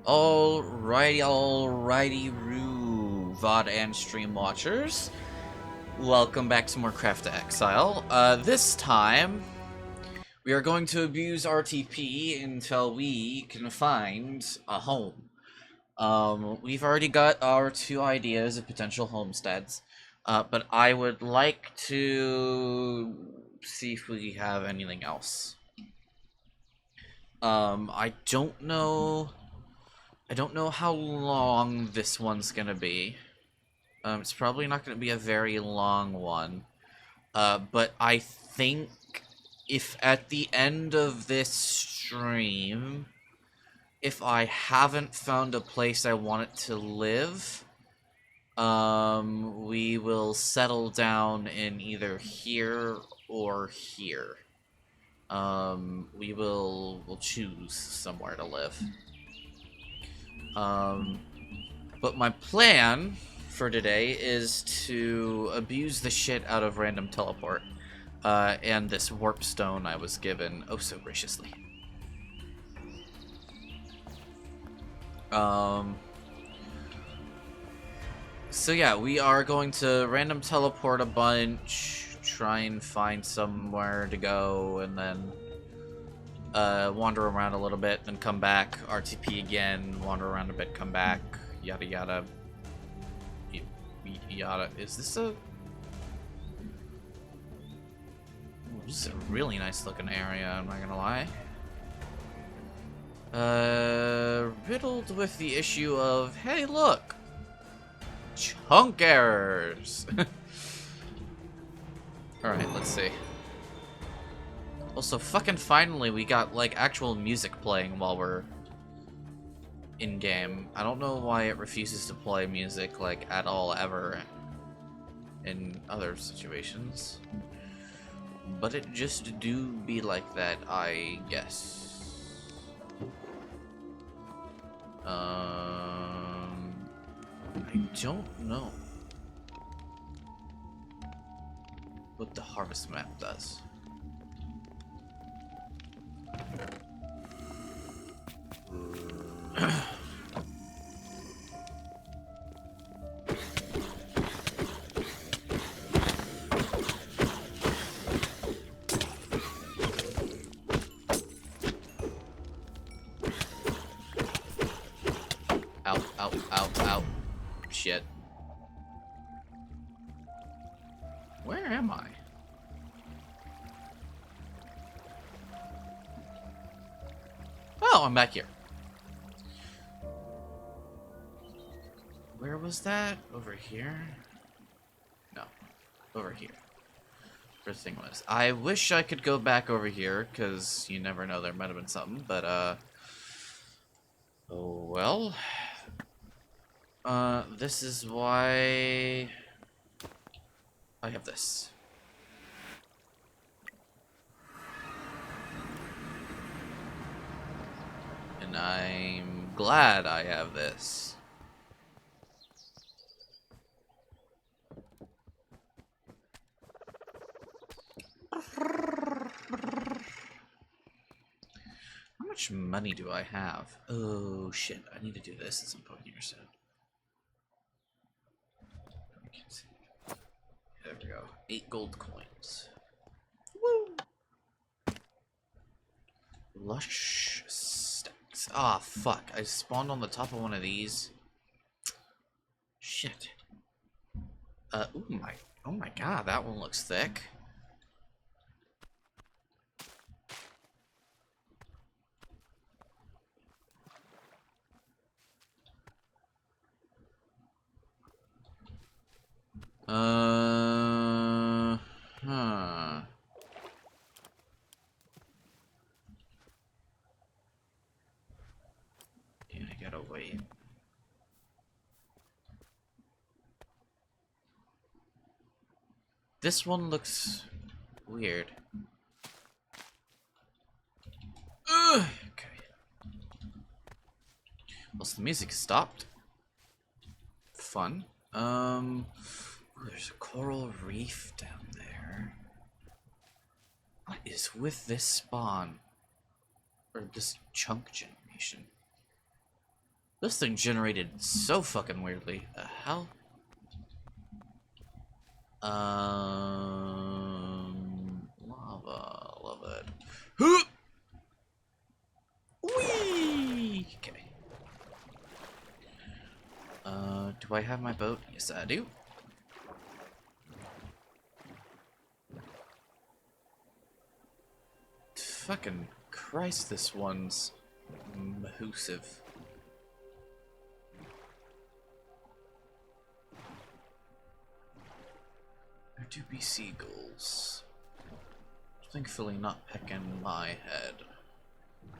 Alrighty, VOD and stream watchers. Welcome back to more Craft Exile. This time, we are going to abuse RTP until we can find a home. We've already got our two ideas of potential homesteads, but I would like to see if we have anything else. I don't know how long this one's gonna be. It's probably not gonna be a very long one. But I think if at the end of this stream, if I haven't found a place I want it to live, we will settle down in either here or here. We'll choose somewhere to live. But my plan for today is to abuse the shit out of random teleport, and this warp stone I was given oh so graciously. So yeah, we are going to random teleport a bunch, try and find somewhere to go, and then wander around a little bit, then come back, RTP again, wander around a bit, come back, yada yada. Yada. Is this a... This is a really nice looking area, I'm not gonna lie. Riddled with the issue of, hey look! Chunk errors! Alright, let's see. Also, fucking finally we got, like, actual music playing while we're in-game. I don't know why it refuses to play music, like, at all, ever, in other situations. But it just do be like that, I guess. I don't know what the harvest map does. Ow. Shit. Where am I? Oh, I'm back here. Where was that? Over here? No. Over here. First thing was. I wish I could go back over here, because you never know, there might have been something, but, oh, well. This is why I have this. And I'm glad I have this. How much money do I have? Oh shit, I need to do this at some point here soon. There we go. 8 gold coins. Woo! Lush stacks. Ah, fuck. I spawned on the top of one of these. Shit. Oh my god, that one looks thick. Huh. Yeah, I gotta wait. This one looks weird. Ugh. Okay. Well, so the music stopped. Fun. Ooh, there's a coral reef down there. What is with this spawn? Or this chunk generation? This thing generated so fucking weirdly. The hell? Lava. Love it. Huh! Whee! Okay. Do I have my boat? Yes, I do. Fucking Christ, this one's massive. There do be seagulls. Thankfully not pecking my head,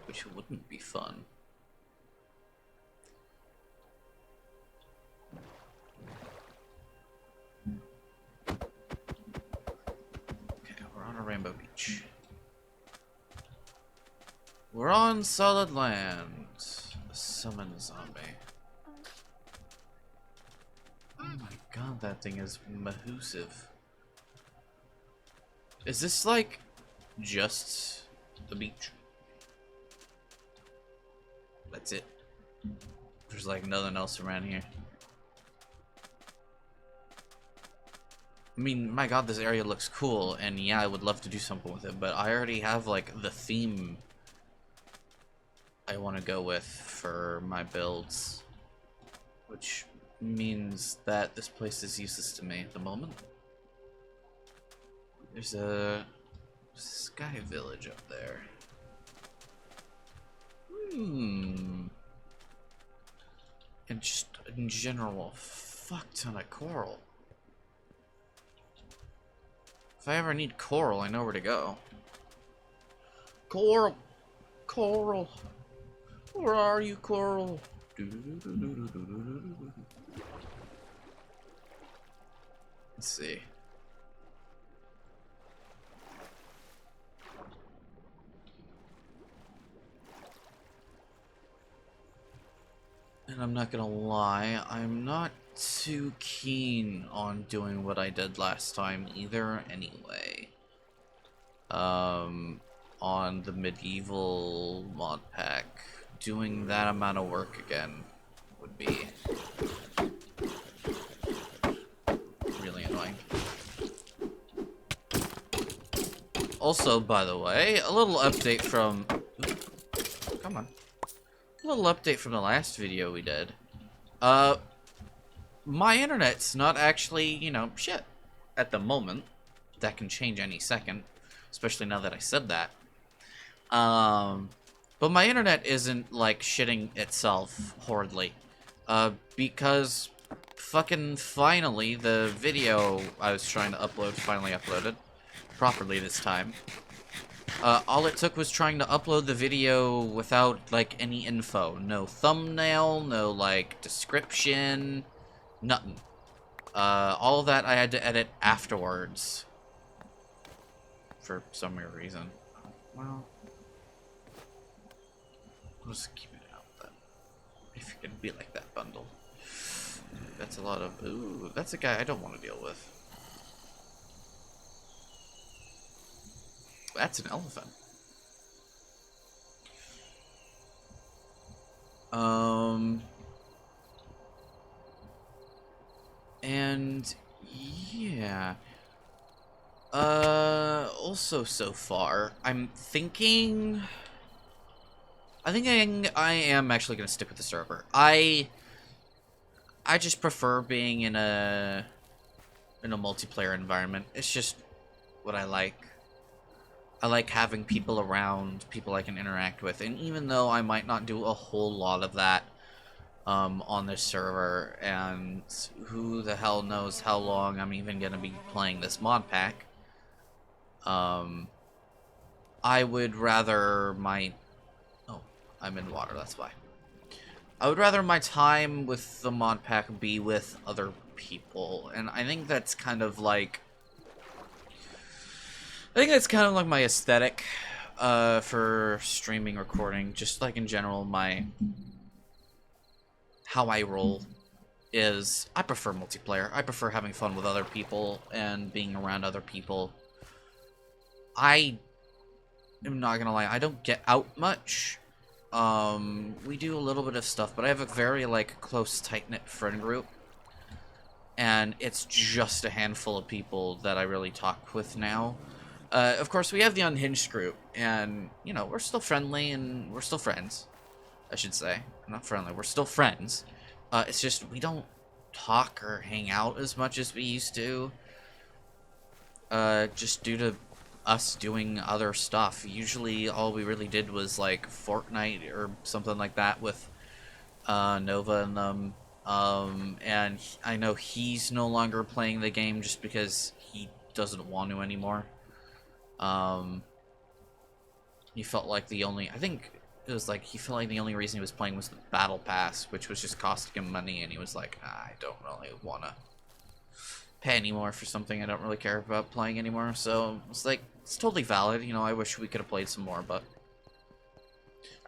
which wouldn't be fun. Okay, we're on a rainbow beach. We're on solid land. Summon a zombie. Oh my god, that thing is massive. Is this like just the beach? That's it. There's like nothing else around here. I mean, my god, this area looks cool, and yeah, I would love to do something with it, but I already have like the theme I want to go with for my builds, which means that this place is useless to me at the moment. There's a sky village up there. And just in general, a fuck ton of coral. If I ever need coral, I know where to go. Coral! Coral! Where are you, coral? Let's see. And I'm not gonna lie, I'm not too keen on doing what I did last time either anyway. On the medieval mod pack, doing that amount of work again would be really annoying. Also, by the way, a little update from... Come on. A little update from the last video we did. My internet's not actually, you know, shit at the moment. That can change any second, especially now that I said that. But my internet isn't, like, shitting itself horridly. Because fucking finally the video I was trying to upload finally uploaded. Properly this time. All it took was trying to upload the video without, like, any info. No thumbnail, no, like, description, nothing. All of that I had to edit afterwards. For some weird reason. Well, I'll just keep it out then. If you can be like that bundle. That's a lot of... Ooh, that's a guy I don't want to deal with. That's an elephant. And yeah. Also so far, I'm thinking... I think I am actually gonna stick with the server. I just prefer being in a multiplayer environment. It's just what I like. I like having people around, people I can interact with, and even though I might not do a whole lot of that on this server, and who the hell knows how long I'm even gonna be playing this mod pack, I would rather my... Oh, I'm in water, that's why. I would rather my time with the mod pack be with other people, and I think that's kind of like... I think that's kind of like my aesthetic for streaming, recording, just like in general, how I roll is I prefer multiplayer. I prefer having fun with other people and being around other people. I am not gonna lie, I don't get out much We do a little bit of stuff, but I have a very, like, close, tight-knit friend group. And it's just a handful of people that I really talk with now. Of course, we have the unhinged group, and, you know, we're still friendly, and we're still friends, I should say. Not friendly, we're still friends. It's just, we don't talk or hang out as much as we used to. Just due to us doing other stuff. Usually, all we really did was, like, Fortnite or something like that with, Nova and them. And I know he's no longer playing the game just because he doesn't want to anymore. He felt like I think it was like he felt like the only reason he was playing was the Battle Pass, which was just costing him money, and he was like, I don't really want to pay anymore for something I don't really care about playing anymore. So it's like, it's totally valid. You know, I wish we could have played some more, but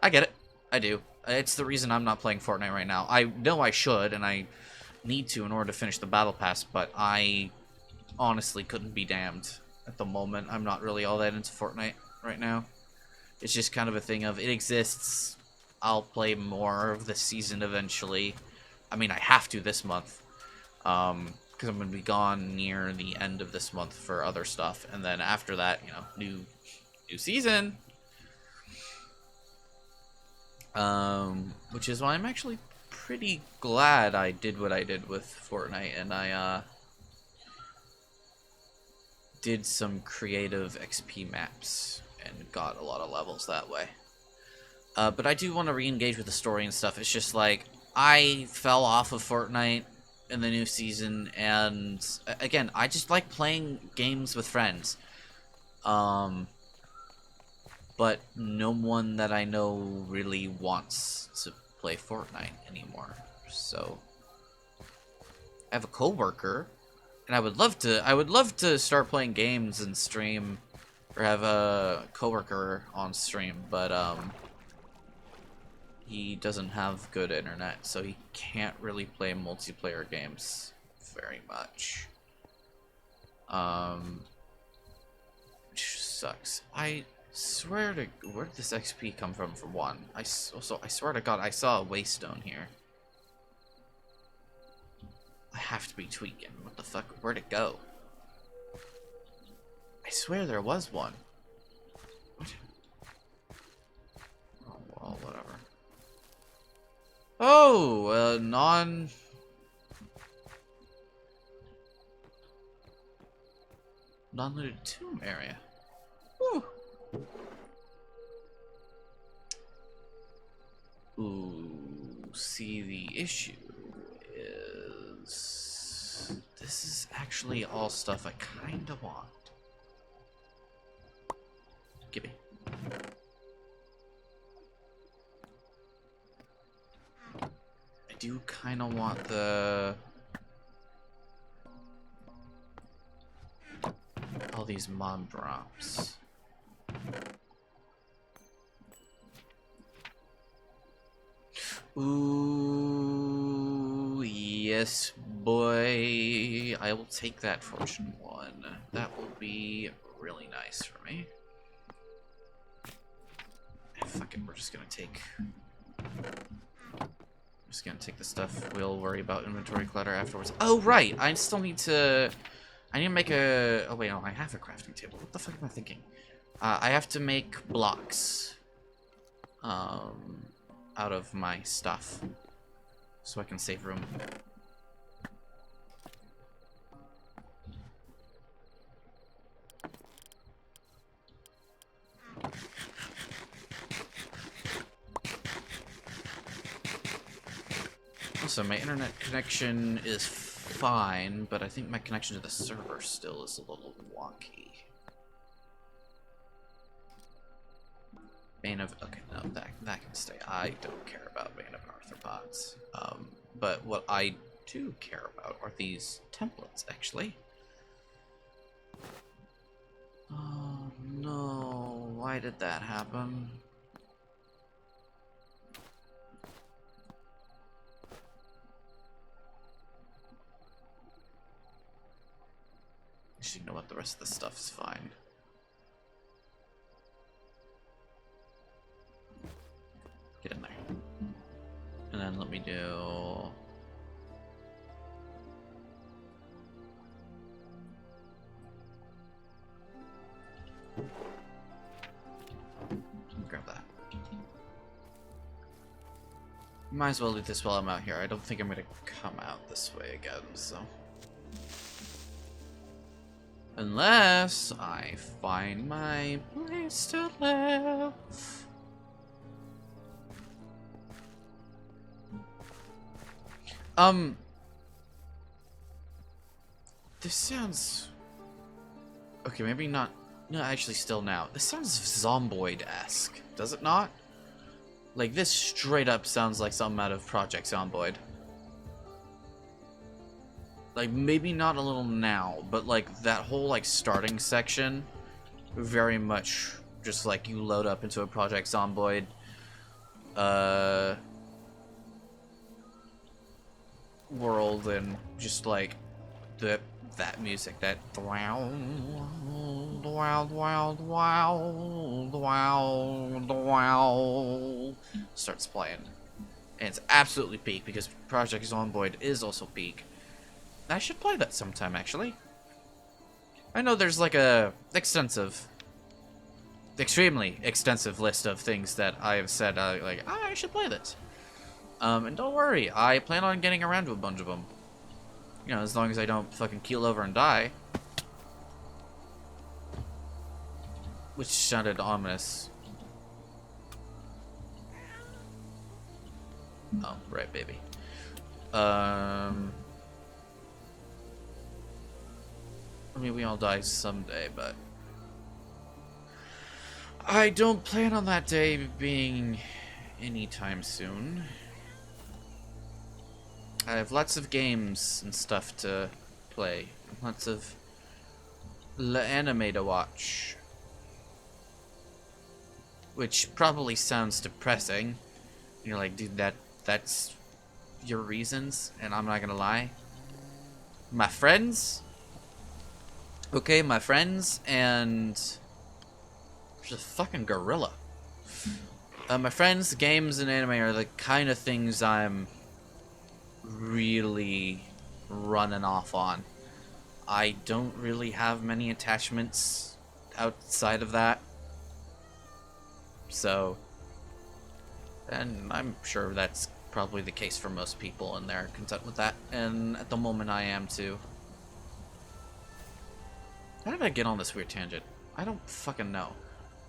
I get it. I do. It's the reason I'm not playing Fortnite right now. I know I should, and I need to in order to finish the Battle Pass, but I honestly couldn't be damned at the moment. I'm not really all that into Fortnite right now. It's just kind of a thing of, it exists. I'll play more of this season eventually. I mean, I have to this month. Because I'm going to be gone near the end of this month for other stuff. And then after that, you know, new season. Which is why I'm actually pretty glad I did what I did with Fortnite. And I, did some creative XP maps and got a lot of levels that way. But I do want to re-engage with the story and stuff. It's just like, I fell off of Fortnite in the new season, and again, I just like playing games with friends. But no one that I know really wants to play Fortnite anymore. So I have a coworker, and I would love to start playing games and stream, or have a coworker on stream, but he doesn't have good internet, so he can't really play multiplayer games very much. Which sucks. I swear to, where did this XP come from for one? I swear to God, I saw a waystone here. I have to be tweaking. What the fuck? Where'd it go? I swear there was one. What? Oh, well, whatever. Oh, non-looted tomb area. Woo. Ooh, see, the issue is this is actually all stuff I kind of want. Gimme. I do kind of want all these mob drops. Ooh, yes, boy. I will take that fortune one. That will be really nice for me. Fuck it, we're just gonna take... the stuff. We'll worry about inventory clutter afterwards. Oh, right! I still need to... I need to make a... Oh, wait, no, I have a crafting table. What the fuck am I thinking? I have to make blocks. Out of my stuff. So I can save room. Also, my internet connection is fine, but I think my connection to the server still is a little wonky. Bane of... Okay, no, that can stay. I don't care about Bane of Arthropods. But what I do care about are these templates, actually. Oh, no. Why did that happen? Actually, you know what? The rest of the stuff is fine. And then let me do... grab that. Might as well do this while I'm out here. I don't think I'm gonna come out this way again, so... unless I find my place to live. This sounds... okay, maybe not... no, actually still now. This sounds Zomboid-esque, does it not? Like, this straight up sounds like something out of Project Zomboid. Like, maybe not a little now, but like, that whole, like, starting section, very much just like you load up into a Project Zomboid, world, and just like, that music, that starts playing. And it's absolutely peak, because Project Zomboid is also peak. I should play that sometime, actually. I know there's like a extremely extensive list of things that I have said, like, I should play this. And don't worry, I plan on getting around to a bunch of them. You know, as long as I don't fucking keel over and die. Which sounded ominous. Oh, right, baby. I mean, we all die someday, but... I don't plan on that day being anytime soon. I have lots of games and stuff to play. Lots of anime to watch. Which probably sounds depressing. You're like, dude, that's your reasons, and I'm not gonna lie. My friends... okay, my friends, and... there's a fucking gorilla. My friends, games, and anime are the kind of things I'm really running off on. I don't really have many attachments outside of that. So, and I'm sure that's probably the case for most people, and they're content with that. And at the moment I am too. How did I get on this weird tangent? I don't fucking know.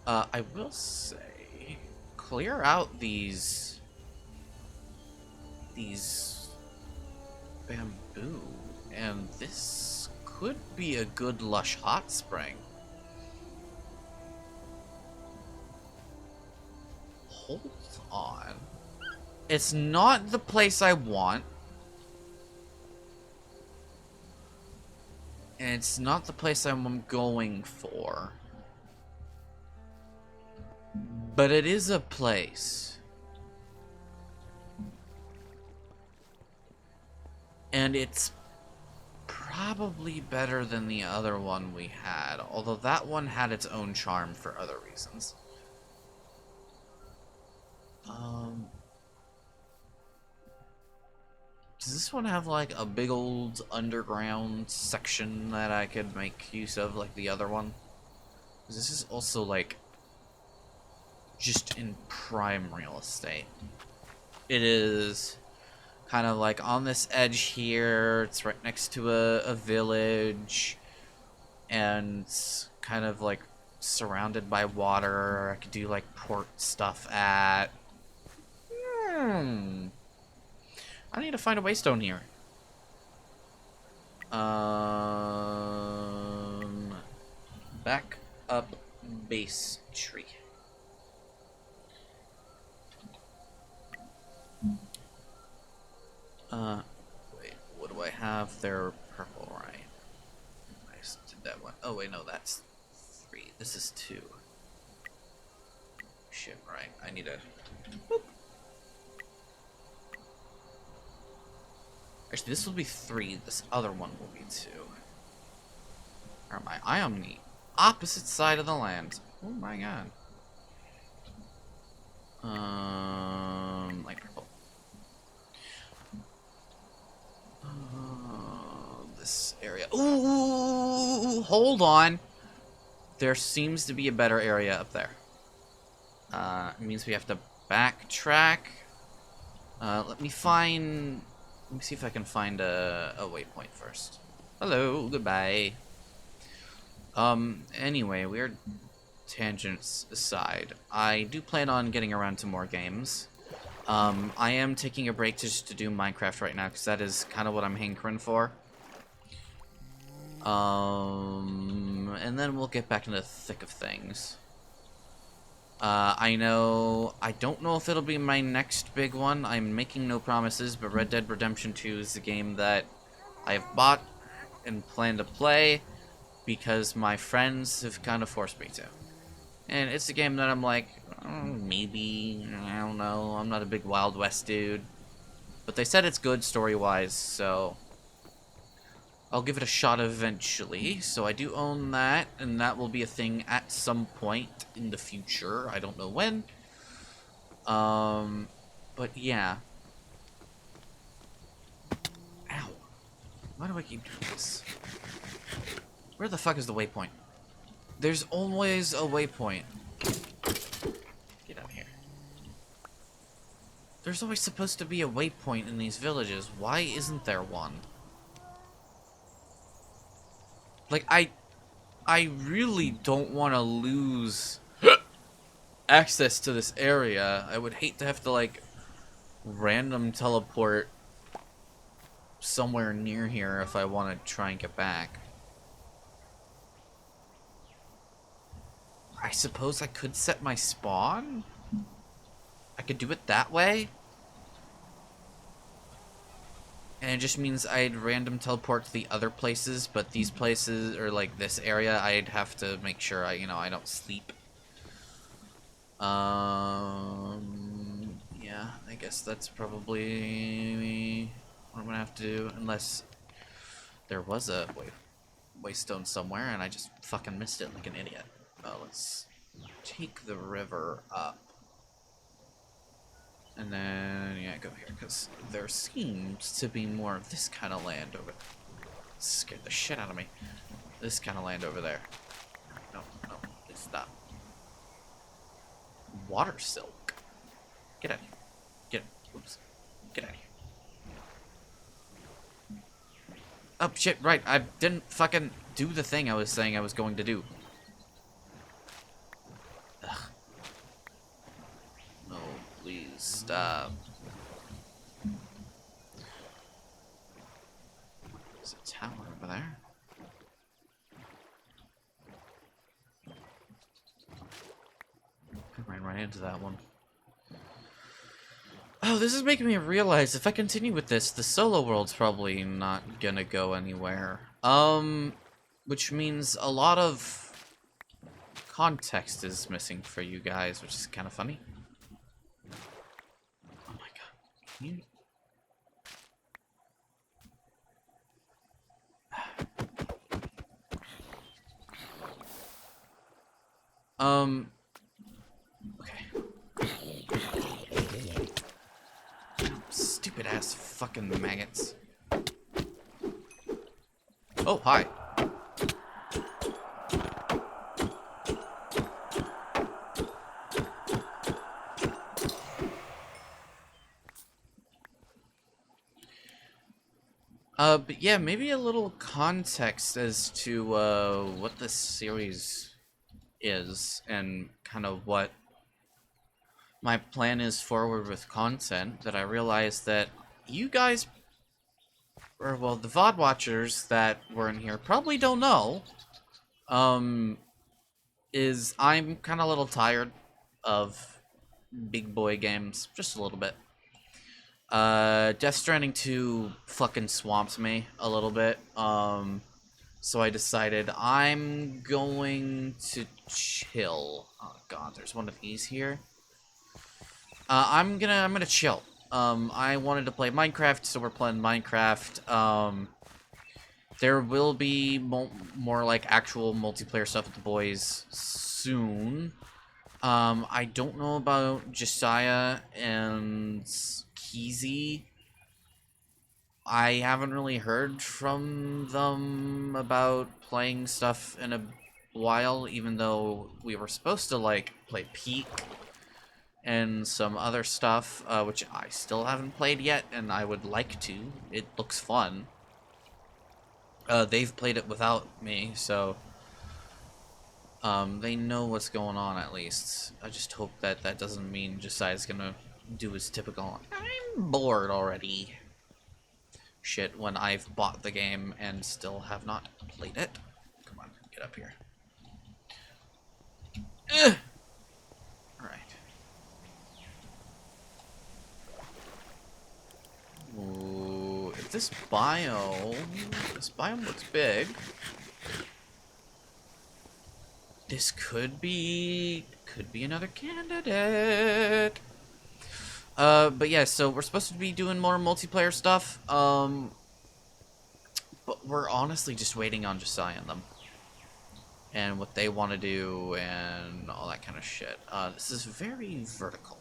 I will say, clear out these bamboo, and this could be a good lush hot spring. Hold on. It's not the place I want. And it's not the place I'm going for. But it is a place. And it's probably better than the other one we had. Although that one had its own charm for other reasons. Does this one have like a big old underground section that I could make use of like the other one? This is also like just in prime real estate. It is kind of like on this edge here. It's right next to a village, and it's kind of like surrounded by water. I could do like port stuff at. I need to find a waystone here. Back up base tree. Wait, what do I have? They're purple, right? I just did that one. Oh, wait, no, that's 3. This is 2. Shit, right. I need a... Boop. Actually, this will be 3. This other one will be 2. Where am I? I am on the opposite side of the land. Oh my god. Like purple. Ooh, hold on. There seems to be a better area up there. It means we have to backtrack. Let me see if I can find a waypoint first. Hello, goodbye. Anyway, weird tangents aside, I do plan on getting around to more games. I am taking a break just to do Minecraft right now, because that is kind of what I'm hankering for. And then we'll get back into the thick of things. I don't know if it'll be my next big one. I'm making no promises, but Red Dead Redemption 2 is a game that I've bought and plan to play because my friends have kind of forced me to. And it's a game that I'm like, maybe, I don't know, I'm not a big Wild West dude. But they said it's good story-wise, so I'll give it a shot eventually. So I do own that, and that will be a thing at some point in the future. I don't know when. But yeah. Ow. Why do I keep doing this? Where the fuck is the waypoint? There's always a waypoint. Get out of here. There's always supposed to be a waypoint in these villages. Why isn't there one? Like, I really don't want to lose access to this area. I would hate to have to, like, random teleport somewhere near here if I want to try and get back. I suppose I could set my spawn? I could do it that way? And it just means I'd random teleport to the other places, but these places, or like this area, I'd have to make sure I don't sleep. Yeah, I guess that's probably what I'm gonna have to do, unless there was a waystone somewhere and I just fucking missed it like an idiot. Let's take the river up. And then, yeah, go here, because there seems to be more of this kind of land over there. Scared the shit out of me. This kind of land over there. No, please stop. Water silk. Get out of here. Get out. Oops. Get out of here. Oh, shit, right. I didn't fucking do the thing I was saying I was going to do. Ugh. No, please stop. There's a tower over there. I ran right into that one. Oh, this is making me realize if I continue with this, the solo world's probably not gonna go anywhere. Which means a lot of context is missing for you guys, which is kind of funny. Oh my god. Can you... Okay. Stupid ass fucking maggots. Oh, hi. But yeah, maybe a little context as to, what this series is, and kind of what my plan is forward with content, that I realized that you guys, or, well, the VOD watchers that were in here probably don't know, is I'm kind of a little tired of big boy games, just a little bit. Death Stranding 2 fucking swamps me a little bit. So I decided I'm going to chill. Oh god, there's one of these here. I'm gonna chill. I wanted to play Minecraft, so we're playing Minecraft. There will be more like actual multiplayer stuff with the boys soon. I don't know about Josiah and Keezy. I haven't really heard from them about playing stuff in a while, even though we were supposed to, like, play Peak and some other stuff, which I still haven't played yet, and I would like to. It looks fun. They've played it without me, so they know what's going on at least. I just hope that that doesn't mean Josiah's gonna do his typical, I'm bored already shit when I've bought the game and still have not played it. Come on, get up here. Ugh! Alright. Ooh, if this biome looks big. This could be another candidate. But yeah, so we're supposed to be doing more multiplayer stuff. But we're honestly just waiting on Josiah and them. And what they want to do and all that kind of shit. This is very vertical.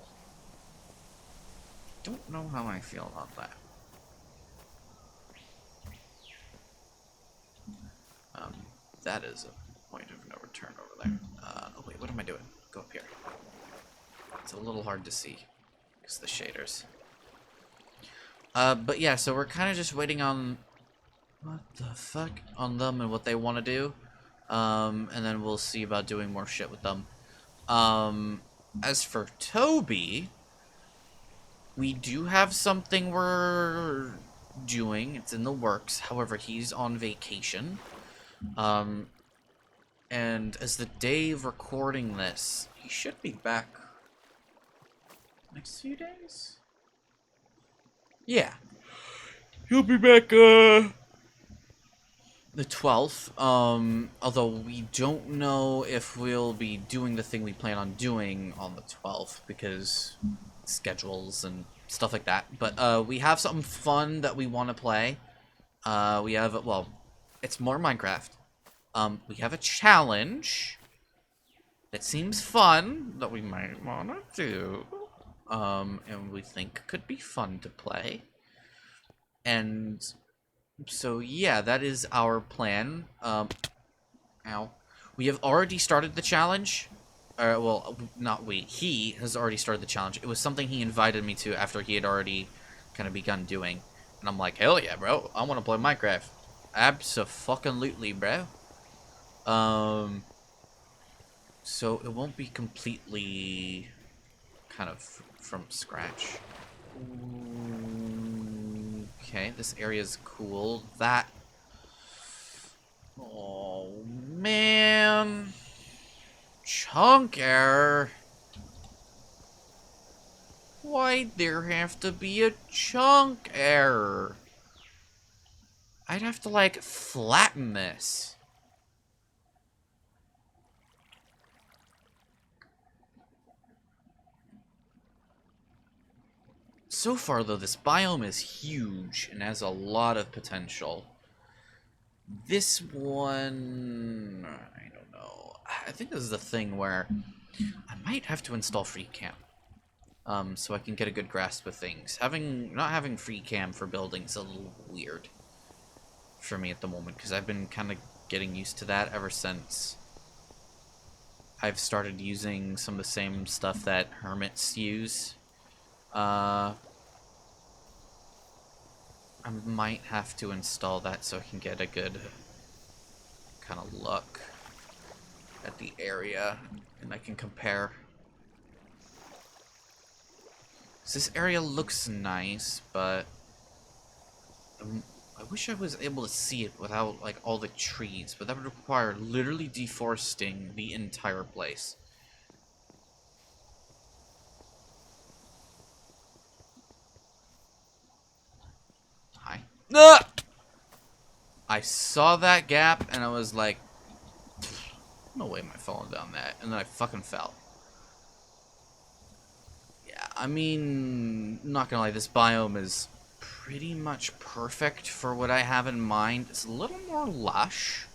Don't know how I feel about that. That is a point of no return over there. Oh wait, what am I doing? Go up here. It's a little hard to see because of the shaders. But yeah, so we're kind of just waiting on what the fuck on them and what they want to do. And then we'll see about doing more shit with them. As for Toby, we do have something we're doing. It's in the works. However, he's on vacation. And as the day of recording this, he should be back next few days? Yeah. He'll be back, the 12th, although we don't know if we'll be doing the thing we plan on doing on the 12th, because schedules and stuff like that, but, we have something fun that we want to play. We have, well, it's more Minecraft. We have a challenge that seems fun that we might want to do, and we think could be fun to play. And so, yeah, that is our plan. Ow. We have already started the challenge. Well, not we. He has already started the challenge. It was something he invited me to after he had already kind of begun doing. And I'm like, hell yeah, bro. I want to play Minecraft. Abso-fucking-lutely, bro. So it won't be completely kind of from scratch. Okay, this area is cool. That... Oh, man. Chunk error. Why'd there have to be a chunk error? I'd have to, like, flatten this. So far, though, this biome is huge and has a lot of potential. This one... I don't know. I think this is the thing where I might have to install free cam. So I can get a good grasp of things. Not having free cam for building is a little weird for me at the moment, because I've been kind of getting used to that ever since I've started using some of the same stuff that hermits use. I might have to install that so I can get a good kind of look at the area, and I can compare. This area looks nice, but I wish I was able to see it without, like, all the trees, but that would require literally deforesting the entire place. Hi. Ah! I saw that gap, and I was like, no way am I falling down that, and then I fucking fell. Yeah, I mean, not gonna lie, this biome is pretty much perfect for what I have in mind. It's a little more lush.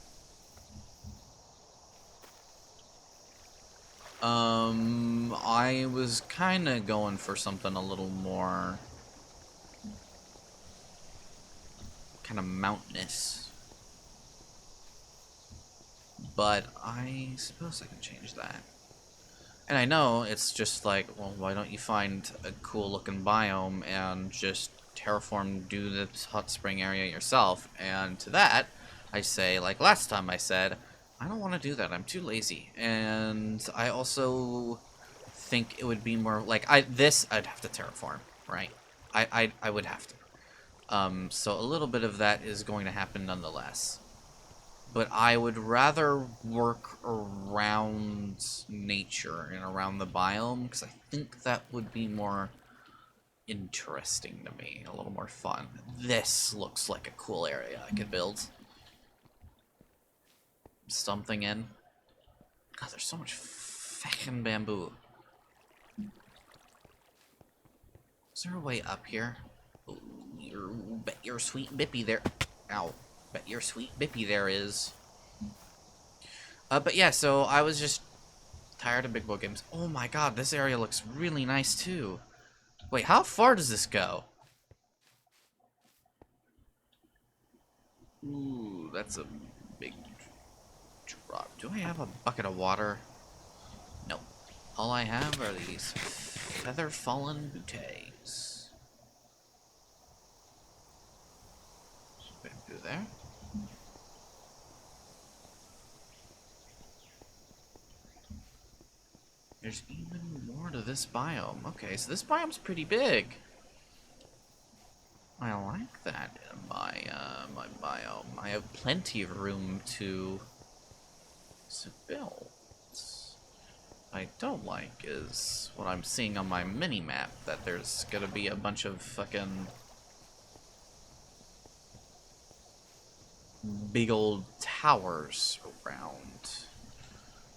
I was kind of going for something a little more kind of mountainous. But I suppose I can change that. And I know it's just like, well, why don't you find a cool looking biome and just terraform, do this hot spring area yourself? And to that, I say, like last time I said, I don't want to do that. I'm too lazy. And I also think it would be more like, I'd have to terraform, right? I would have to. So a little bit of that is going to happen nonetheless. But I would rather work around nature and around the biome, because I think that would be more interesting to me, a little more fun. This looks like a cool area I could build something in. God, there's so much fucking bamboo. Is there a way up here? Ooh, bet your sweet bippy there. Ow. Bet your sweet bippy there is. But yeah, so I was just tired of big boy games. Oh my god, this area looks really nice too. Wait, how far does this go? Ooh, that's a big drop. Do I have a bucket of water? No. All I have are these feather fallen bouquets. Bamboo there. There's even more to this biome. Okay, so this biome's pretty big. I like that in my my biome. I have plenty of room to build. What I don't like is what I'm seeing on my mini map, that there's gonna be a bunch of fucking big old towers around.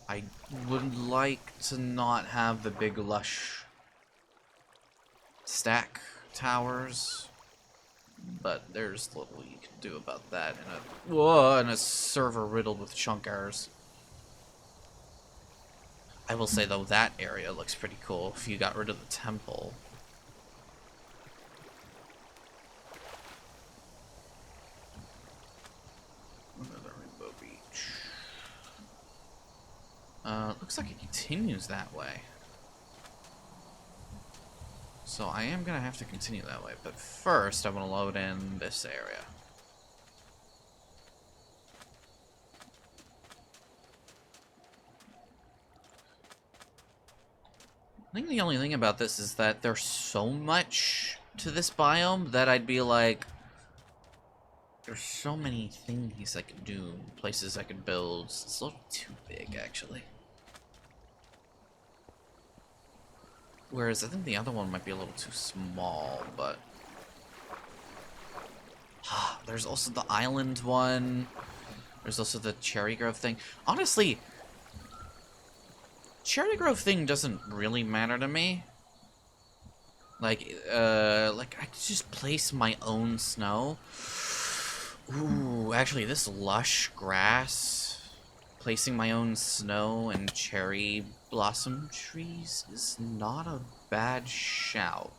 I would like to not have the big lush stack towers, but there's little you can do about that in a server riddled with chunk errors. I will say though, that area looks pretty cool if you got rid of the temple. Another Rainbow Beach. Looks like it continues that way. So I am gonna have to continue that way, but first I want to load in this area. I think the only thing about this is that there's so much to this biome that I'd be like, there's so many things I could do, places I could build. It's a little too big, actually. Whereas I think the other one might be a little too small, but... there's also the island one. There's also the Cherry Grove thing. Honestly, Cherry Grove thing doesn't really matter to me. Like I could just place my own snow. Ooh, actually, this lush grass, placing my own snow and cherry blossom trees is not a bad shout.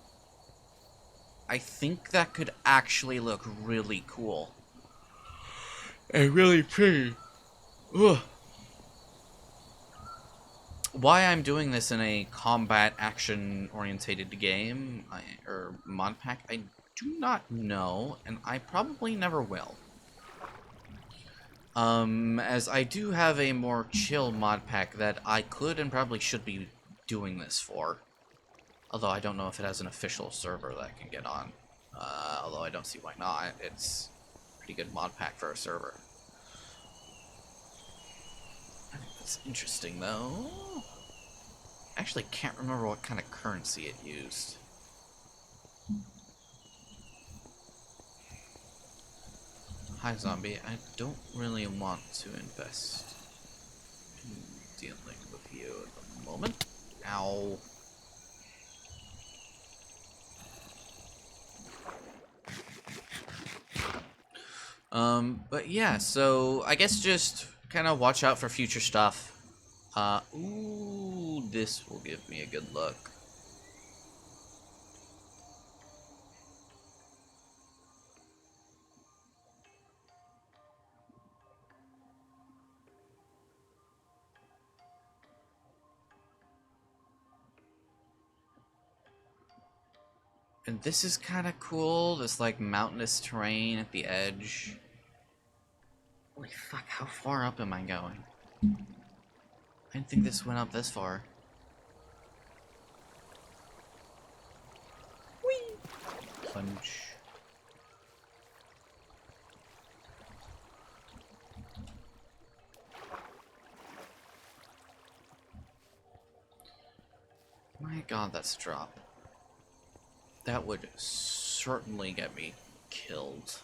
I think that could actually look really cool. And really pretty. Ugh. Why I'm doing this in a combat action orientated game, or mod pack, I do not know, and I probably never will. As I do have a more chill mod pack that I could and probably should be doing this for. Although I don't know if it has an official server that I can get on. Although I don't see why not. It's a pretty good mod pack for a server. I think that's interesting, though. I actually can't remember what kind of currency it used. Hi, zombie. I don't really want to invest in dealing with you at the moment. Ow. But yeah, so I guess just kind of watch out for future stuff. Ooh, this will give me a good look. And this is kind of cool, this like mountainous terrain at the edge. Holy fuck, how far up am I going? I didn't think this went up this far. Whee! Plunge. My god, that's a drop. That would certainly get me killed.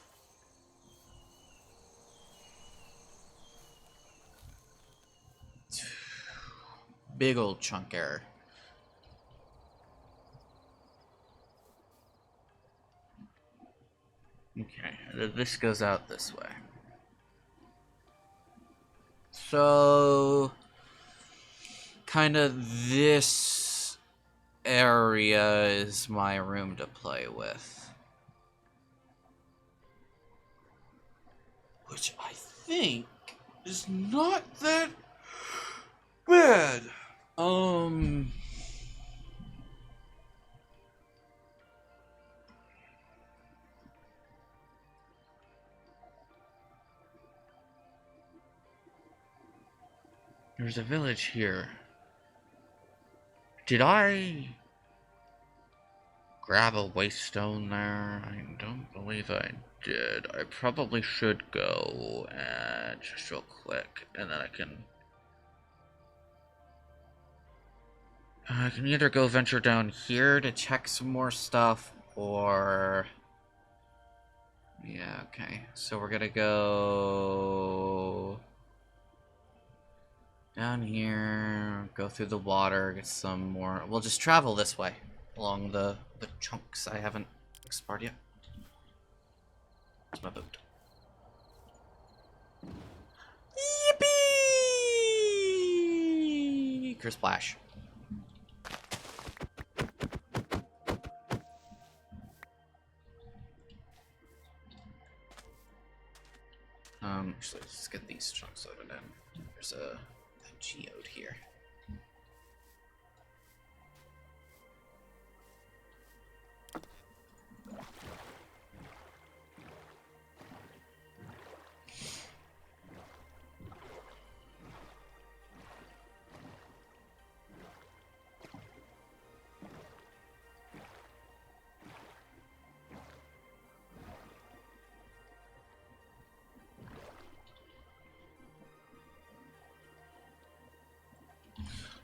Big old chunk error. Okay, this goes out this way. So, kind of this area is my room to play with. Which I think is not that bad. There's a village here. Did I grab a waste stone there? I don't believe I did. I probably should go and just real quick, and then I can either go venture down here to check some more stuff, or yeah, okay. So we're gonna go down here, go through the water, get some more. We'll just travel this way along the chunks I haven't explored yet. It's my boat. Yippee! Kersplash. Actually, let's get these chunks loaded in. There's a geode here.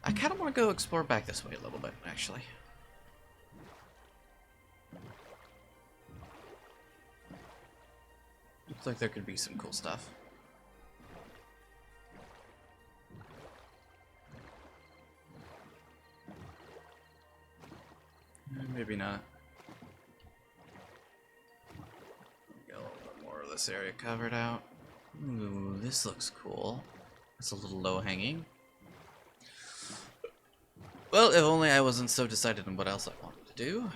I kind of want to go explore back this way a little bit, actually. Looks like there could be some cool stuff. Maybe not. Get a little bit more of this area covered out. Ooh, this looks cool. It's a little low-hanging. Well, if only I wasn't so decided on what else I wanted to do.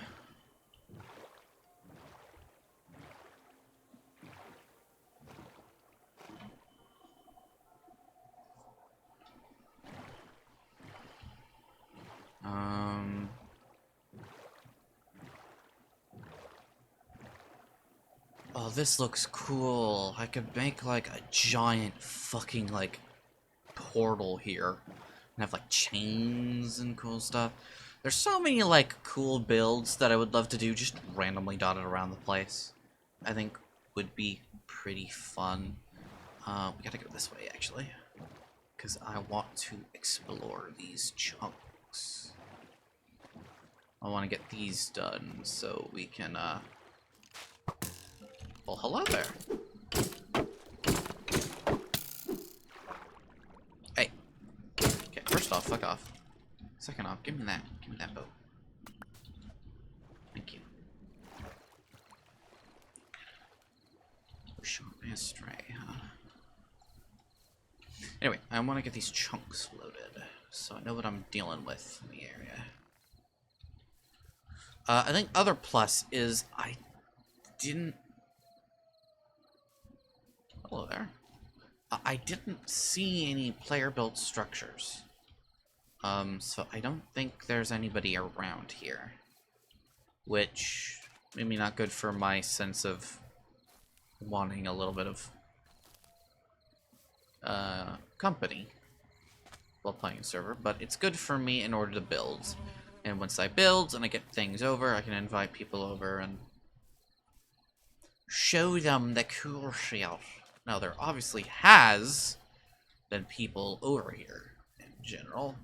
Oh, this looks cool. I could make, like, a giant fucking, like, portal here. And have, like, chains and cool stuff. There's so many, like, cool builds that I would love to do just randomly dotted around the place. I think would be pretty fun. We gotta go this way, actually. Because I want to explore these chunks. I want to get these done so we can, well, hello there. Hey. Okay, first off, fuck off. Second off, give me that. Give me that boat. Thank you. Short man stray, huh? Anyway, I want to get these chunks loaded, so I know what I'm dealing with in the area. I think other plus is I didn't... Hello there. I didn't see any player-built structures. So I don't think there's anybody around here. which maybe not good for my sense of wanting a little bit of company while playing a server, but it's good for me in order to build. And once I build and I get things over, I can invite people over and show them the cool shit. Now, there obviously has been people over here in general,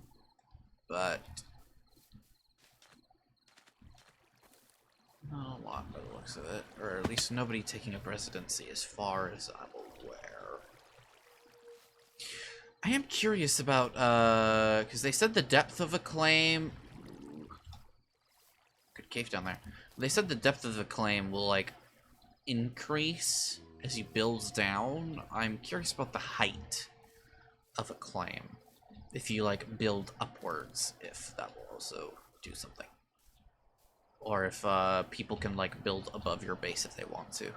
but not a lot by the looks of it, or at least nobody taking up residency as far as I'm aware. I am curious about, because they said the depth of a claim... Good cave down there. They said the depth of the claim will, like, increase as he builds down. I'm curious about the height of a claim. If you, like, build upwards, if that will also do something. Or if, people can, like, build above your base if they want to.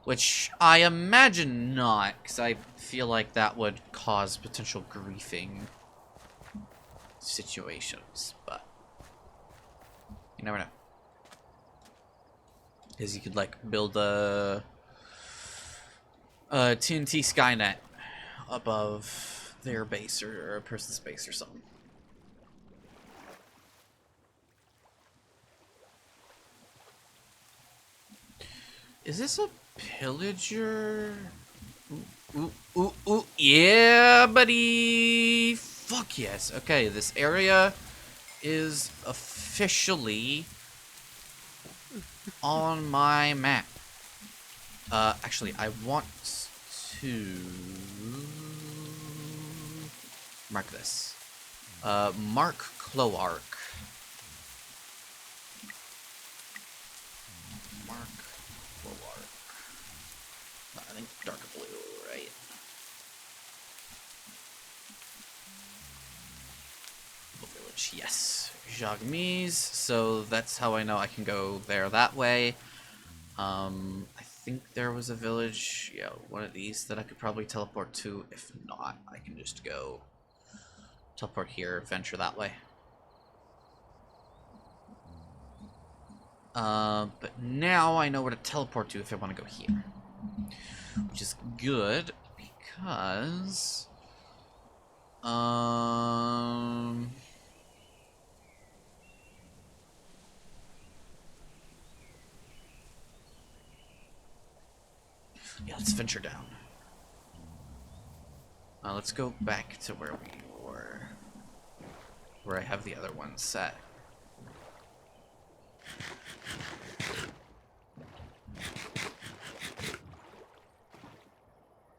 Which I imagine not, because I feel like that would cause potential griefing situations, but you never know. Because you could, like, build a TNT Skynet above their base or a person's base or something. Is this a pillager? Ooh, yeah, buddy! Fuck yes. Okay, this area is officially on my map. Actually, I want to mark this. Mark Cloark. Mark Cloark. I think dark blue, right? Village, yes. Jagmise, so that's how I know I can go there that way. I think there was a village, yeah, one of these that I could probably teleport to. If not, I can just go teleport here, venture that way. But now I know where to teleport to if I want to go here. Which is good, because... yeah, let's venture down. Let's go back to where we were. Where I have the other one set.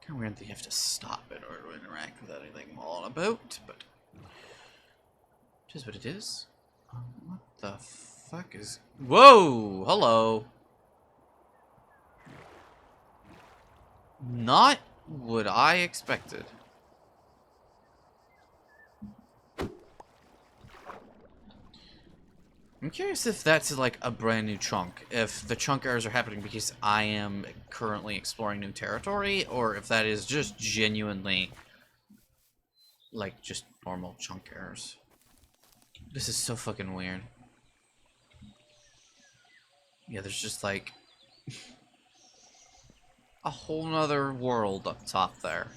Kind of weird that you have to stop in order to interact with anything I'm all about, but it is what it is. What the fuck is... Whoa! Hello! Not what I expected. I'm curious if that's like a brand new chunk. If the chunk errors are happening because I am currently exploring new territory, or if that is just genuinely like just normal chunk errors. This is so fucking weird. Yeah, there's just like a whole nother world up top there.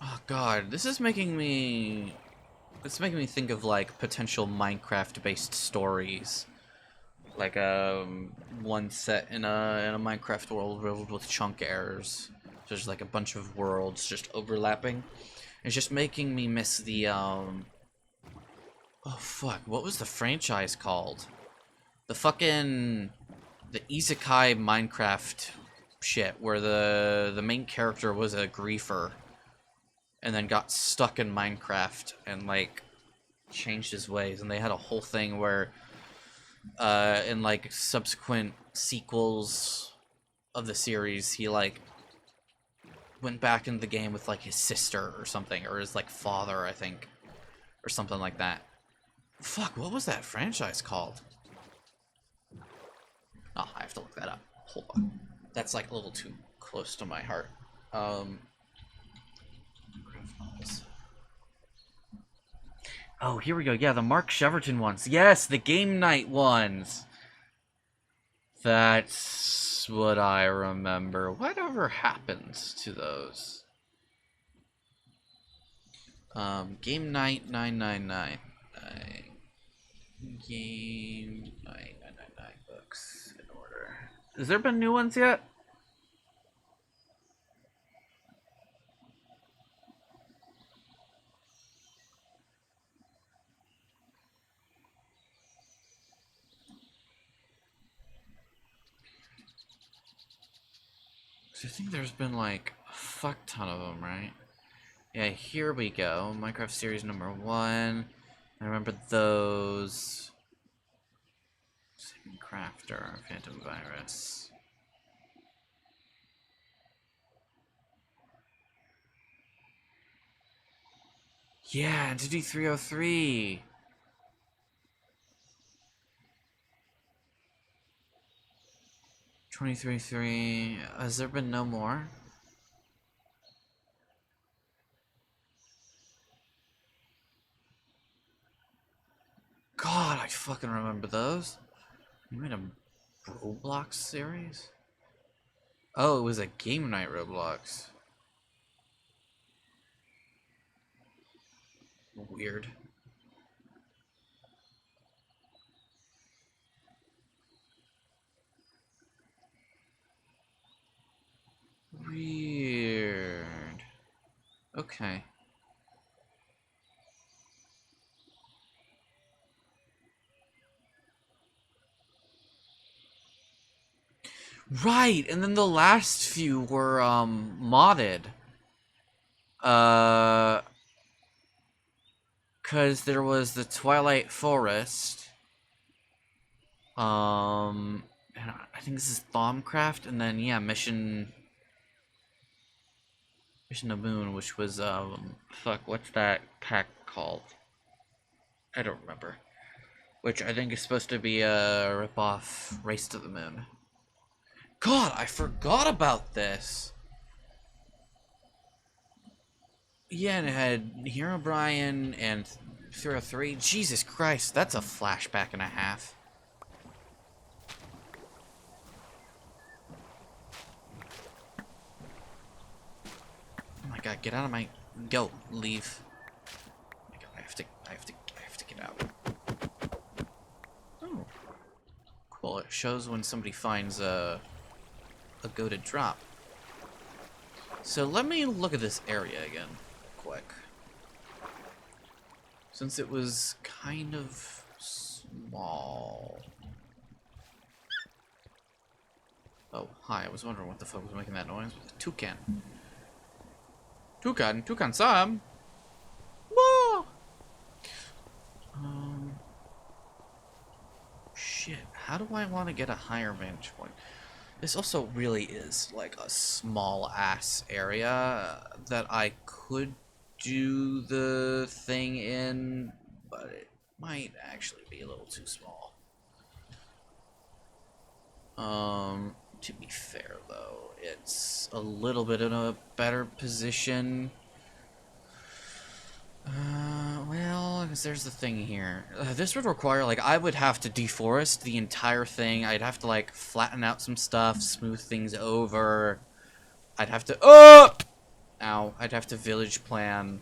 Oh god, this is making me... It's making me think of like potential Minecraft-based stories. Like one set in a Minecraft world riddled with chunk errors. There's like a bunch of worlds just overlapping. It's just making me miss the oh fuck, what was the franchise called? The fucking the Isekai Minecraft shit where the main character was a griefer and then got stuck in Minecraft and like changed his ways, and they had a whole thing where in like subsequent sequels of the series he like went back into the game with like his sister or something, or his like father, I think, or something like that. Fuck, what was that franchise called? Oh, I have to look that up. Hold on. That's like a little too close to my heart. Oh, here we go. Yeah, the Mark Sheverton ones. Yes, the game night ones. That's what I remember. Whatever happens to those? Game night 999. Game night 999 books in order. Has there been new ones yet? So I think there's been like a fuck ton of them, right? Yeah, here we go. Minecraft series number 1. I remember those. Saving Crafter, Phantom Virus. Yeah, Entity 303. 23-3. Has there been no more? God, I fucking remember those. You made a Roblox series? Oh, it was a game night Roblox. Weird. Weird. Okay. Right, and then the last few were modded. Cause there was the Twilight Forest. And I think this is Bombcraft, and then yeah, Mission the Moon, which was fuck, what's that pack called? I don't remember. Which I think is supposed to be a ripoff Race to the Moon. God, I forgot about this. Yeah, and it had Hero Brian and 303. Jesus Christ, that's a flashback and a half. Oh my god, get out of my... Go, leave. Oh my god, I have to get out. Oh. Cool, it shows when somebody finds a goated drop. So let me look at this area again, quick. Since it was kind of small. Oh, hi, I was wondering what the fuck was making that noise with the toucan. Toucan Sam! Whoa! Shit, how do I want to get a higher vantage point? This also really is like a small ass area that I could do the thing in, but it might actually be a little too small. To be fair though, it's a little bit in a better position. Well, because there's the thing here. This would require, like, I would have to deforest the entire thing. I'd have to, like, flatten out some stuff, smooth things over. I'd have to... Oh! Ow. I'd have to village plan.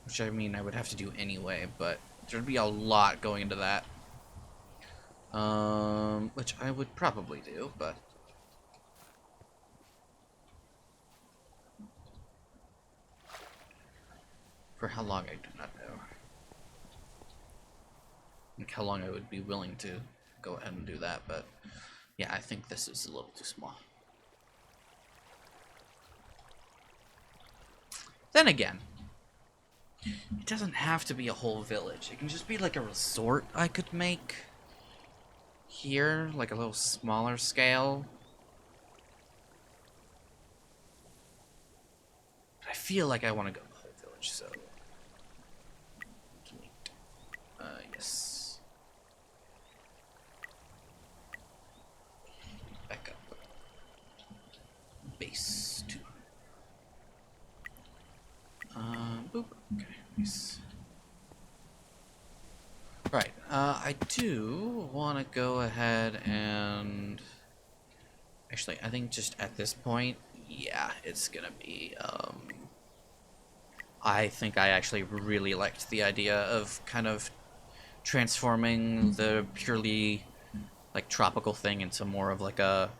Which, I mean, I would have to do anyway, but there'd be a lot going into that. Which I would probably do, but... For how long, I do not know. Like, how long I would be willing to go ahead and do that, but... Yeah, I think this is a little too small. Then again, it doesn't have to be a whole village. It can just be like a resort I could make here, like a little smaller scale. But I feel like I want to go the whole village, so... yes. Back up. Base 2. Okay, nice. Right, I do want to go ahead and... Actually, I think just at this point, yeah, it's gonna be, I think I actually really liked the idea of kind of transforming the purely, like, tropical thing into more of, like, a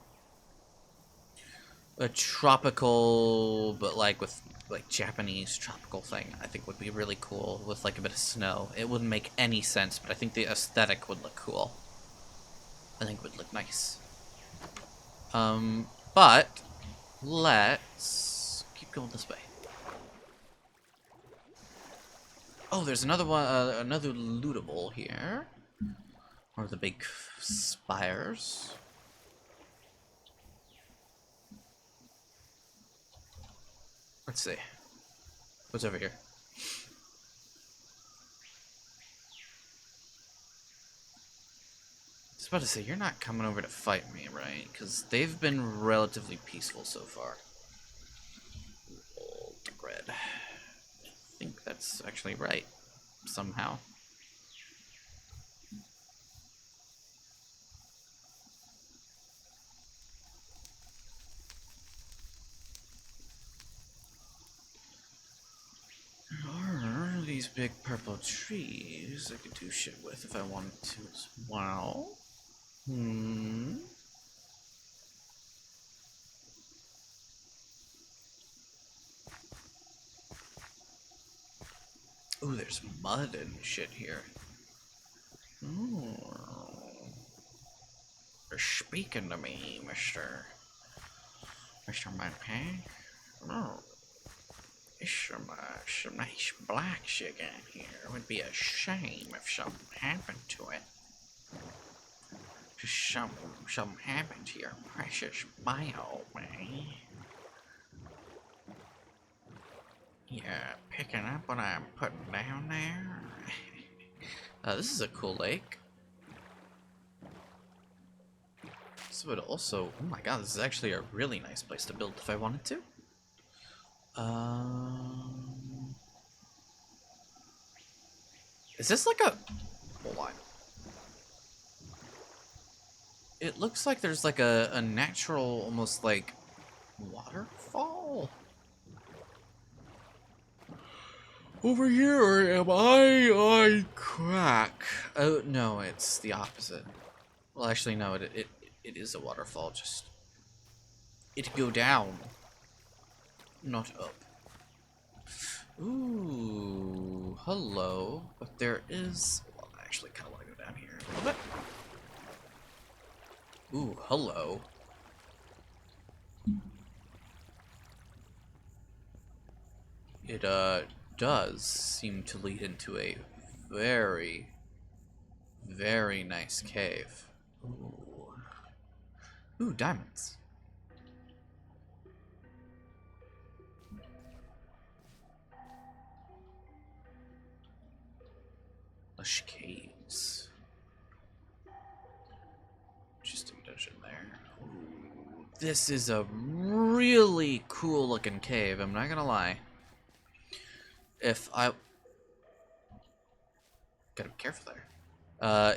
tropical, but, like, with, like, Japanese tropical thing, I think would be really cool with, like, a bit of snow. It wouldn't make any sense, but I think the aesthetic would look cool. I think it would look nice. But let's keep going this way. Oh, there's another one, another lootable here. Or the big spires. Let's see. What's over here? I was about to say, you're not coming over to fight me, right? Because they've been relatively peaceful so far. Old red. I think that's actually right. Somehow. Or these big purple trees I could do shit with if I wanted to as well. Ooh, there's mud and shit here. Ooh. You're speaking to me, Mr. Mudpig. Oh. There's some nice black sugar in here. It would be a shame if something happened to it. Just something happened to your precious bio, man. Yeah, picking up what I'm putting down there. This is a cool lake. This would also... Oh my god, this is actually a really nice place to build if I wanted to. Is this like a... Hold on. It looks like there's like a natural, almost like, waterfall? Over here, or am I crack? Oh, no, it's the opposite. Well, actually, no, it is a waterfall, just... It go down, not up. Ooh, hello. But there is... Well, I actually kind of want to go down here a little bit. Ooh, hello. It, does seem to lead into a very, very nice cave. Ooh. Ooh, diamonds. Lush caves. Interesting dungeon there. Ooh, this is a really cool looking cave, I'm not gonna lie. If I... Gotta be careful there.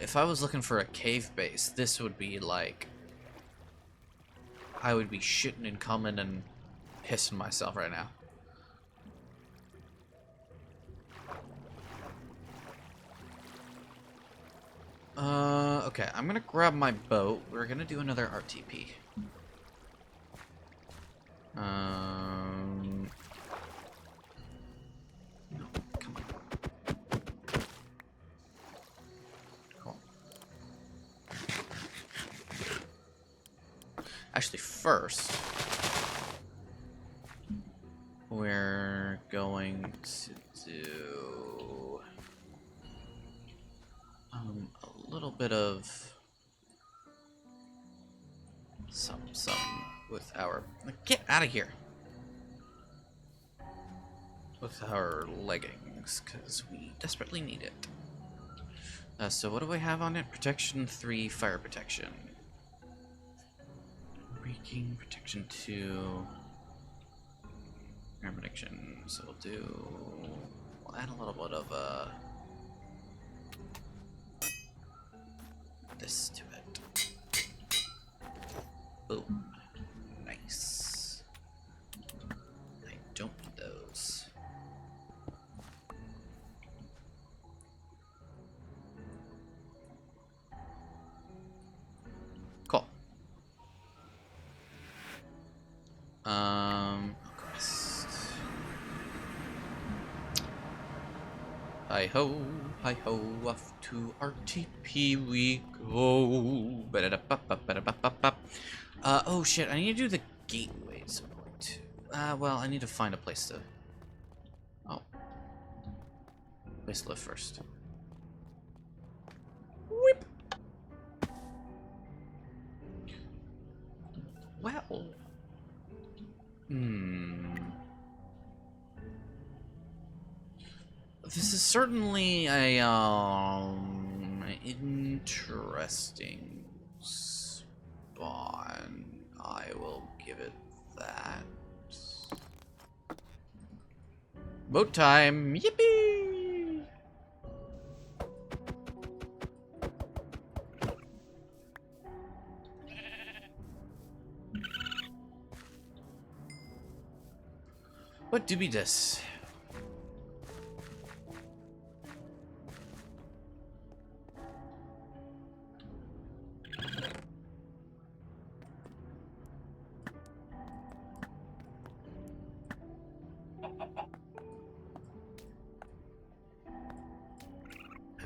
If I was looking for a cave base, this would be like... I would be shitting and coming and pissing myself right now. Okay, I'm gonna grab my boat. We're gonna do another RTP. No, come on. Cool. Actually, first, we're going to do a little bit of some with our... Get out of here! With our leggings, because we desperately need it. So what do we have on it? Protection 3, fire protection. Breaking, protection 2. Fire protection, so we'll do... add a little bit of this to it. Boom. Nice. I don't need those. Cool. Quest. Hi ho, off to RTP we go. Oh shit, I need to do the gateway at some point. Well, I need to find a place to... Oh. Place to live first. Whip! Well... This is certainly a, interesting spawn. I will give it that. Boat time! Yippee! What do be this?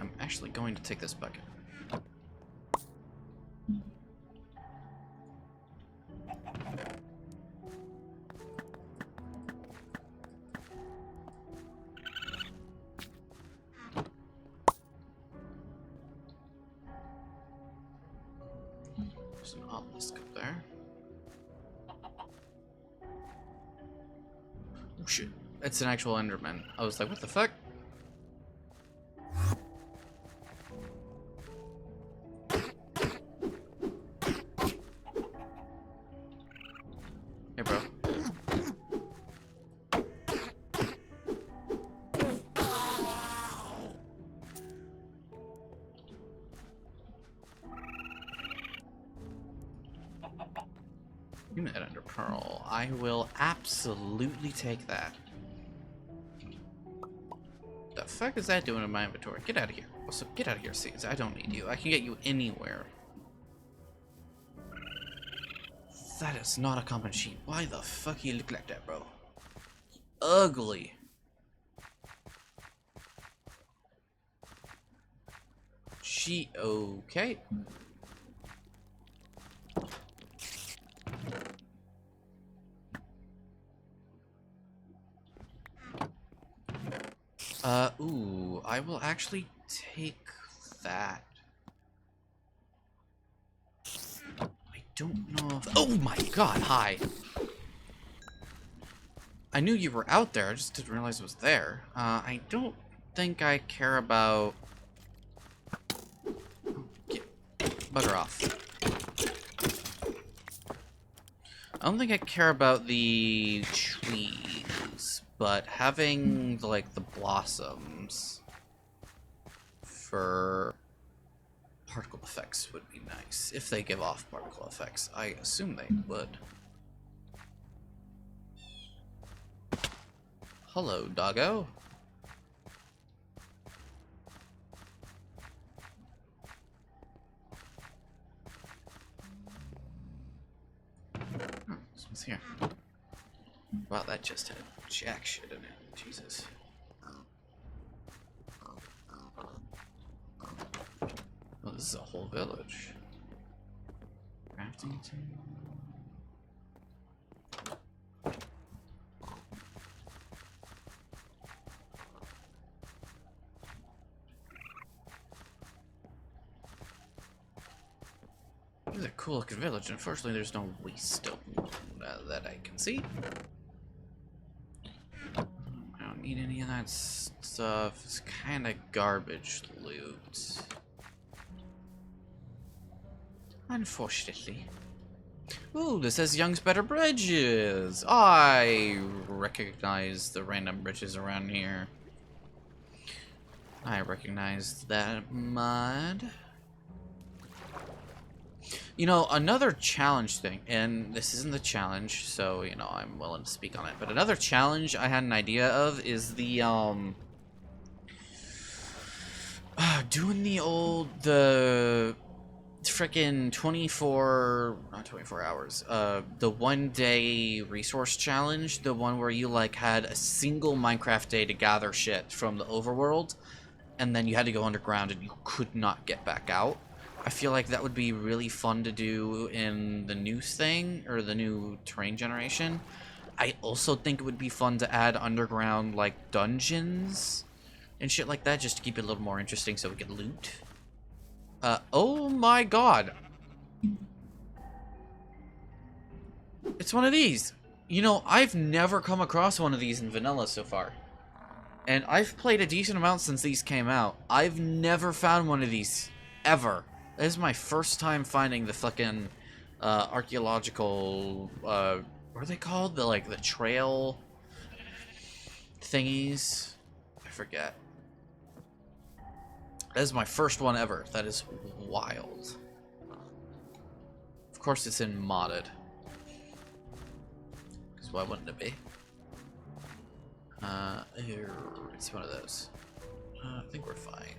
I'm actually going to take this bucket. There's an obelisk up there. Oh shit, it's an actual Enderman. I was like, what the fuck? Hey, bro. Unit under pearl. I will absolutely take that. The fuck is that doing in my inventory? Get out of here. Also, get out of here, Seeds. I don't need you. I can get you anywhere. That is not a common sheep. Why the fuck you look like that, bro? Ugly. She okay. Ooh, I will actually take that. I don't know if... Oh my god, hi! I knew you were out there, I just didn't realize it was there. I don't think I care about... Bugger off. I don't think I care about the trees, but having, like, the blossoms for particle effects would be nice. If they give off particle effects. I assume they would. Hello, doggo. Oh, this one's here. Wow, that just had jack shit in it. Jesus. Well, this is a whole village. Crafting table. This is a cool looking village. Unfortunately, there's no waystone that I can see. I don't need any of that stuff. It's kind of garbage loot. Unfortunately. Ooh, this says Young's Better Bridges. I recognize the random bridges around here. I recognize that mod. You know, another challenge thing, and this isn't the challenge, so, you know, I'm willing to speak on it, but another challenge I had an idea of is the, doing the frickin' 24, not 24 hours, the 1 day resource challenge, the one where you, like, had a single Minecraft day to gather shit from the overworld, and then you had to go underground and you could not get back out. I feel like that would be really fun to do in the new thing, or the new terrain generation. I also think it would be fun to add underground, like, dungeons and shit like that, just to keep it a little more interesting so we can loot. Oh my god. It's one of these. You know, I've never come across one of these in vanilla so far. And I've played a decent amount since these came out. I've never found one of these. Ever. This is my first time finding the fucking archaeological, what are they called? The, like, the trail thingies? I forget. That is my first one ever. That is wild. Of course it's in modded. Because why wouldn't it be? Here, it's one of those. I think we're fine.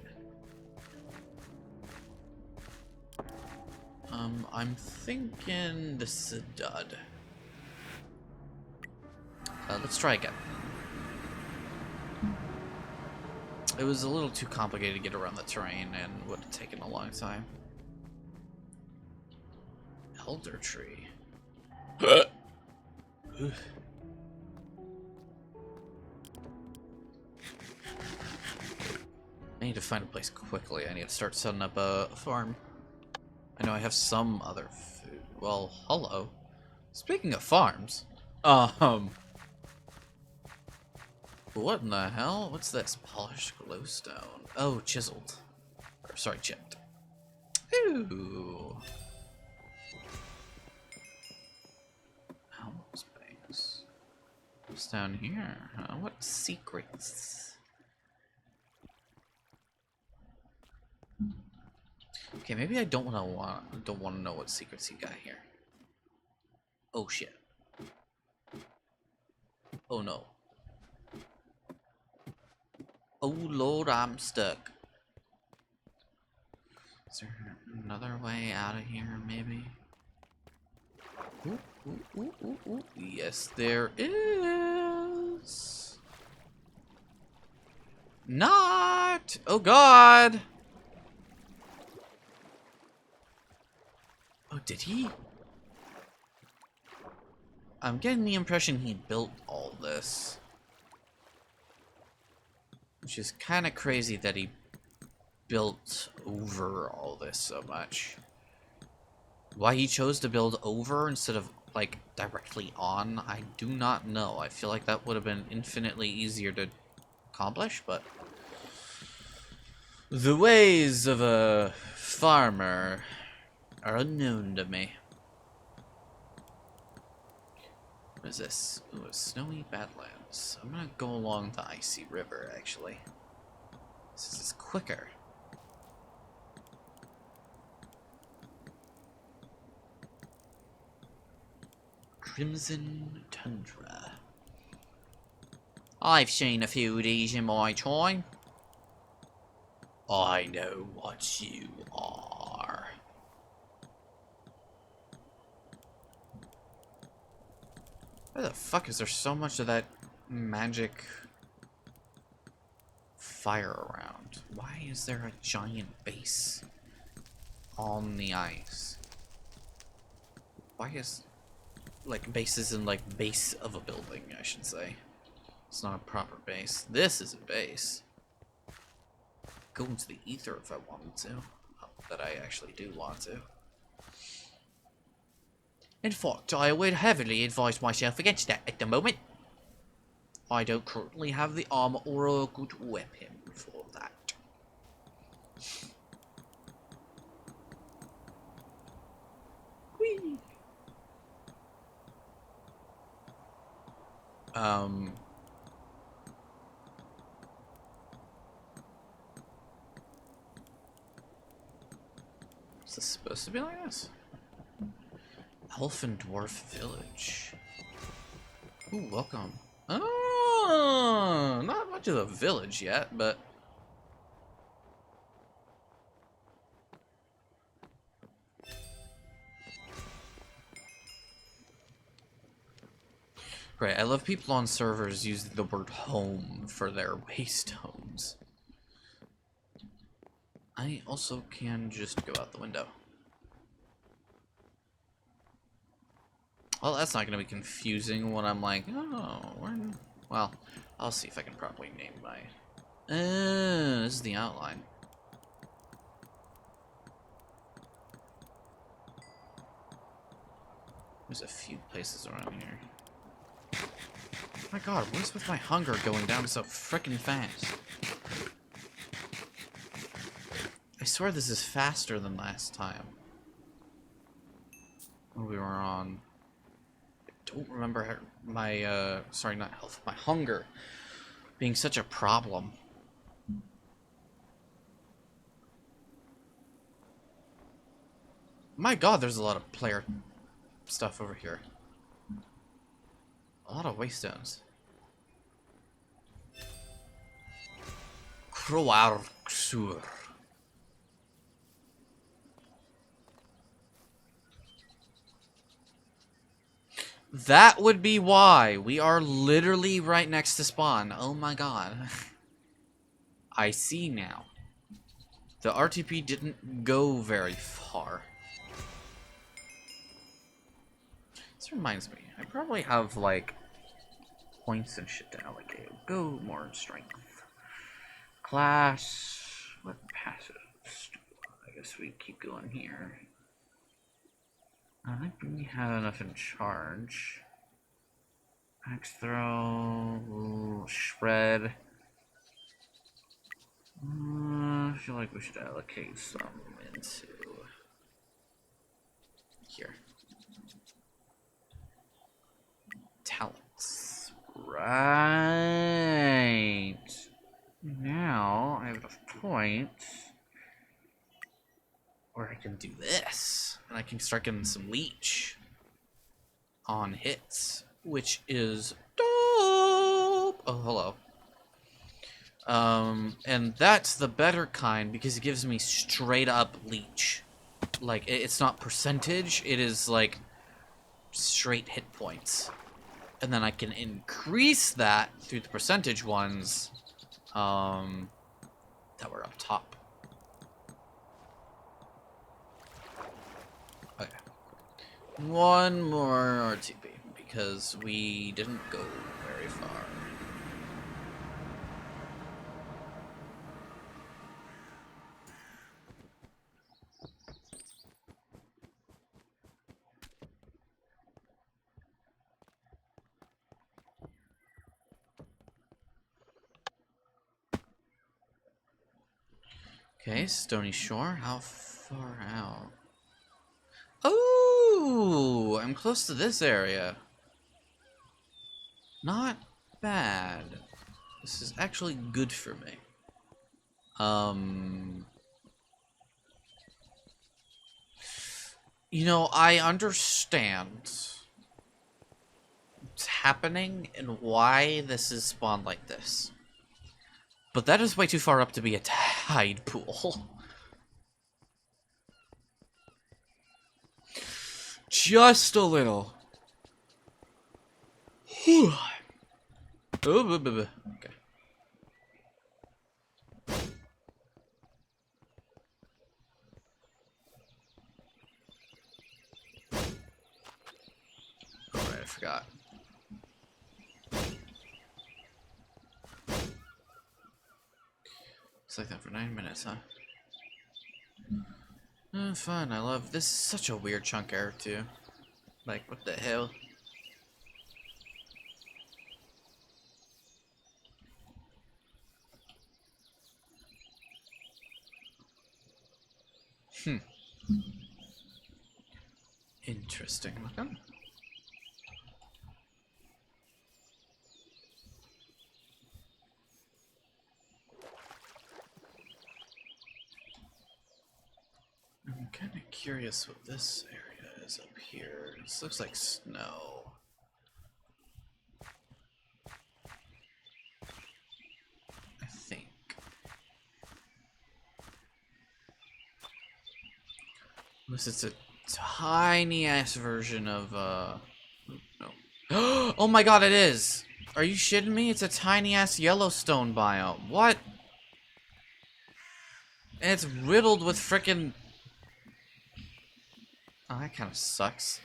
I'm thinking this is a dud. Let's try again. It was a little too complicated to get around the terrain and would have taken a long time. Elder tree. I need to find a place quickly. I need to start setting up a farm. I know I have some other food. Well, hello. Speaking of farms, what in the hell? What's this? Polished glowstone. Oh, chiseled. Or, sorry, chipped. Ooh. Helm's banks. What's down here? Huh? What secrets? Okay, maybe I don't want to know what secrets he got here. Oh shit. Oh no. Oh lord, I'm stuck. Is there another way out of here, maybe? Ooh, ooh, ooh, ooh, ooh. Yes, there is. Not! Oh god! Oh, did he? I'm getting the impression he built all this. Which is kind of crazy that he built over all this so much. Why he chose to build over instead of, like, directly on, I do not know. I feel like that would have been infinitely easier to accomplish, but... the ways of a farmer are unknown to me. What is this? Ooh, a snowy badlands. I'm gonna go along the icy river, actually. This is quicker. Crimson Tundra. I've seen a few of these in my time. I know what you are. Why the fuck is there so much of that magic fire around? Why is there a giant base on the ice? Why is, like, bases in, like, base of a building, I should say. It's not a proper base. This is a base. Go into the ether if I wanted to. Not that I actually do want to. In fact, I would heavily advise myself against that at the moment. I don't currently have the armor or a good weapon for that. Whee! Is this supposed to be like this? Elf and Dwarf Village. Ooh, welcome. Oh, not much of a village yet, but... Right, I love people on servers using the word home for their waste homes. I also can just go out the window. Well, that's not going to be confusing when I'm like, oh, well, I'll see if I can properly name my... this is the outline. There's a few places around here. Oh my god, what is with my hunger going down so frickin' fast? I swear this is faster than last time. When we were on... I don't remember my, sorry, not health, my hunger being such a problem. My god, there's a lot of player stuff over here. A lot of waystones. Croarxur. That would be why. We are literally right next to spawn. Oh my god. I see now. The RTP didn't go very far. This reminds me. I probably have, like, points and shit to allocate. Go more strength. Class. What passes? I guess we keep going here. I think we have enough in charge. Axe throw. Ooh, shred. I feel like we should allocate some into here. Talents. Right. Now I have enough points where I can do this. And I can start getting some leech on hits, which is dope. Oh, hello. And that's the better kind because it gives me straight up leech. Like, it's not percentage, it is like straight hit points. And then I can increase that through the percentage ones that were up top. Okay. One more RTP because we didn't go very far. Okay, Stony Shore. How far out? Oh, I'm close to this area. Not bad. This is actually good for me. You know, I understand what's happening and why this is spawned like this. But that is way too far up to be a tide pool. Just a little. Oh, okay. Alright, I forgot. It's like that for 9 minutes, huh? Fun, I love this. Is such a weird chunk error, too. Like, what the hell? Interesting looking. Mechanic. curious what this area is up here. This looks like snow. I think. Unless it's a tiny ass version of no. Oh my god, it is! Are you shitting me? It's a tiny ass Yellowstone biome. What? And it's riddled with frickin'. Oh, that kind of sucks.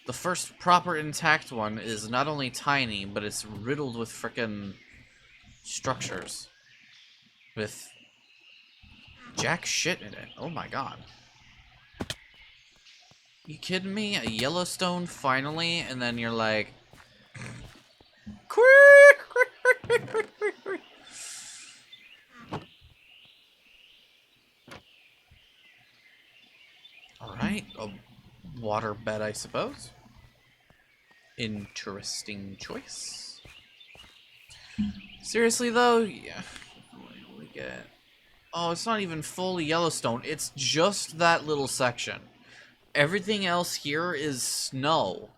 The first proper intact one is not only tiny, but it's riddled with frickin' structures. With jack shit in it. Oh my god. You kidding me? A Yellowstone finally, and then you're like, quick, quick, quick, quick, quick, quick. All right, a water bed, I suppose. Interesting choice. Seriously though, yeah. What do we get? Oh, it's not even fully Yellowstone. It's just that little section. Everything else here is snow.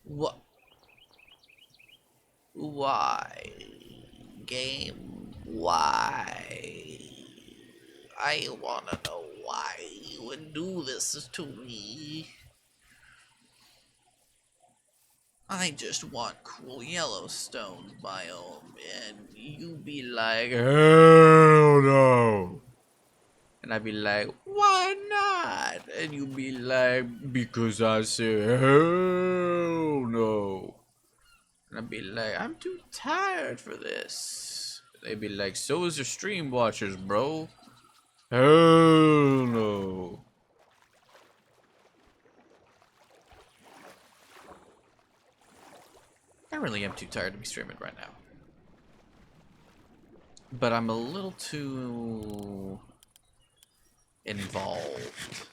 What? Why? Game, why? I wanna know why you would do this to me. I just want cool Yellowstone biome, and you be like, hell no. And I'd be like, why not? And you'd be like, because I said, hell no. And I'd be like, I'm too tired for this. They'd be like, so is your stream watchers, bro. Hell no. I really am too tired to be streaming right now. But I'm a little too involved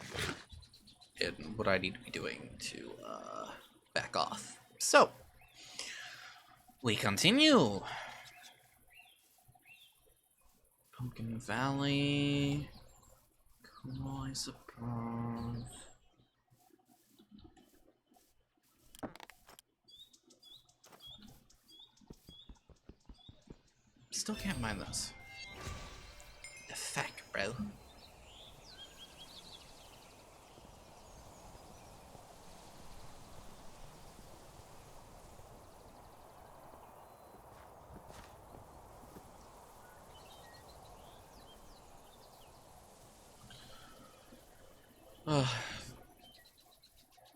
in what I need to be doing to back off. So, we continue. Pumpkin Valley. Cool, I suppose. Still can't mind this. The fuck, bro?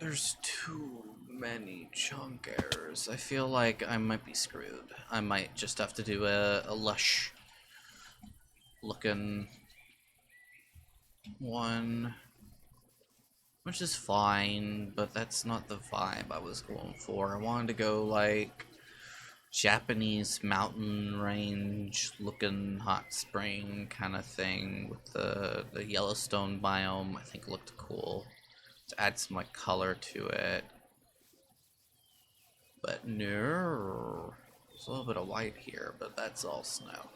There's too many chunk errors. I feel like I might be screwed. I might just have to do a lush looking one, which is fine, but that's not the vibe I was going for. I wanted to go like Japanese mountain range looking hot spring kind of thing with the Yellowstone biome. I think looked cool to add some like color to it. But no, there's a little bit of white here, but that's all snow.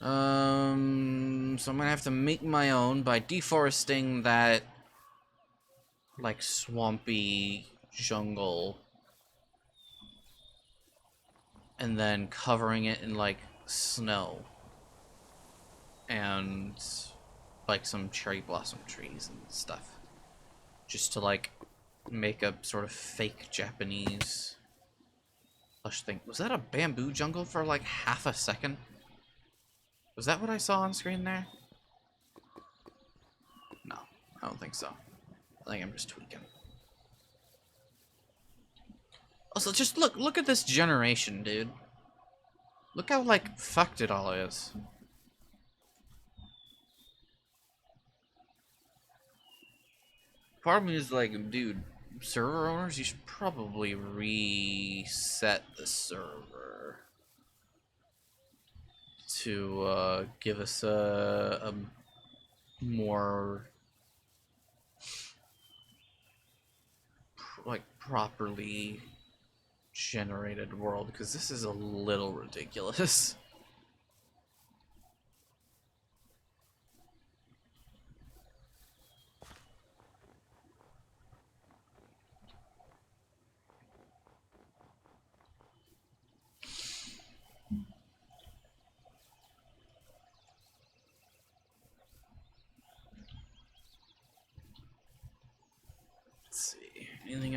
So I'm gonna have to make my own by deforesting that like swampy jungle and then covering it in like snow and like some cherry blossom trees and stuff, just to like make a sort of fake Japanese lush thing. Was that a bamboo jungle for like half a second? Was that what I saw on screen there? No, I don't think so. I think I'm just tweaking. Also, just look at this generation, dude. Look how like fucked it all is. Part of me is like, dude, server owners, you should probably reset the server to give us a more like properly generated world, because this is a little ridiculous.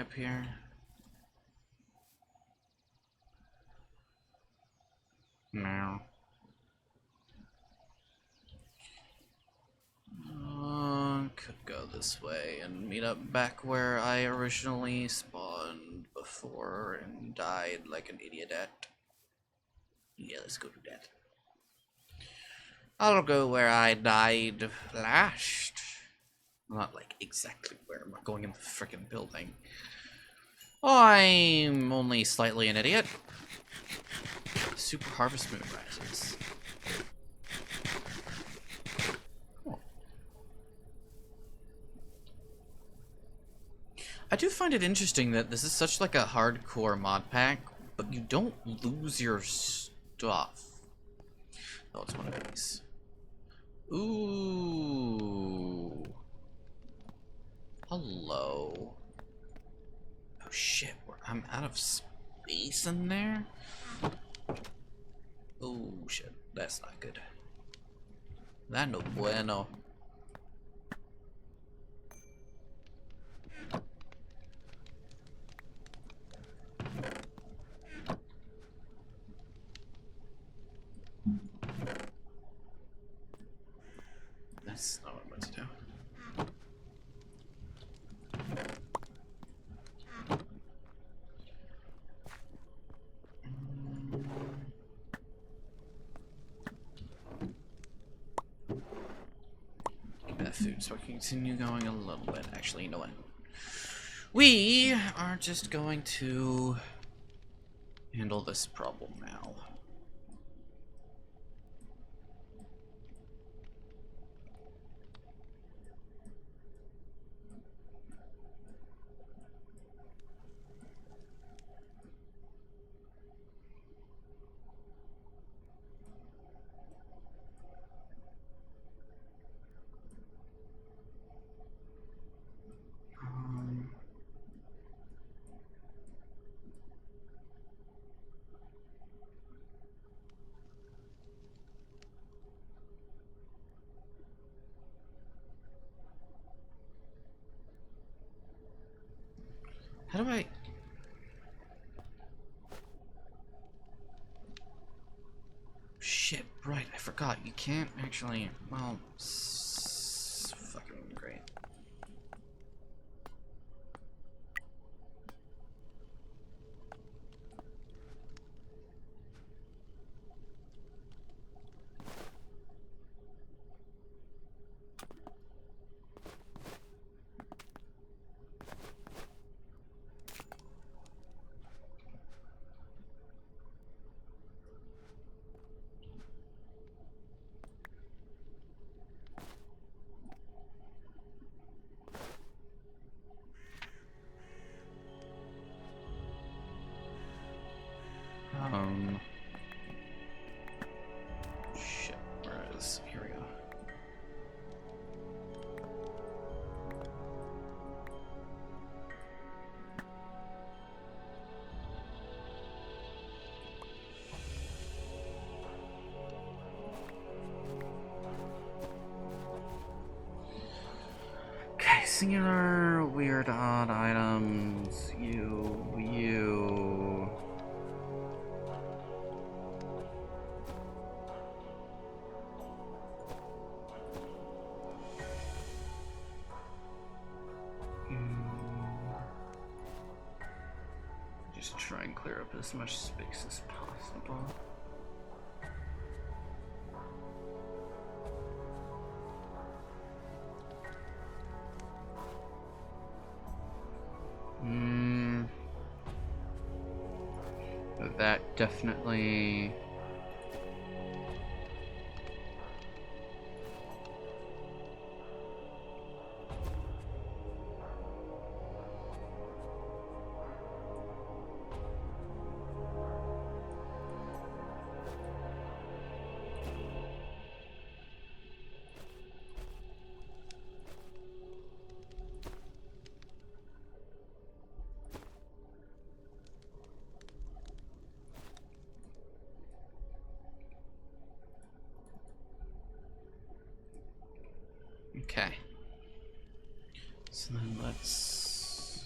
up here? No. Could go this way and meet up back where I originally spawned before and died like an idiot at. Yeah, let's go do that. I'll go where I died last. Not like exactly where. I'm not going in the frickin' building. I'm only slightly an idiot. Super Harvest Moon rises. Oh. I do find it interesting that this is such like a hardcore mod pack, but you don't lose your stuff. Oh, it's one of these. Ooh. Hello. Oh shit, I'm out of space in there? Oh shit, that's not good. That no bueno. That's not what I'm about to do. Give me that food so I can continue going a little bit. Actually, you know what? We are just going to handle this problem now. How do I... Shit, right, I forgot. You can't actually... Well, fucking great. Shit, where is... Here we go. Okay, singular, weird, odd items, you. Just try and clear up as much space as possible. That definitely... Okay. So then let's...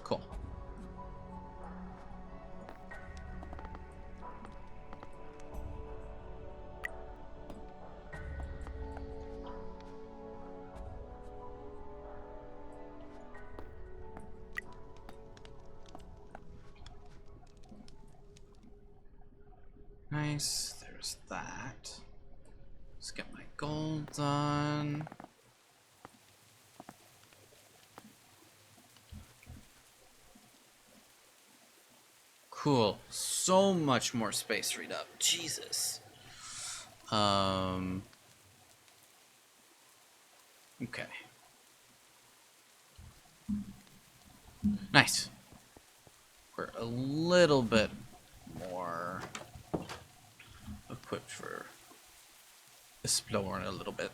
Cool. Nice. There's that. Let's get my gold done. Cool. So much more space freed up. Jesus. Okay. Nice. We're a little bit more equipped for exploring a little bit.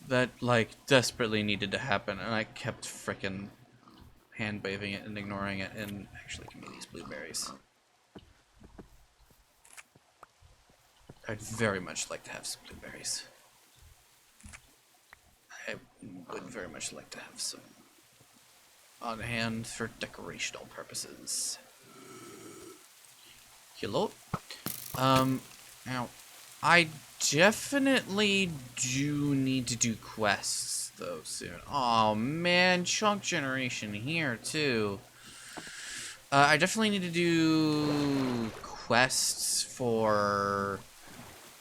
That, like, desperately needed to happen, and I kept frickin' hand waving it and ignoring it, and actually give me these blueberries. I'd very much like to have some blueberries. I would very much like to have some on hand for decorational purposes. Hello? Now, I definitely do need to do quests, though, soon. Oh, man, chunk generation here, too. I definitely need to do quests for,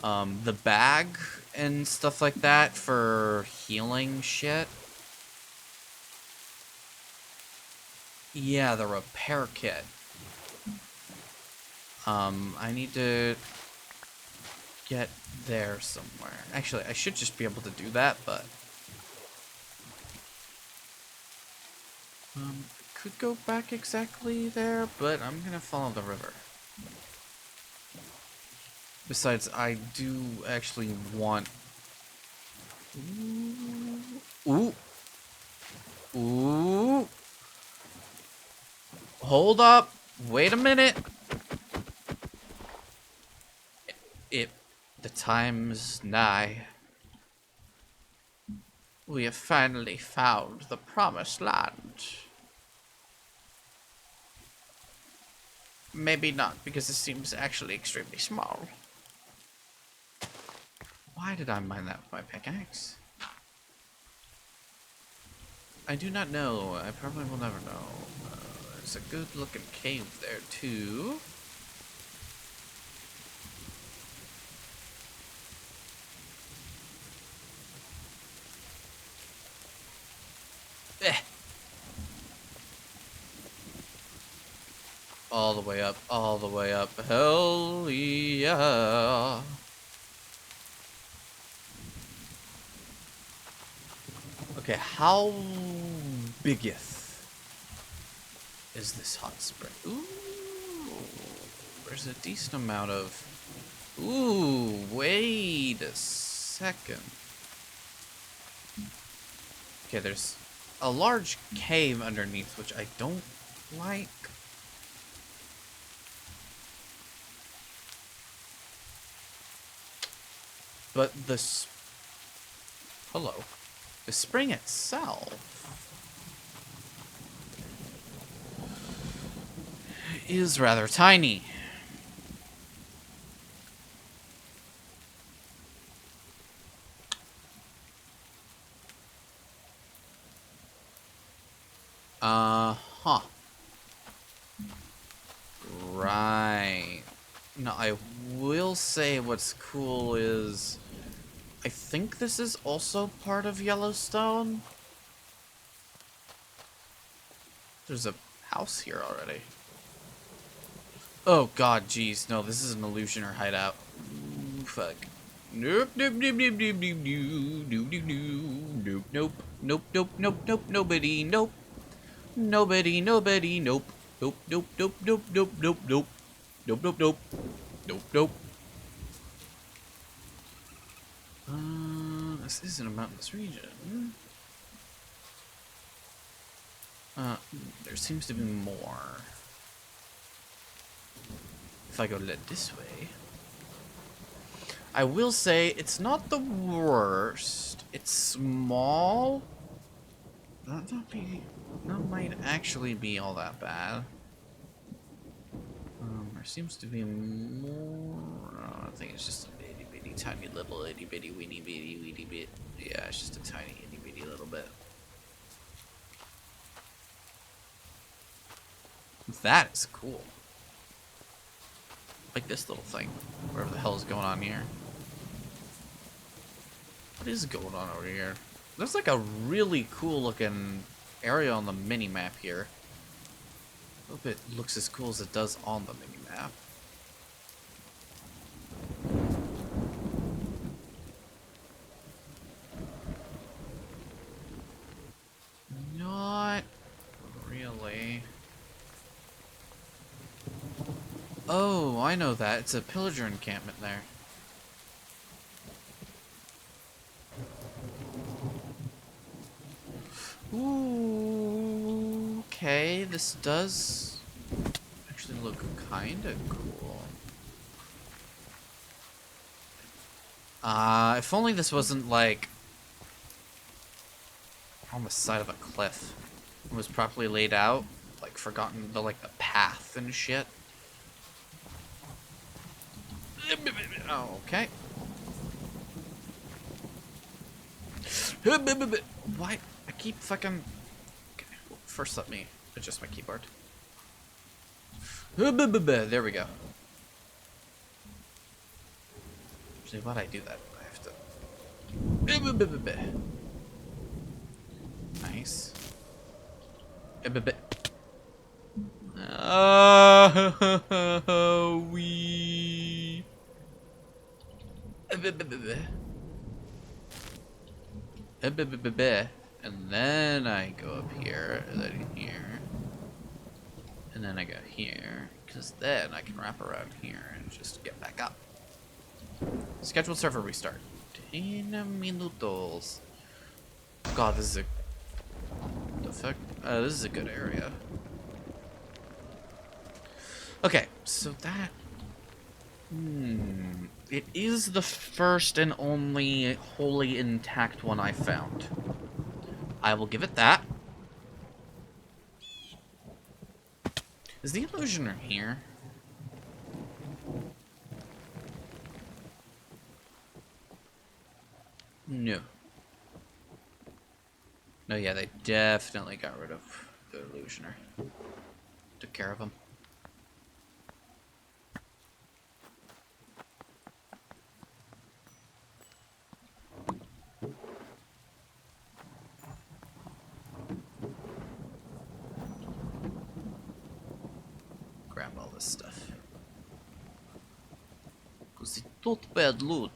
the bag and stuff like that for healing shit. Yeah, the repair kit. I need to get there somewhere. Actually, I should just be able to do that, but I could go back exactly there, but I'm gonna follow the river. Besides, I do actually want... Ooh. Ooh. Hold up. Wait a minute. The time's nigh. We have finally found the promised land. Maybe not, because it seems actually extremely small. Why did I mine that with my pickaxe? I do not know. I probably will never know. There's a good looking cave there, too. Eh. All the way up, all the way up. Hell yeah. Okay, how biggeth is this hot spring? Ooh, there's a decent amount of... Ooh, wait a second. Okay, there's a large cave underneath, which I don't like. But hello. The spring itself is rather tiny. Huh. Right. Now, I will say what's cool is... I think this is also part of Yellowstone. There's a house here already. Oh god, jeez. No, this is an illusion or hideout. Ooh, fuck. Nope, nope, nope, nope, nope, nope, nope, nope, nope, nope, nope, nope, nope, nope, nobody, nope. Nobody, nobody, nope. Nope, nope, nope, nope, nope, nope, nope. Nope, nope, nope. Nope, nope. This isn't a mountainous region. There seems to be more. If I go this way. I will say, it's not the worst. It's small. That might actually be all that bad. There seems to be more. I think it's just a itty bitty, tiny little itty bitty, weeny bitty, weeny bit. Yeah, it's just a tiny itty bitty little bit. That is cool. Like this little thing. Whatever the hell is going on here. What is going on over here? There's like a really cool looking area on the mini map here. I hope it looks as cool as it does on the mini map. Not really. Oh, I know that. It's a pillager encampment there. Ooh, okay, this does actually look kinda cool. If only this wasn't like on the side of a cliff. It was properly laid out, like forgotten the path and shit. Oh, okay. Why? I keep fucking... Okay, well, first let me adjust my keyboard. There we go. Actually, why'd I do that? I have to... Nice. We... And then I go up here, and then here, and then I go here, because then I can wrap around here and just get back up. Scheduled server restart. 10 minutos. God, this is a... The fuck? This is a good area. Okay, so that... It is the first and only wholly intact one I found. I will give it that. Is the illusioner here? No. No, yeah, they definitely got rid of the illusioner. Took care of him. Grab all this stuff. Cause it's not bad loot.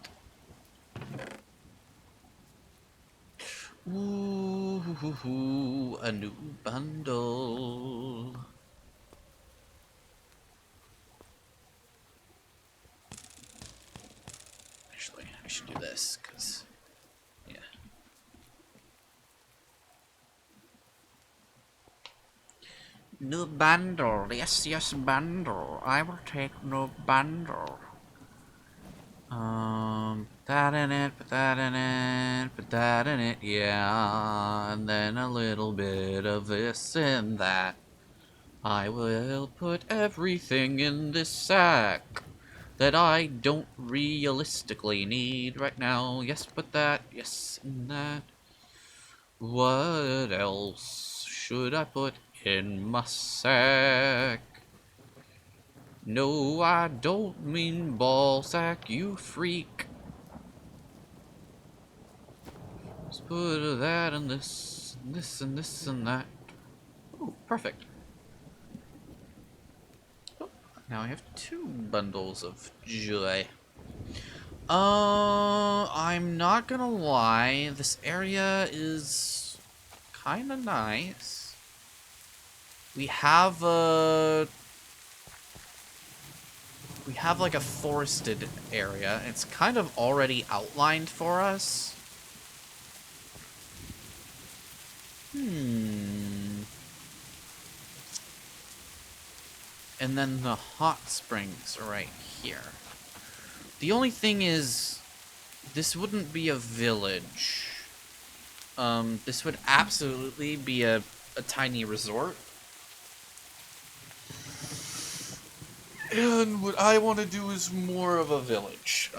Ooh, a new bundle. Actually, I should do this, cause, yeah. New bundle, yes, yes, bundle. I will take new bundle. That in it, put that in it, put that in it, yeah. And then a little bit of this and that. I will put everything in this sack that I don't realistically need right now. Yes, put that, yes, and that. What else should I put in my sack? No, I don't mean ball sack, you freak. Let's put that and this and this and that. Ooh, perfect. Oh, now I have 2 bundles of joy. I'm not gonna lie, this area is kinda nice. We have like a forested area. It's kind of already outlined for us. And then the hot springs are right here. The only thing is, this wouldn't be a village. This would absolutely be a tiny resort. And what I want to do is more of a village.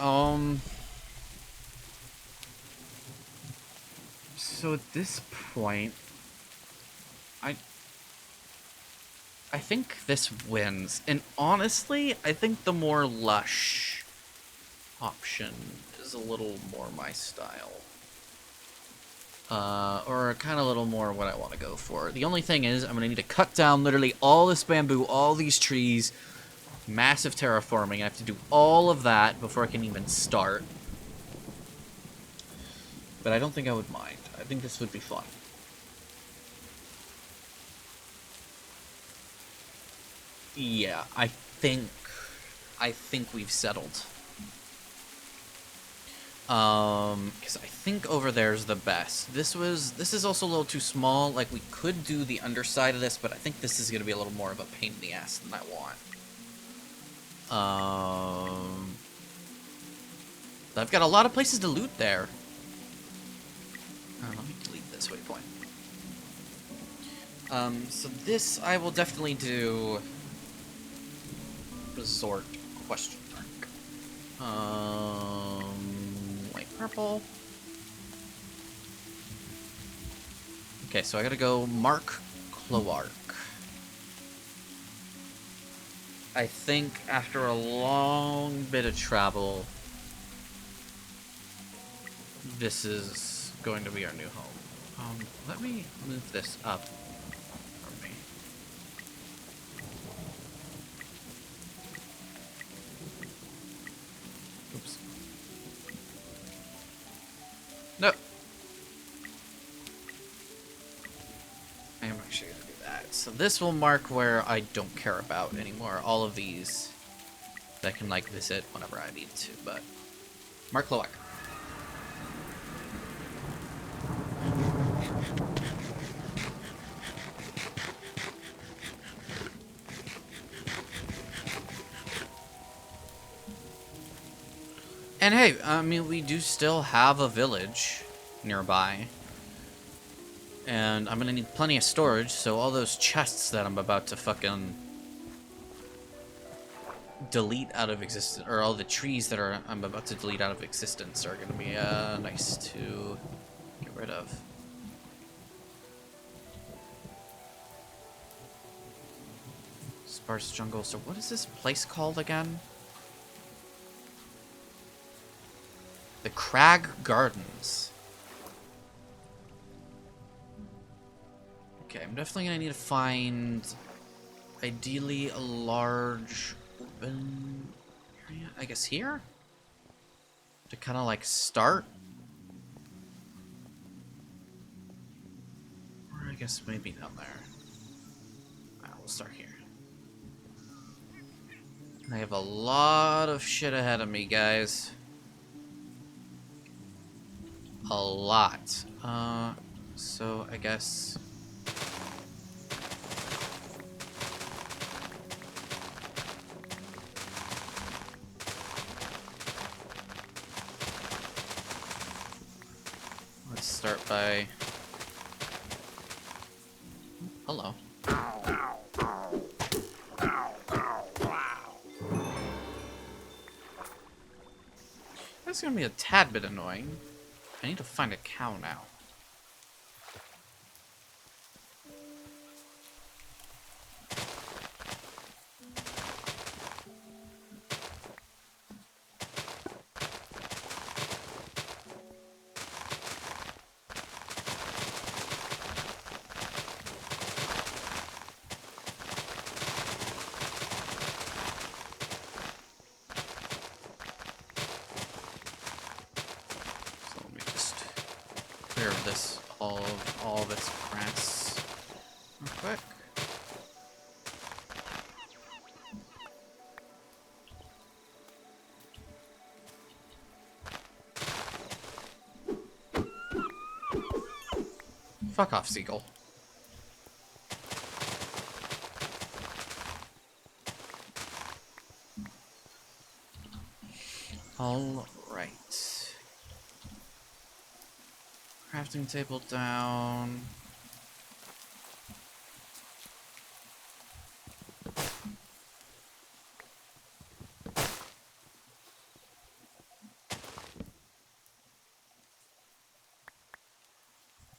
So at this point, I think this wins. And honestly, I think the more lush option is a little more my style. Or kind of a little more what I want to go for. The only thing is, I'm going to need to cut down literally all this bamboo, all these trees, massive terraforming. I have to do all of that before I can even start. But I don't think I would mind. I think this would be fun. Yeah, I think we've settled. Because I think over there's the best. This is also a little too small. Like, we could do the underside of this, but I think this is going to be a little more of a pain in the ass than I want. I've got a lot of places to loot there. Let me delete this waypoint. So this I will definitely do resort question mark. Light purple. Okay, so I gotta go Mark Cloark. I think after a long bit of travel, this is going to be our new home. Let me move this up for me. Oops. No. I am actually going to do that. So this will mark where I don't care about anymore. All of these that I can, like, visit whenever I need to, but... Mark Loak. And hey, I mean, we do still have a village nearby. And I'm gonna need plenty of storage, so all those chests that I'm about to fucking delete out of existence, or all the trees that I'm about to delete out of existence are gonna be nice to get rid of. Sparse jungle. So what is this place called again? The Crag Gardens. Okay, I'm definitely gonna need to find, ideally, a large open area. I guess here? To kind of like start? Or I guess maybe down there. Alright, we'll start here. I have a lot of shit ahead of me, guys. A lot. So I guess... let's start by... hello. That's gonna be a tad bit annoying. I need to find a cow now. Of this, all of its grass real quick. Fuck off, seagull. All right. crafting table down.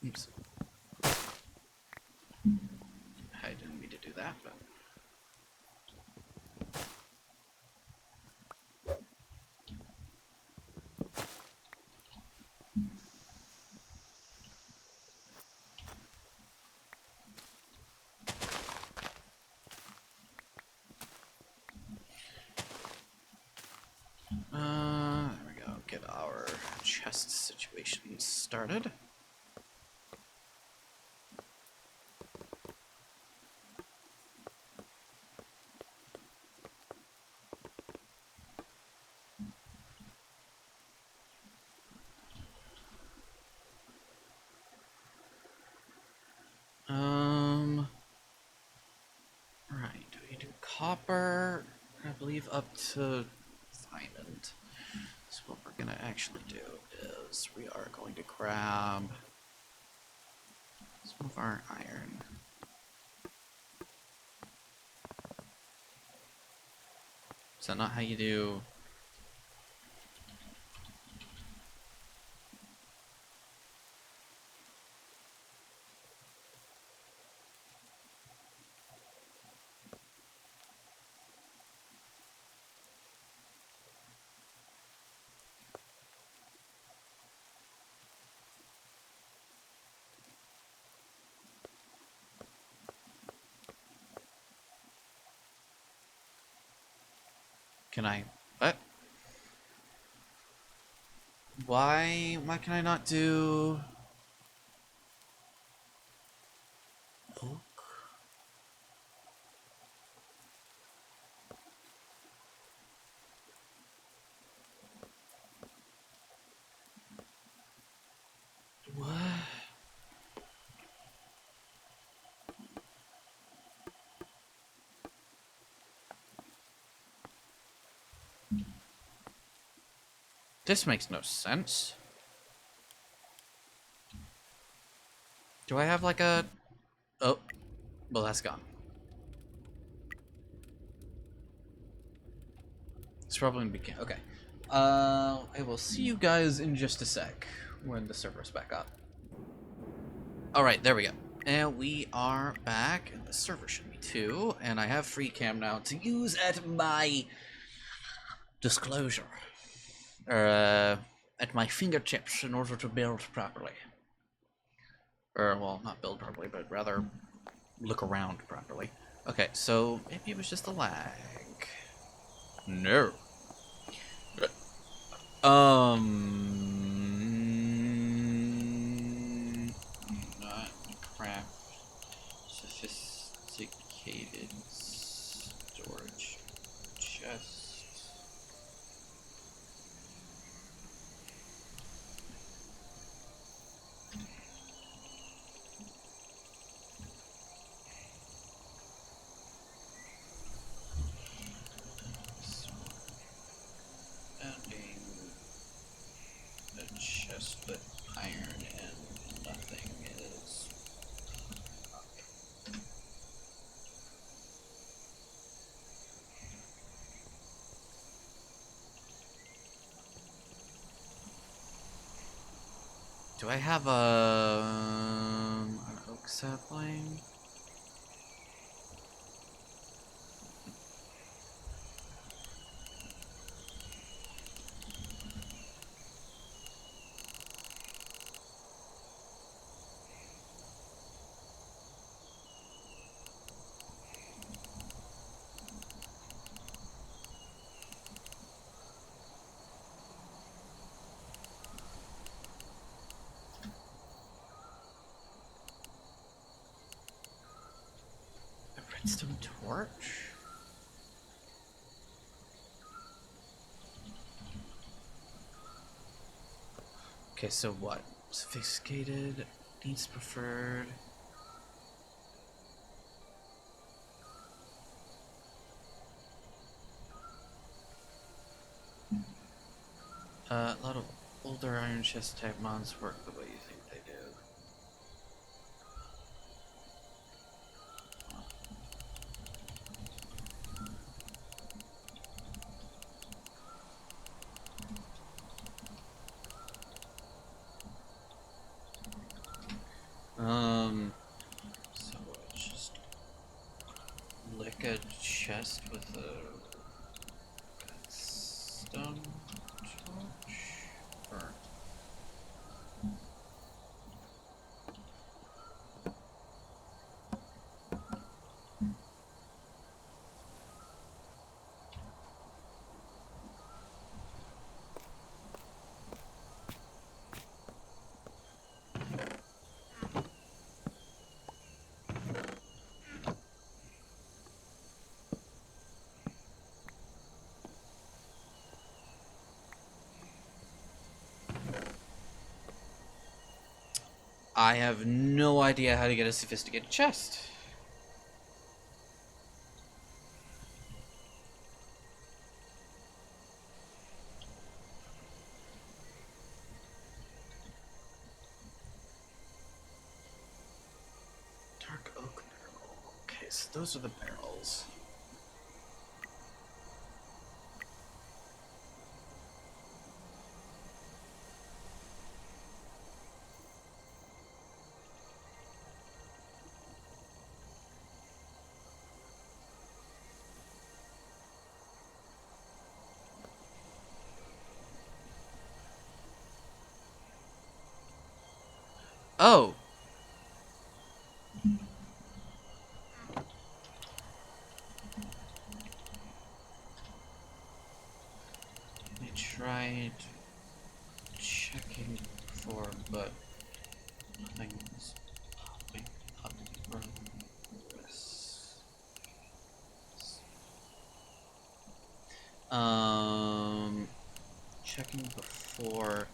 Oops. I didn't mean to do that, but... there we go. Get our chest situation started. Right, we do copper, I believe up to diamond. So what we're gonna actually do is we are going to grab some of our iron. Is that not how you do? Can I? What? Why can I not do oak? What? This makes no sense. Do I have like a... Oh, well that's gone. It's probably gonna be... Okay. I will see you guys in just a sec when the server's back up. Alright, there we go. And we are back, and the server should be too, and I have free cam now to use at my disclosure. At my fingertips in order to build properly. Or, well, not build properly, but rather look around properly. Okay, so maybe it was just a lag. No. Not craft sophisticated storage chest. Chest, but iron and nothing is. Do I have an oak sapling? Redstone torch? Okay, so what? Sophisticated, needs preferred. A lot of older iron chest type mods work the way you think they do. So I just lick a chest with a stone torch? Or... I have no idea how to get a sophisticated chest. Dark oak barrel. Okay, so those are the barrels. Oh! I tried checking before, but nothing was popping up from this. Checking before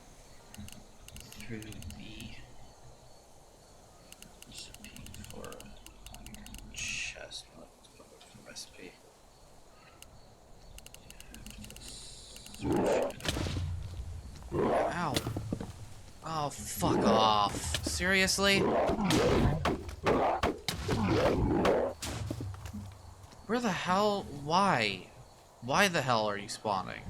through the recipe for a chest. Let's go to the recipe. Ow. Oh, fuck off. Seriously? Where the hell? Why? Why the hell are you spawning?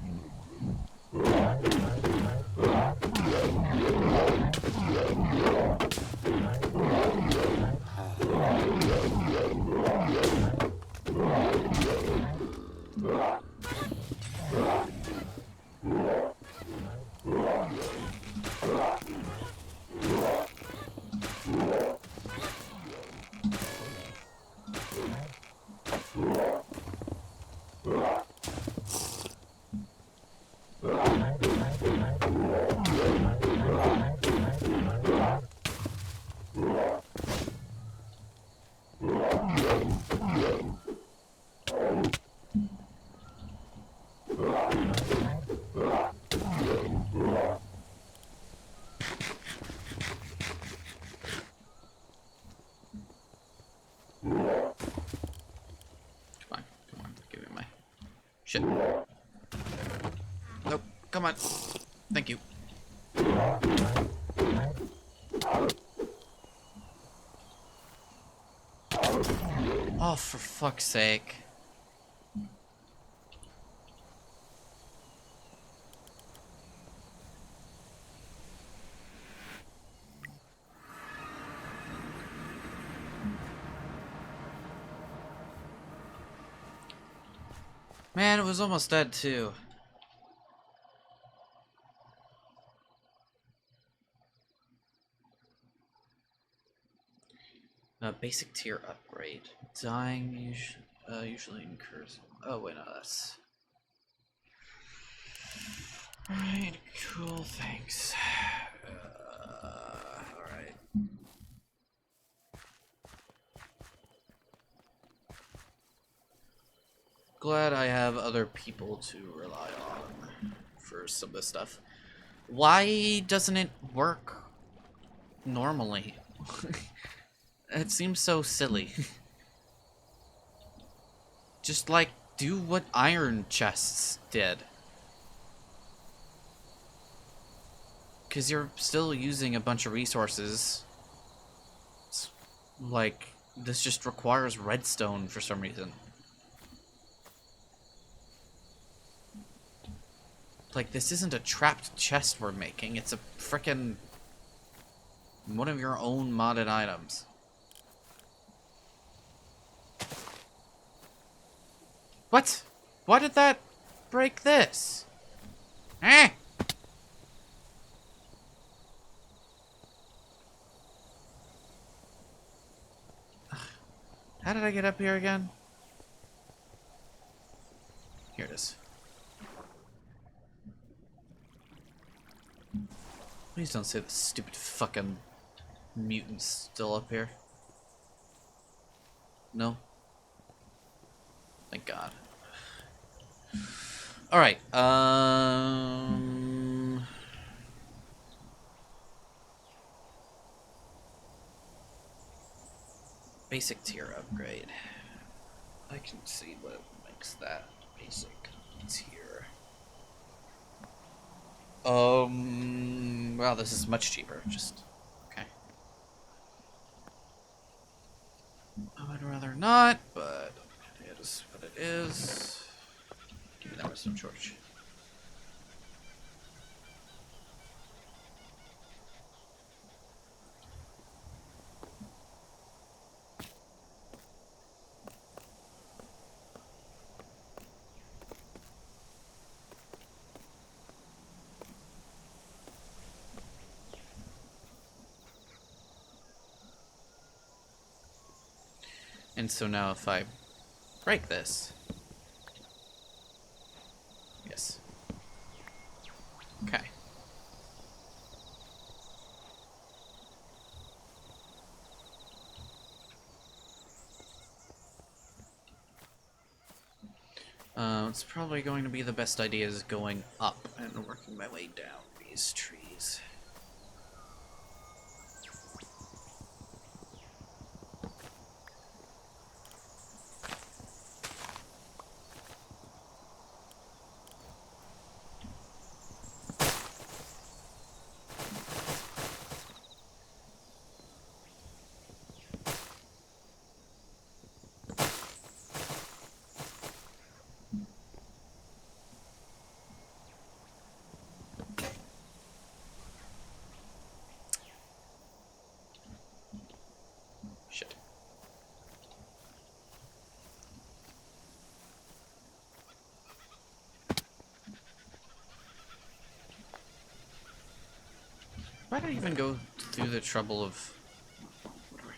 Shit. Nope. Come on. Thank you. Oh, for fuck's sake. Man, it was almost dead too. Basic tier upgrade. Dying usually incurs. Oh wait, no, that's. Right, cool. Thanks. All right. Glad I have other people to rely on for some of this stuff. Why doesn't it work normally? It seems so silly. Just like do what iron chests did. Because you're still using a bunch of resources. Like, this just requires redstone for some reason. Like, this isn't a trapped chest we're making, it's a frickin'... One of your own modded items. What? Why did that break this? Eh? How did I get up here again? Here it is. Please don't say the stupid fucking mutant's still up here. No? Thank God. Alright, basic tier upgrade. I can see what makes that basic tier. Well, this is much cheaper. Just okay. I'd rather not, but it is what it is. Give me that wisdom, George. And so now if I break this... Yes. Okay. It's probably going to be the best idea is going up and working my way down these trees. Shit. Why did I even go through the trouble of... Whatever.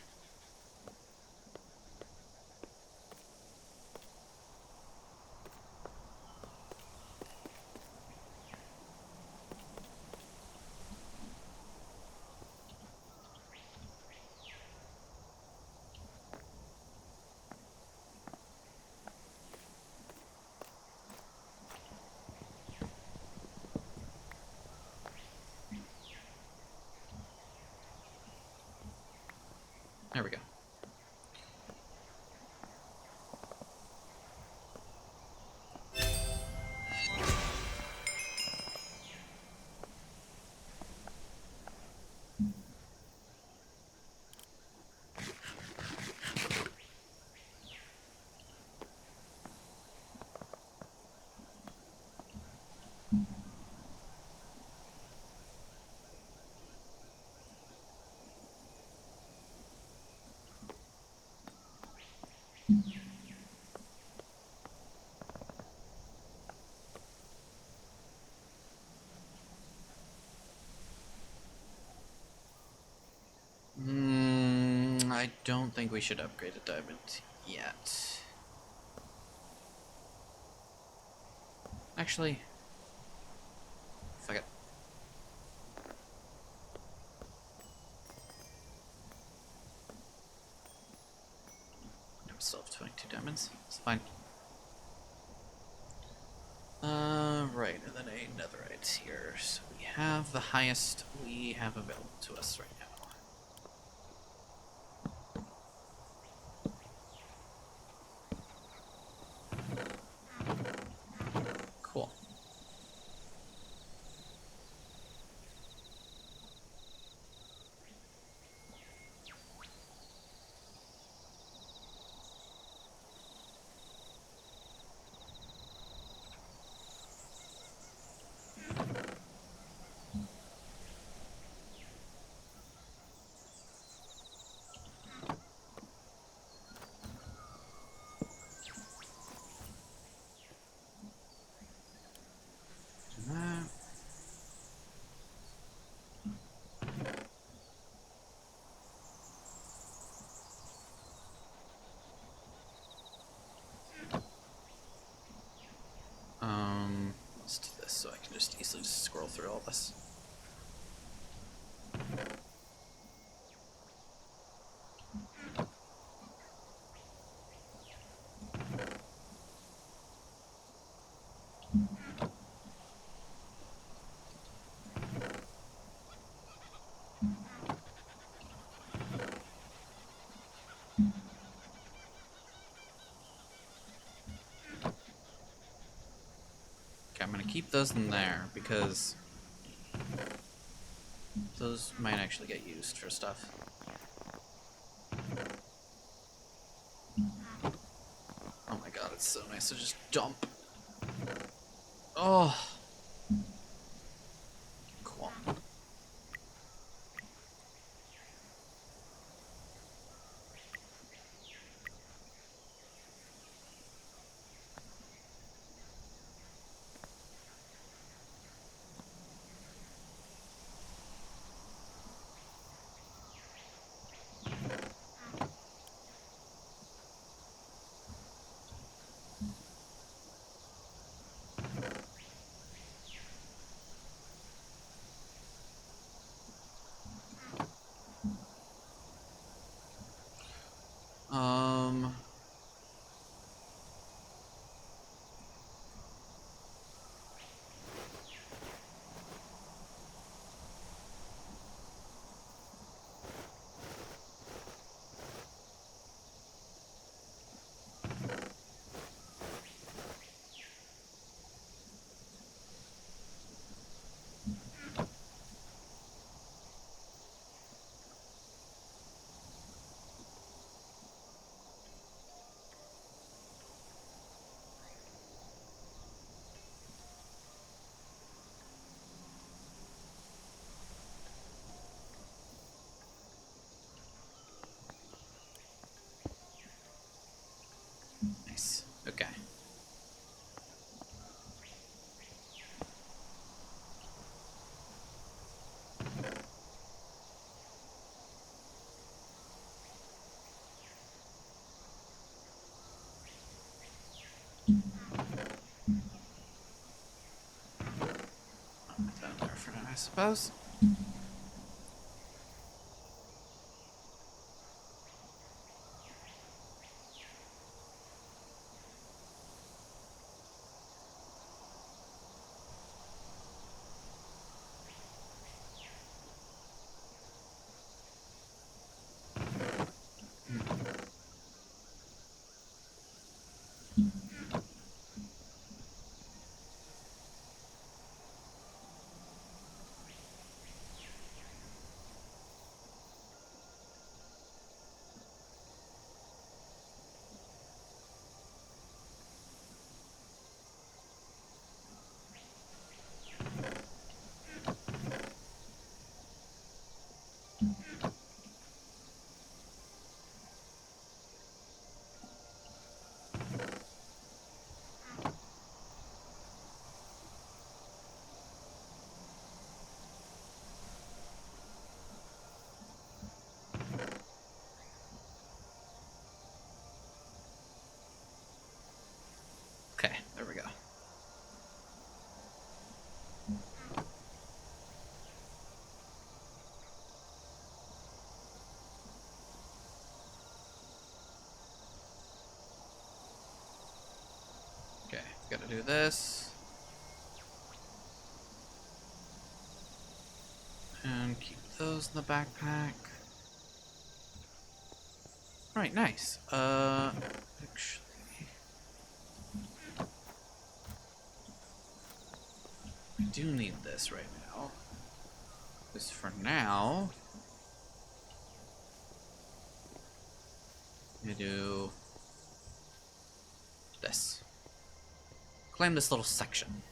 There we go. I don't think we should upgrade a diamond yet. Actually, fuck it. I still have 22 diamonds. It's fine. Right, and then a netherite here. So we have the highest we have available to us right now. Cool. just easily scroll through all this. Okay, I'm gonna keep those in there because those might actually get used for stuff. Oh my god, it's so nice to just dump. Oh. Cool. Um... Nice. Okay. I'll put that in there for now, I suppose. Okay, there we go. Okay, gotta do this. And keep those in the backpack. Right, nice. Actually... I do need this right now. Because for now... I'm gonna do... this. Claim this little section.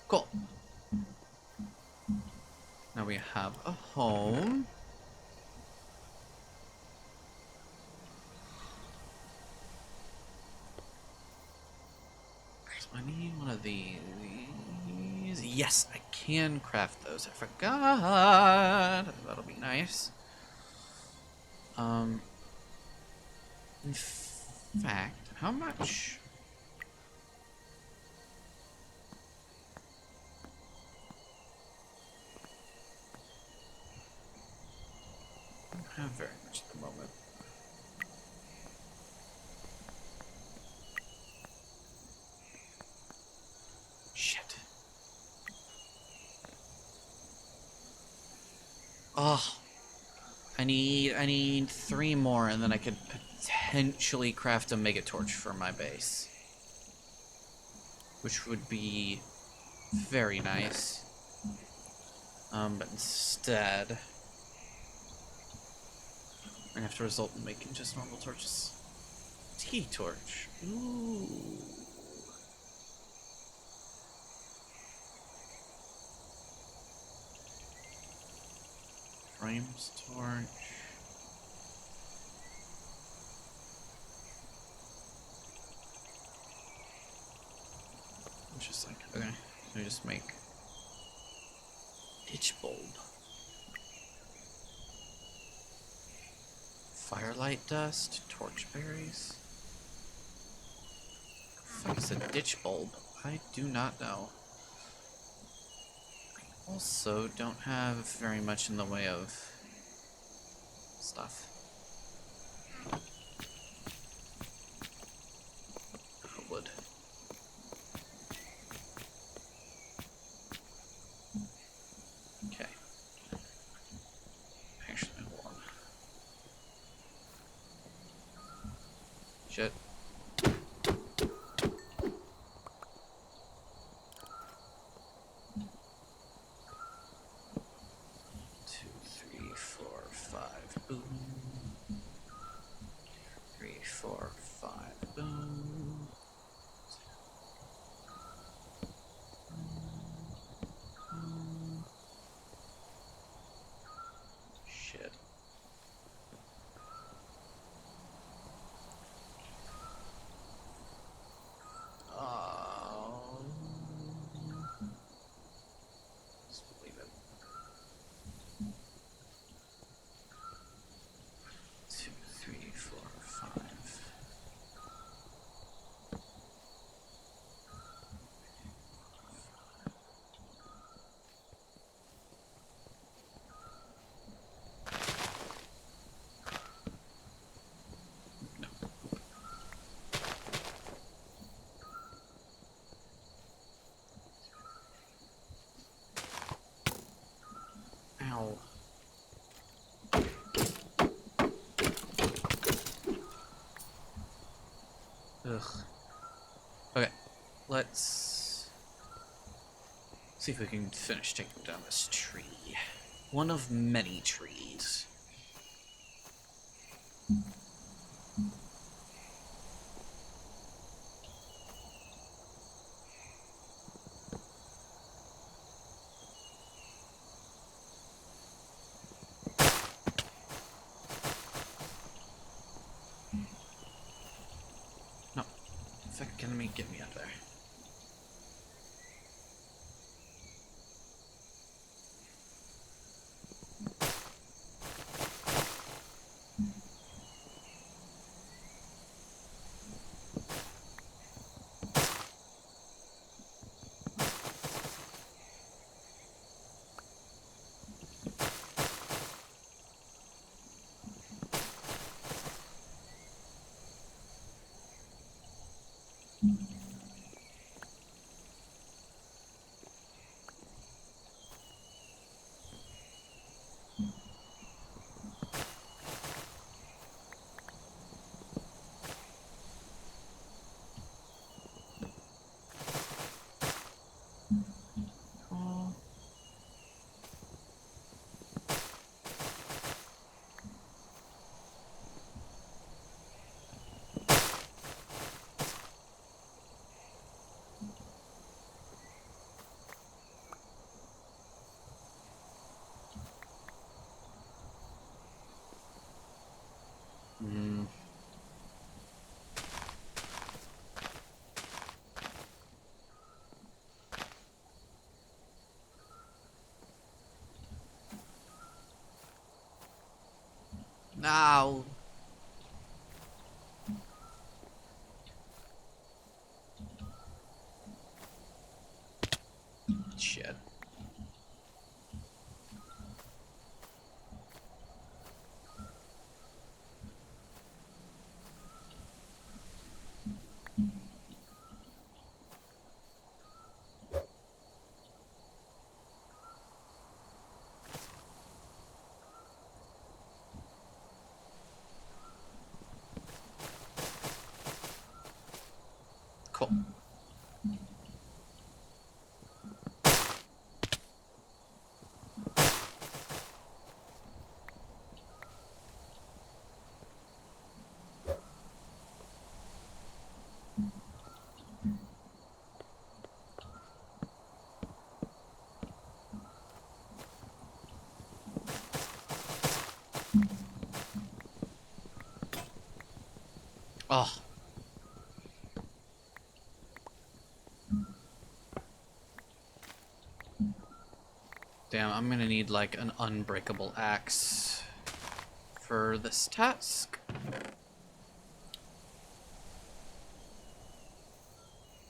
Cool. Now we have a home. one of these. Yes, I can craft those. I forgot. That'll be nice. In fact, how much? I don't have very much at the moment. Shit. Oh, I need 3 more, and then I could potentially craft a mega torch for my base, which would be very nice. But instead, I'm gonna have to result in making just normal torches. T-torch. Ooh. Frames torch. Interesting. Okay, let me just make ditch bulb. Firelight dust, torch berries. What is a ditch bulb? I do not know. Also, don't have very much in the way of stuff. Wood. Okay. Actually, hold on. Shit. Boom. 3, 4, 5. Boom. Shit. Just believe it. 2, 3, 4, 5. No. Ow. Ugh. Okay, let's see if we can finish taking down this tree. One of many trees. No. Fucking enemy, get me up there. Ow. Shit. Cool. Oh. Damn, I'm gonna need like an unbreakable axe for this task.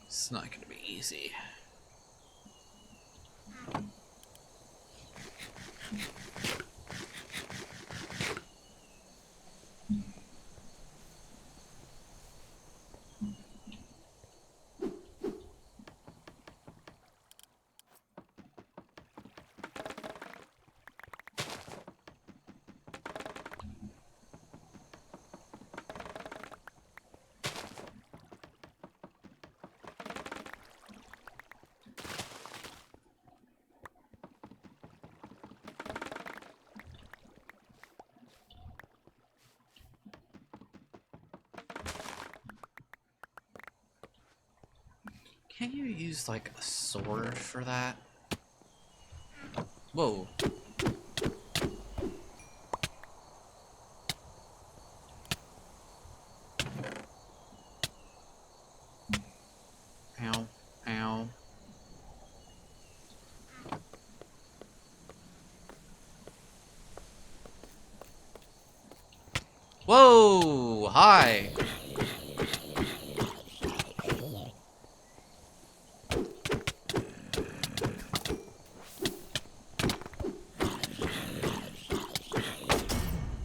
It's not gonna be easy. Can't you use like a sword for that? Whoa. Ow. Ow. Whoa! Hi!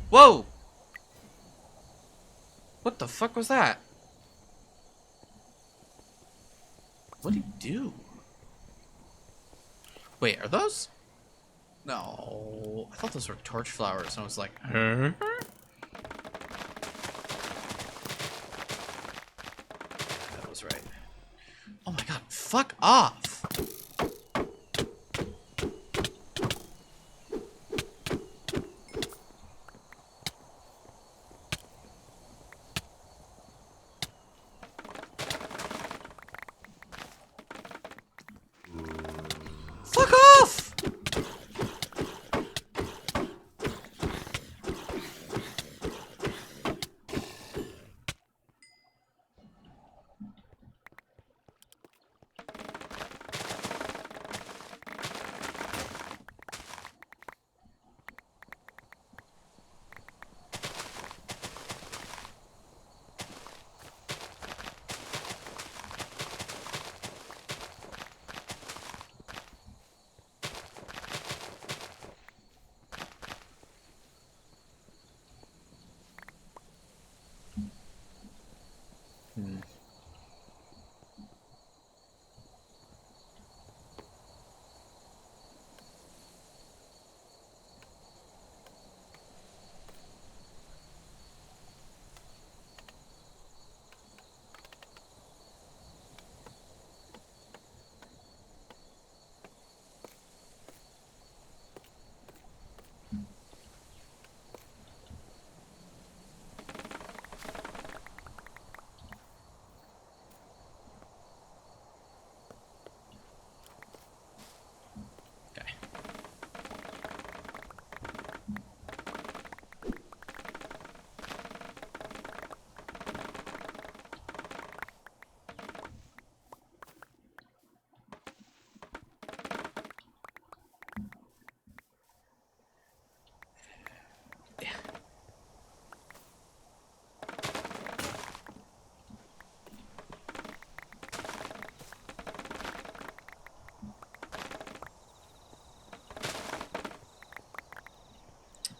Whoa! What the fuck was that? What did he do? Wait, are those? No. I thought those were torch flowers, and I was like, huh? That was right. Oh my god, fuck off! Fuck off!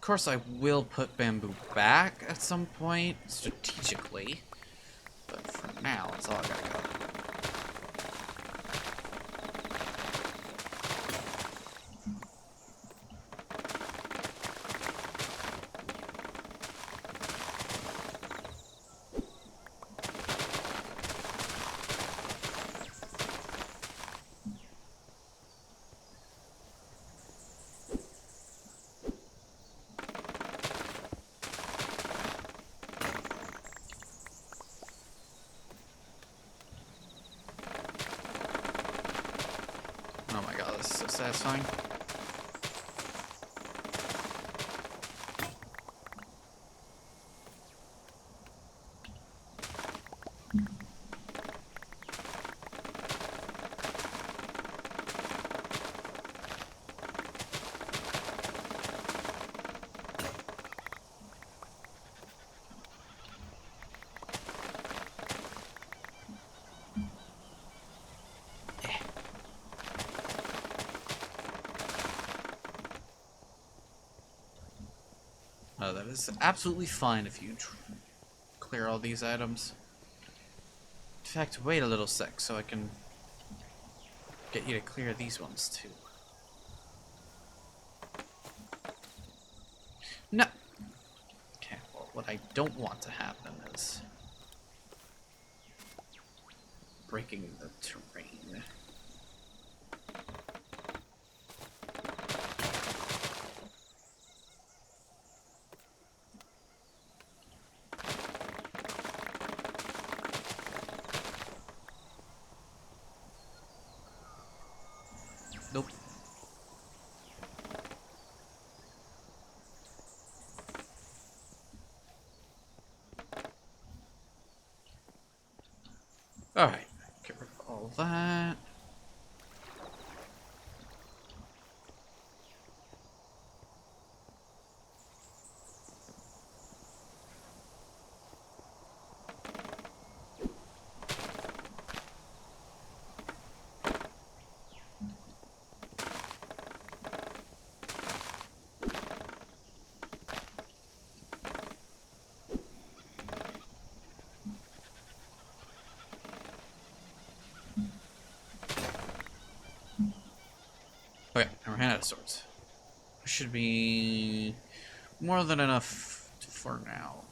course, I will put bamboo back at some point, strategically. But for now, that's all I gotta go. Oh my god, this is so satisfying. Oh, that is absolutely fine if you clear all these items. In fact, wait a little sec so I can get you to clear these ones too. No! Okay, well, what I don't want to happen is breaking the terrain. Nope. Alright, get rid of all that. Okay, I ran out of swords. Should be more than enough for now.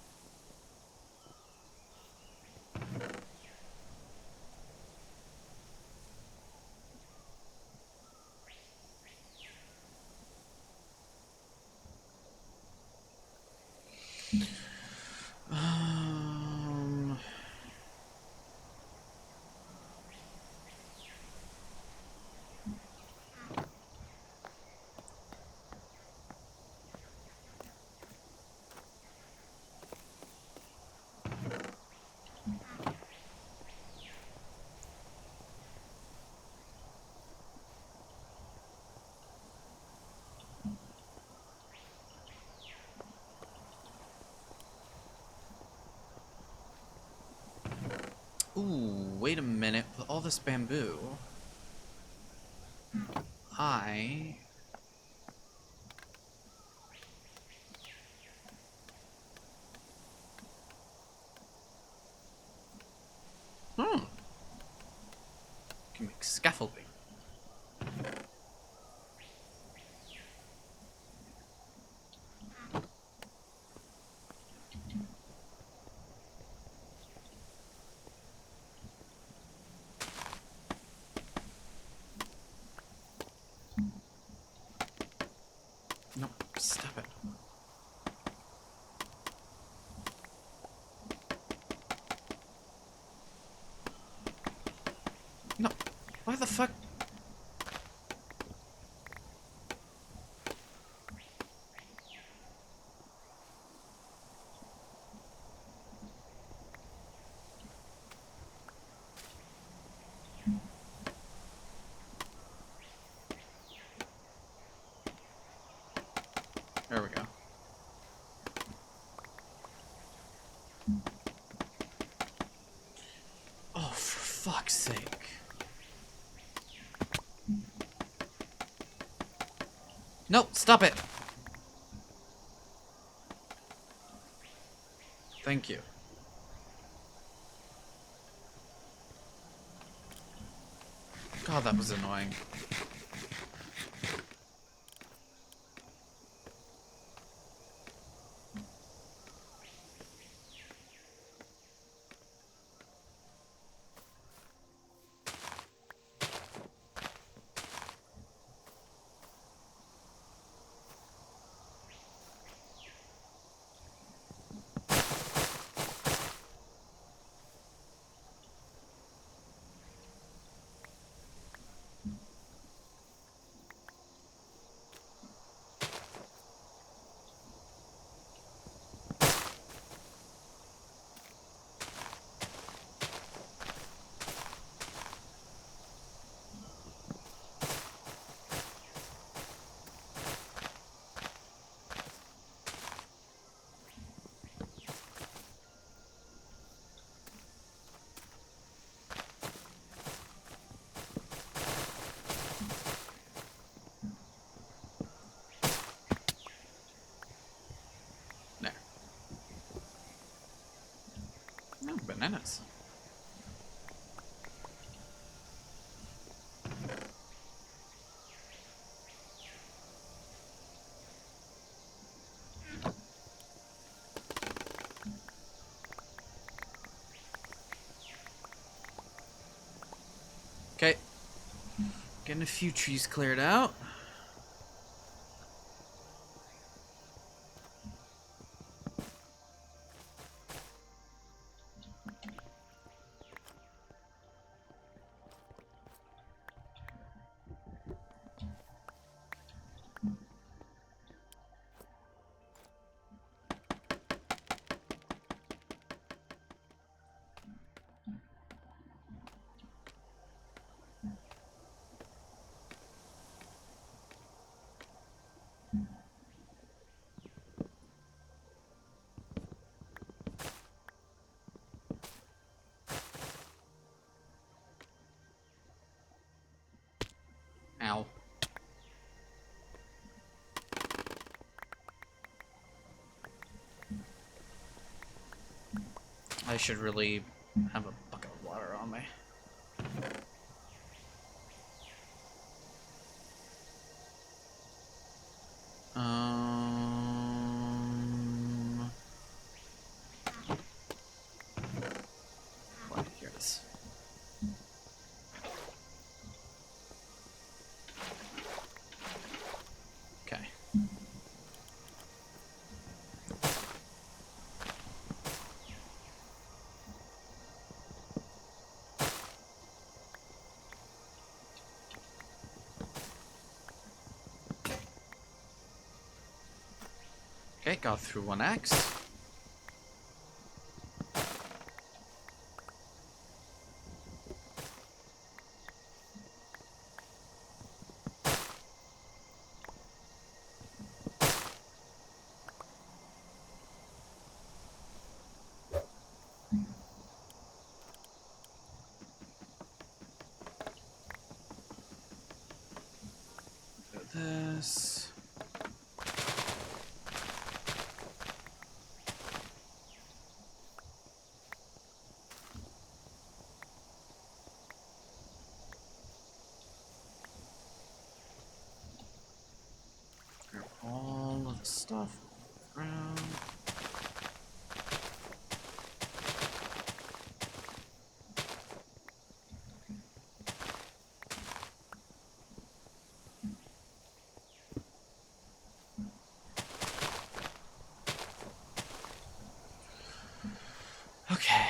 Um, ooh, wait a minute. With all this bamboo, I... can make scaffolding. Nope, stop it. No, why the fuck? There we go. Oh, for fuck's sake. No, stop it! Thank you. God, that was annoying. There. No, bananas. Okay. Getting a few trees cleared out. Ow. I should really have a bucket of water on me. Right, here it is. Okay. Okay, got through one axe. This. Grab all of the stuff around. Okay,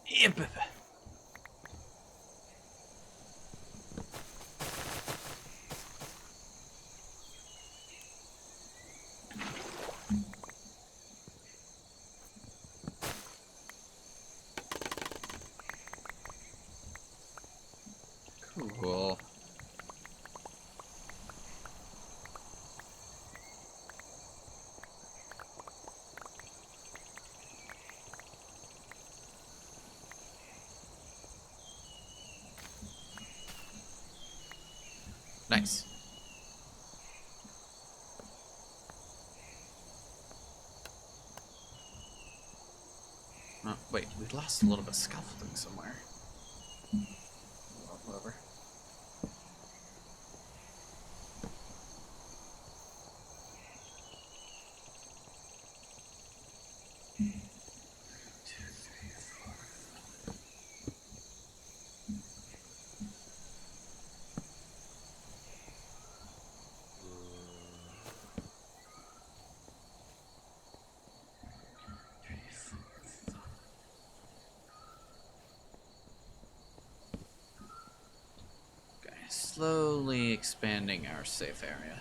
Yep. Cool. Nice. Oh, wait, we lost a little bit of scaffolding somewhere. Well, whatever. Slowly expanding our safe area.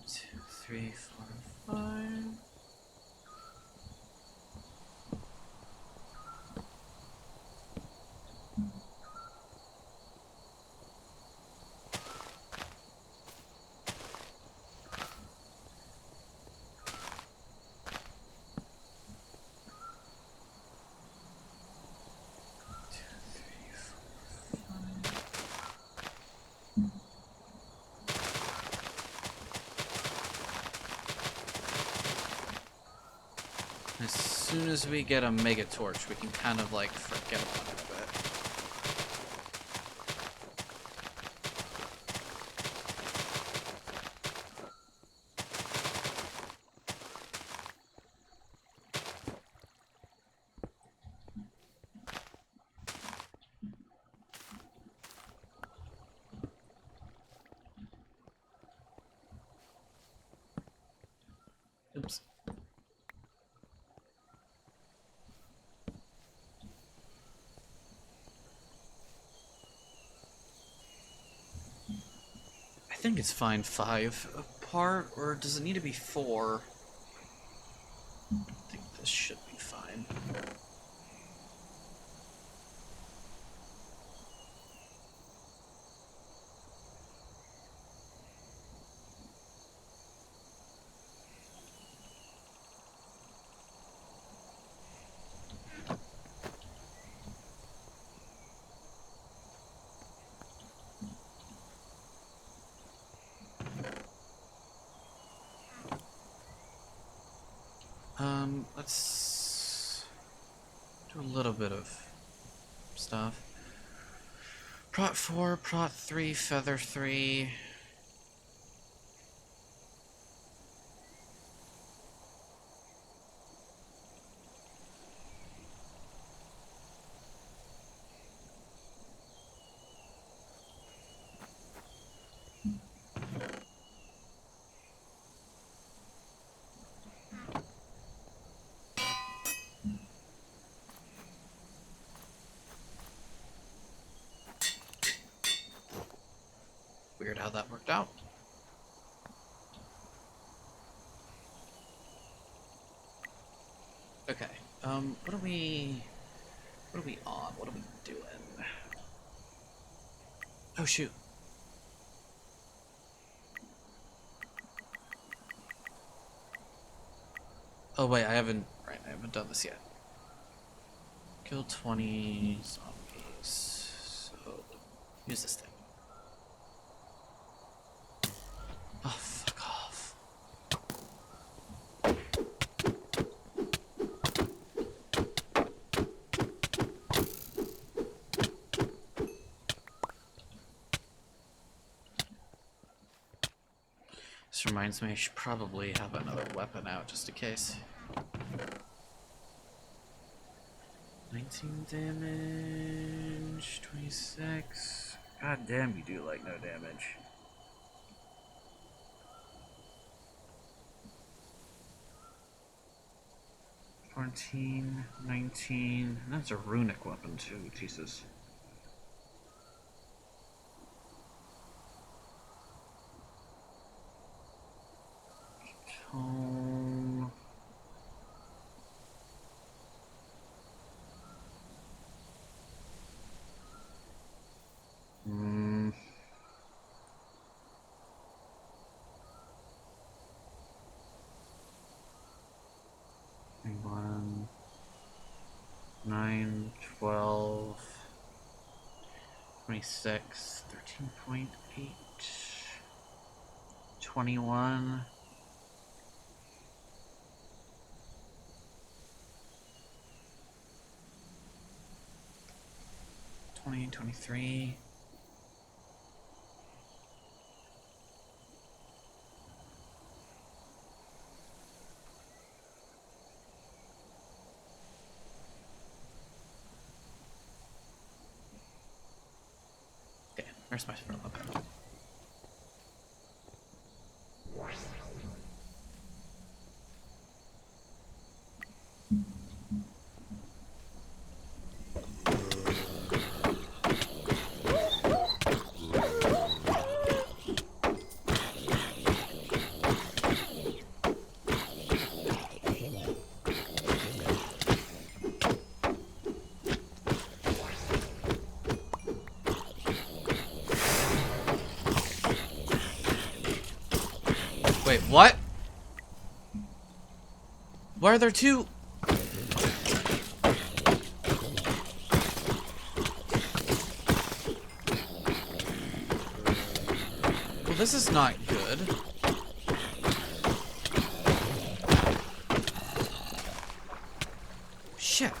2, 3, 4, 5. As soon as we get a mega torch, we can kind of like forget about it a bit. Oops. I think it's fine 5 apart, or does it need to be 4? I think this should be fine. Let's do a little bit of stuff. Prot 4, Prot 3, Feather 3. Weird how that worked out. Okay. What are we on? What are we doing? Oh shoot. Oh wait, I haven't done this yet. Kill 20 zombies. So use this thing. Oh, fuck off. This reminds me I should probably have another weapon out just in case. 19 damage, 26. God damn, you do like no damage. 17, 19. That's a runic weapon too, Jesus. Tome. Hmm. 1, 9, 12, 26, 13.8, 21. 20, 23. Okay, where's my spell? Okay. Wait, what? Why are there two? Well, this is not good. Shit.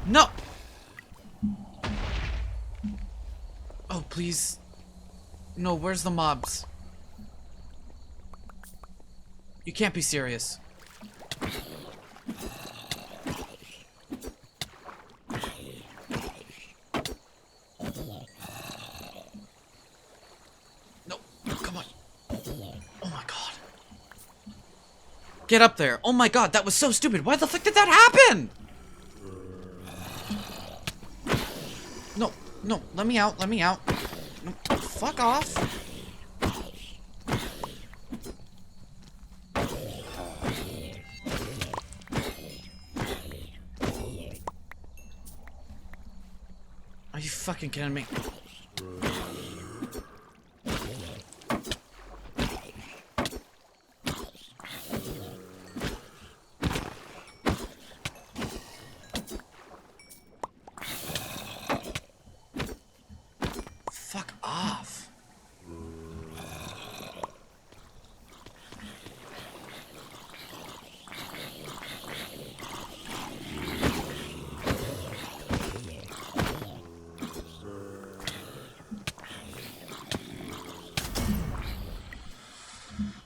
No! Oh, please. No, where's the mobs? You can't be serious. No, come on. Oh my god. Get up there. Oh my god, that was so stupid. Why the fuck did that happen? No, no, let me out, let me out. No, fuck off. Are you fucking kidding me? Fuck off.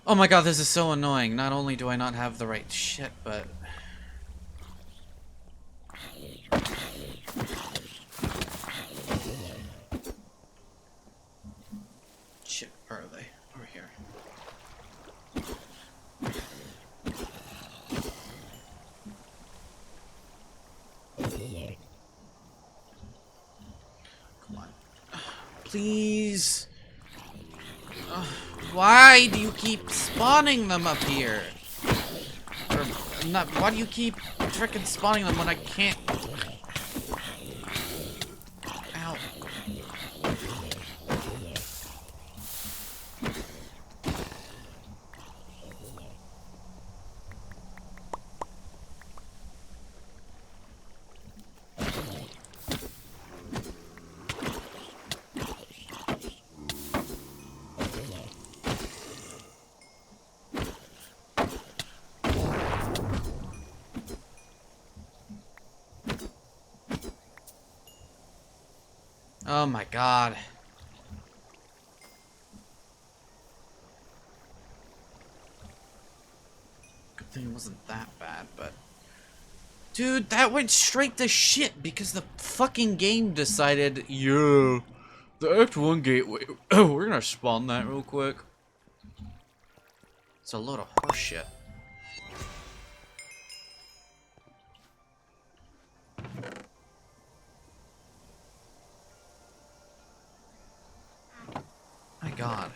Oh my god, this is so annoying. Not only do I not have the right shit, but... Shit, where are they? Over here. Come on. Please. Why do you keep spawning them up here? Or not? Why do you keep frickin' spawning them when I can't? Ow. Oh my god. Good thing it wasn't that bad, but... Dude, that went straight to shit because the fucking game decided, yeah, the Act 1 gateway. Oh, we're gonna spawn that real quick. It's a load of horse shit. My god.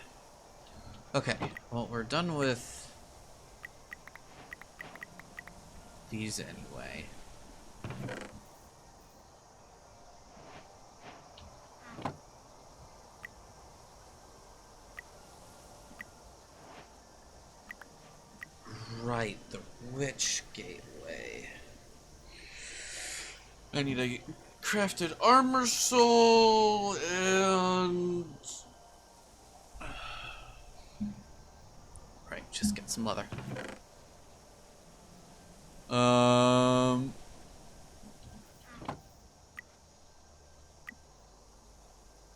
Okay, well, we're done with these anyway. Right, the witch gateway. I need a crafted armor soul and... Right, just get some leather. Oh,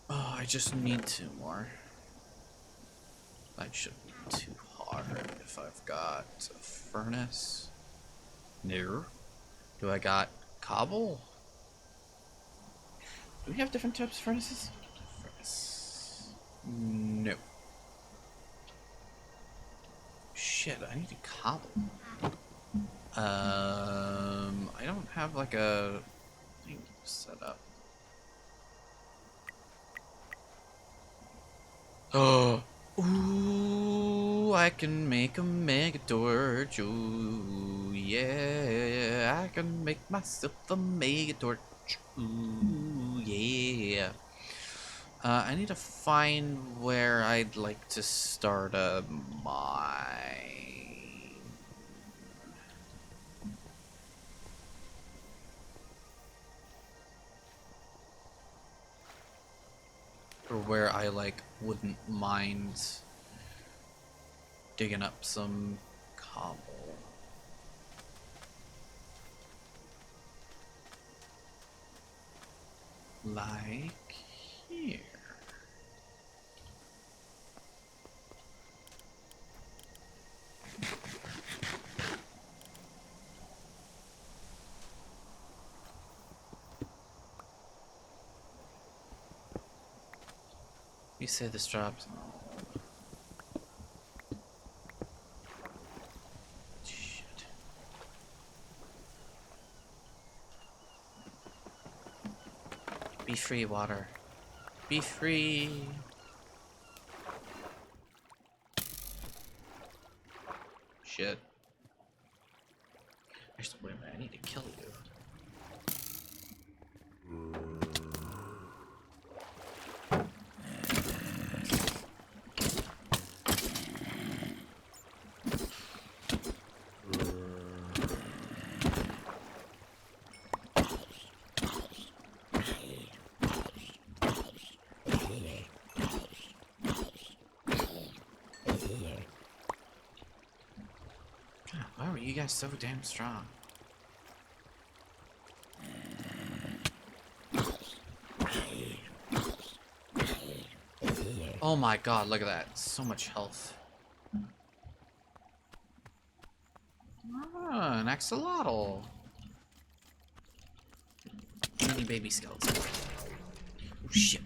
I just need 2 more. That shouldn't be too hard if I've got a furnace. No. Do I got cobble? Do we have different types of furnaces? Furnace. No. Shit, I need a cobble. I don't have like a thing set up. Oh, ooh, I can make a mega torch. Ooh, yeah, I can make myself a mega torch. Ooh, yeah. I need to find where I'd like to start a mine. Or where I, like, wouldn't mind digging up some cobble. Like here. You say this drops. Shit. Be free, water. Be free. Shit. Actually, wait a minute, I need to kill you. God, why were you guys so damn strong? Oh my god, look at that. So much health. Ah, an axolotl. Mini baby skeleton. Oh shit.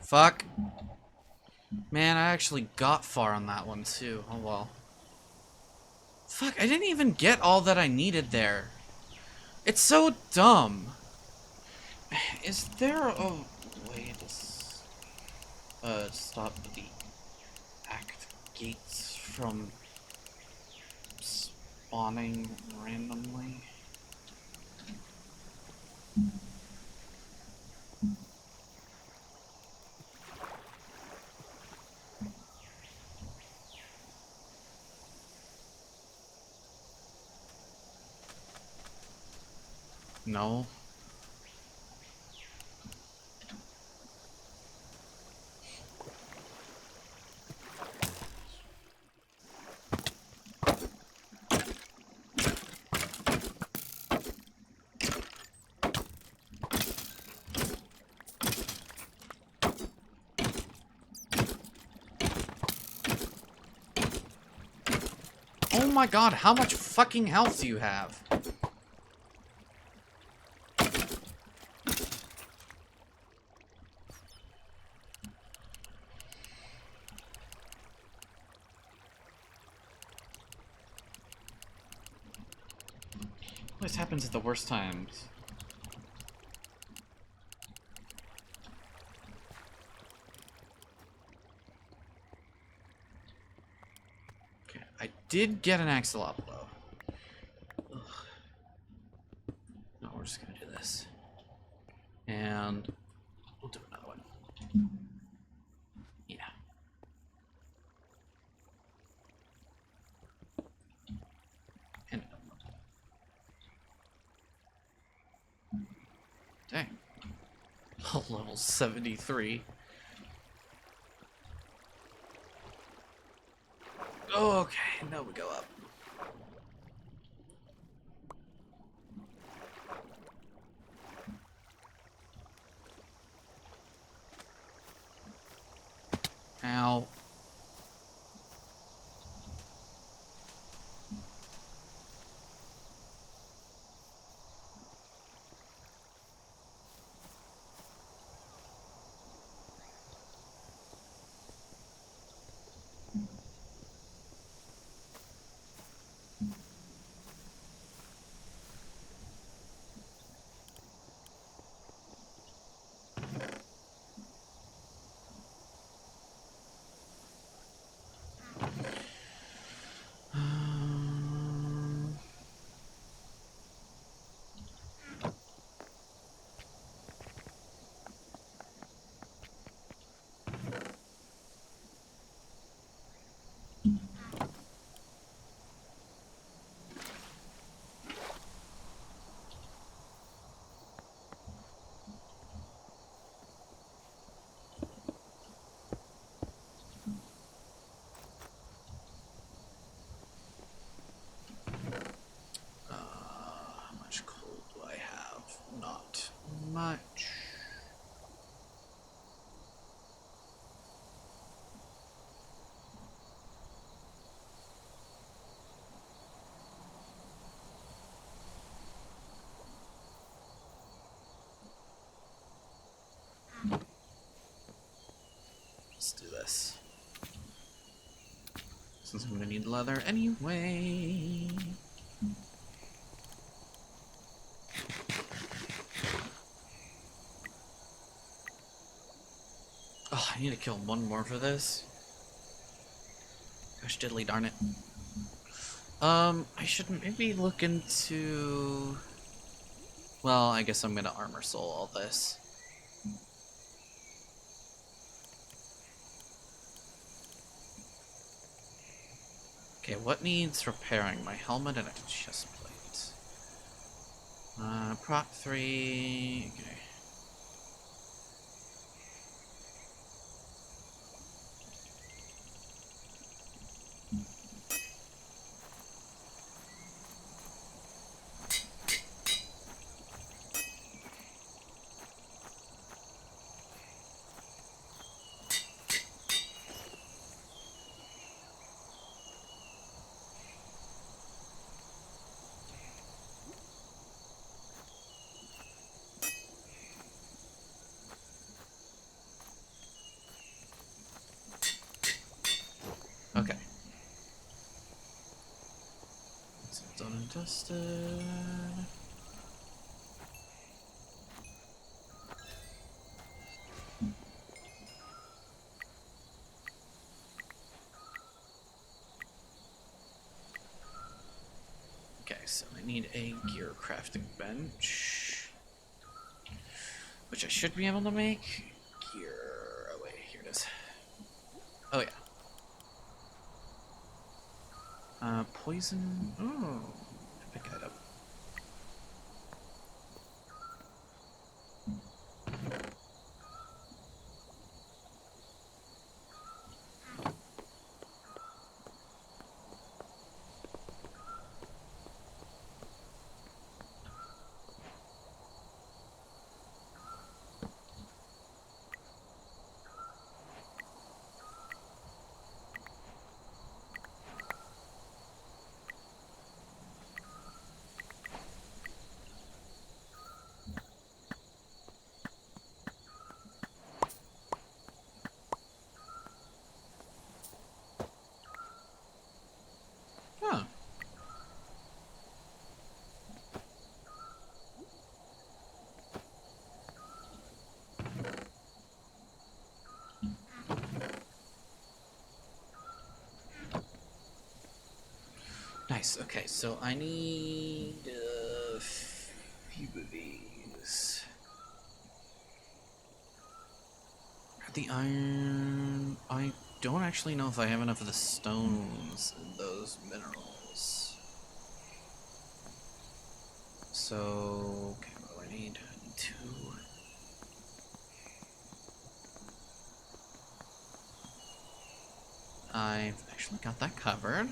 Fuck. Man, I actually got far on that one, too. Oh, well. Fuck, I didn't even get all that I needed there. It's so dumb. Is there a way to stop the act gates from spawning randomly? No. Oh my god, how much fucking health do you have? This happens at the worst times. Okay, I did get an axle up, though. Ugh. No, we're just gonna do this. And we'll do another one. Yeah. And dang. Level 73. Okay, now we go up. Ow. How much coal do I have? Not much. Let's do this. Since I'm gonna need leather anyway. Oh, I need to kill one more for this. Gosh diddly darn it. I should maybe look into... Well, I guess I'm gonna armor soul all this. Okay, what needs repairing? My helmet and a chest plate. Prop 3... Okay. Okay. It's done and dusted. Okay, so I need a gear crafting bench, which I should be able to make. Gear. Oh wait, here it is. Oh yeah. Poison. Oh, epic item. Huh. Nice. Okay, so I need a few of these. The iron. I don't actually know if I have enough of the stones in those minerals. So, okay, what do I need? I need two. I've actually got that covered.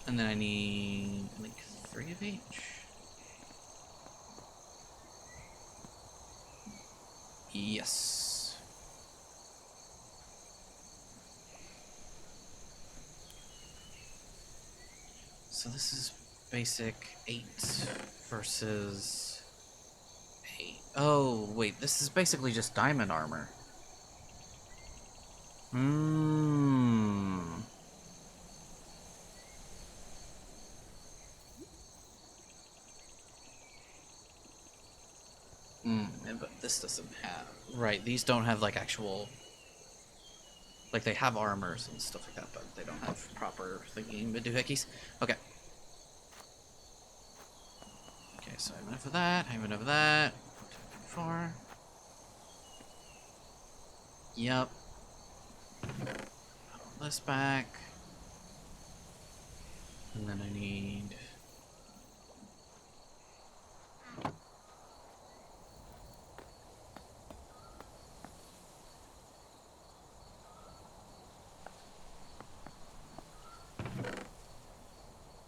And then I need, I think, 3 of each. Yes. So this is basic 8 versus 8. Oh, wait, this is basically just diamond armor. Hmm. But this doesn't have... Right, these don't have, like, actual... Like, they have armors and stuff like that, but they don't have proper thingy doohickeys. Okay. Okay, so I have enough of that, I have enough of that. 4. Yep. Put all this back. And then I need...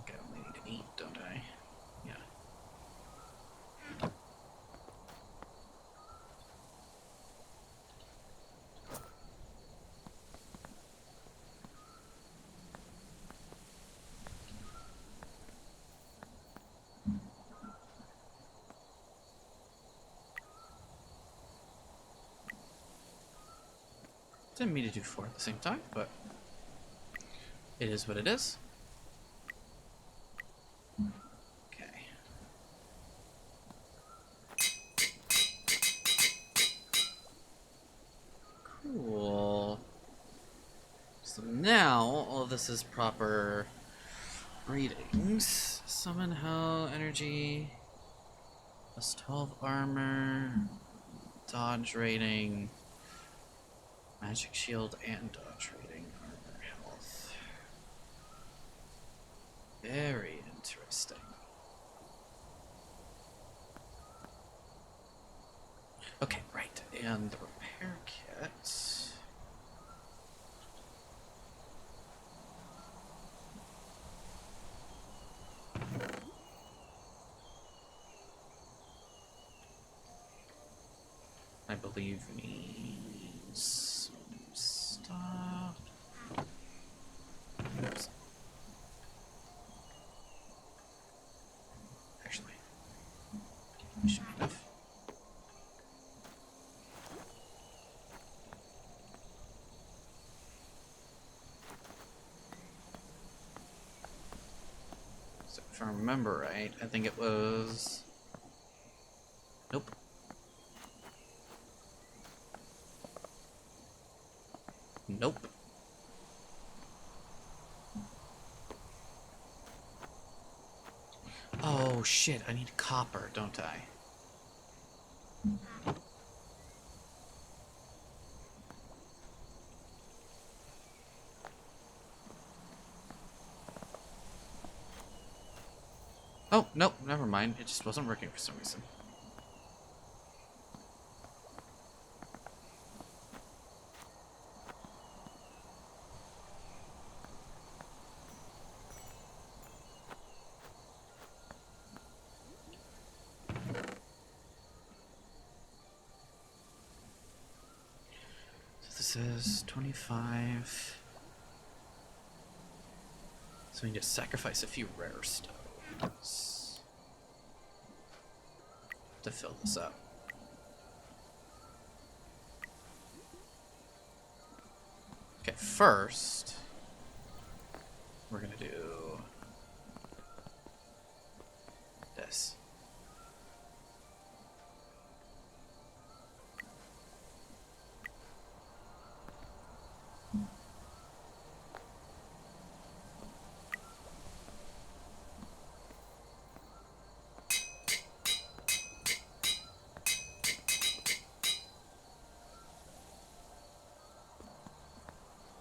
Okay, I only need 8, don't I? Yeah. Didn't mean to do 4 at the same time, but it is what it is. Okay. Cool. So now, all this is proper readings. Summon Hell Energy. Plus 12 armor. Dodge rating. Magic shield and dodge rating. Armor health. Very interesting. Okay, right. And the repair kit. I believe needs some stuff. Oops. Actually, should be enough. If I remember right, I think it was... Nope. Nope. Oh shit, I need copper, don't I? Oh, nope, never mind. It just wasn't working for some reason. So this is 25. So we need to sacrifice a few rare stones to fill this up. Okay, first, we're gonna do this.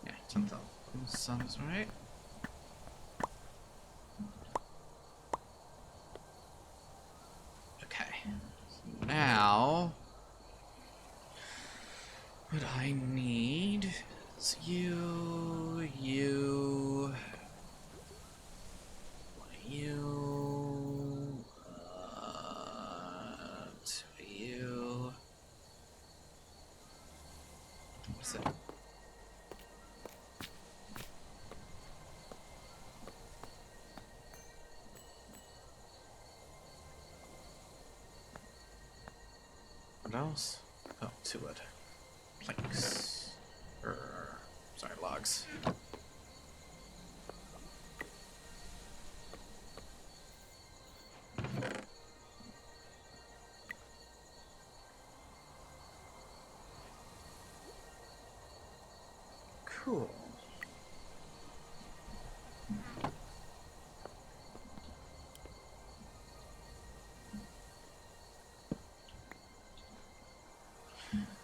Yeah, 10,000 sounds right. Okay. So now, what I need is you, to you. What's it? What else? Oh, 2 wood. Planks. Sorry, logs. Cool.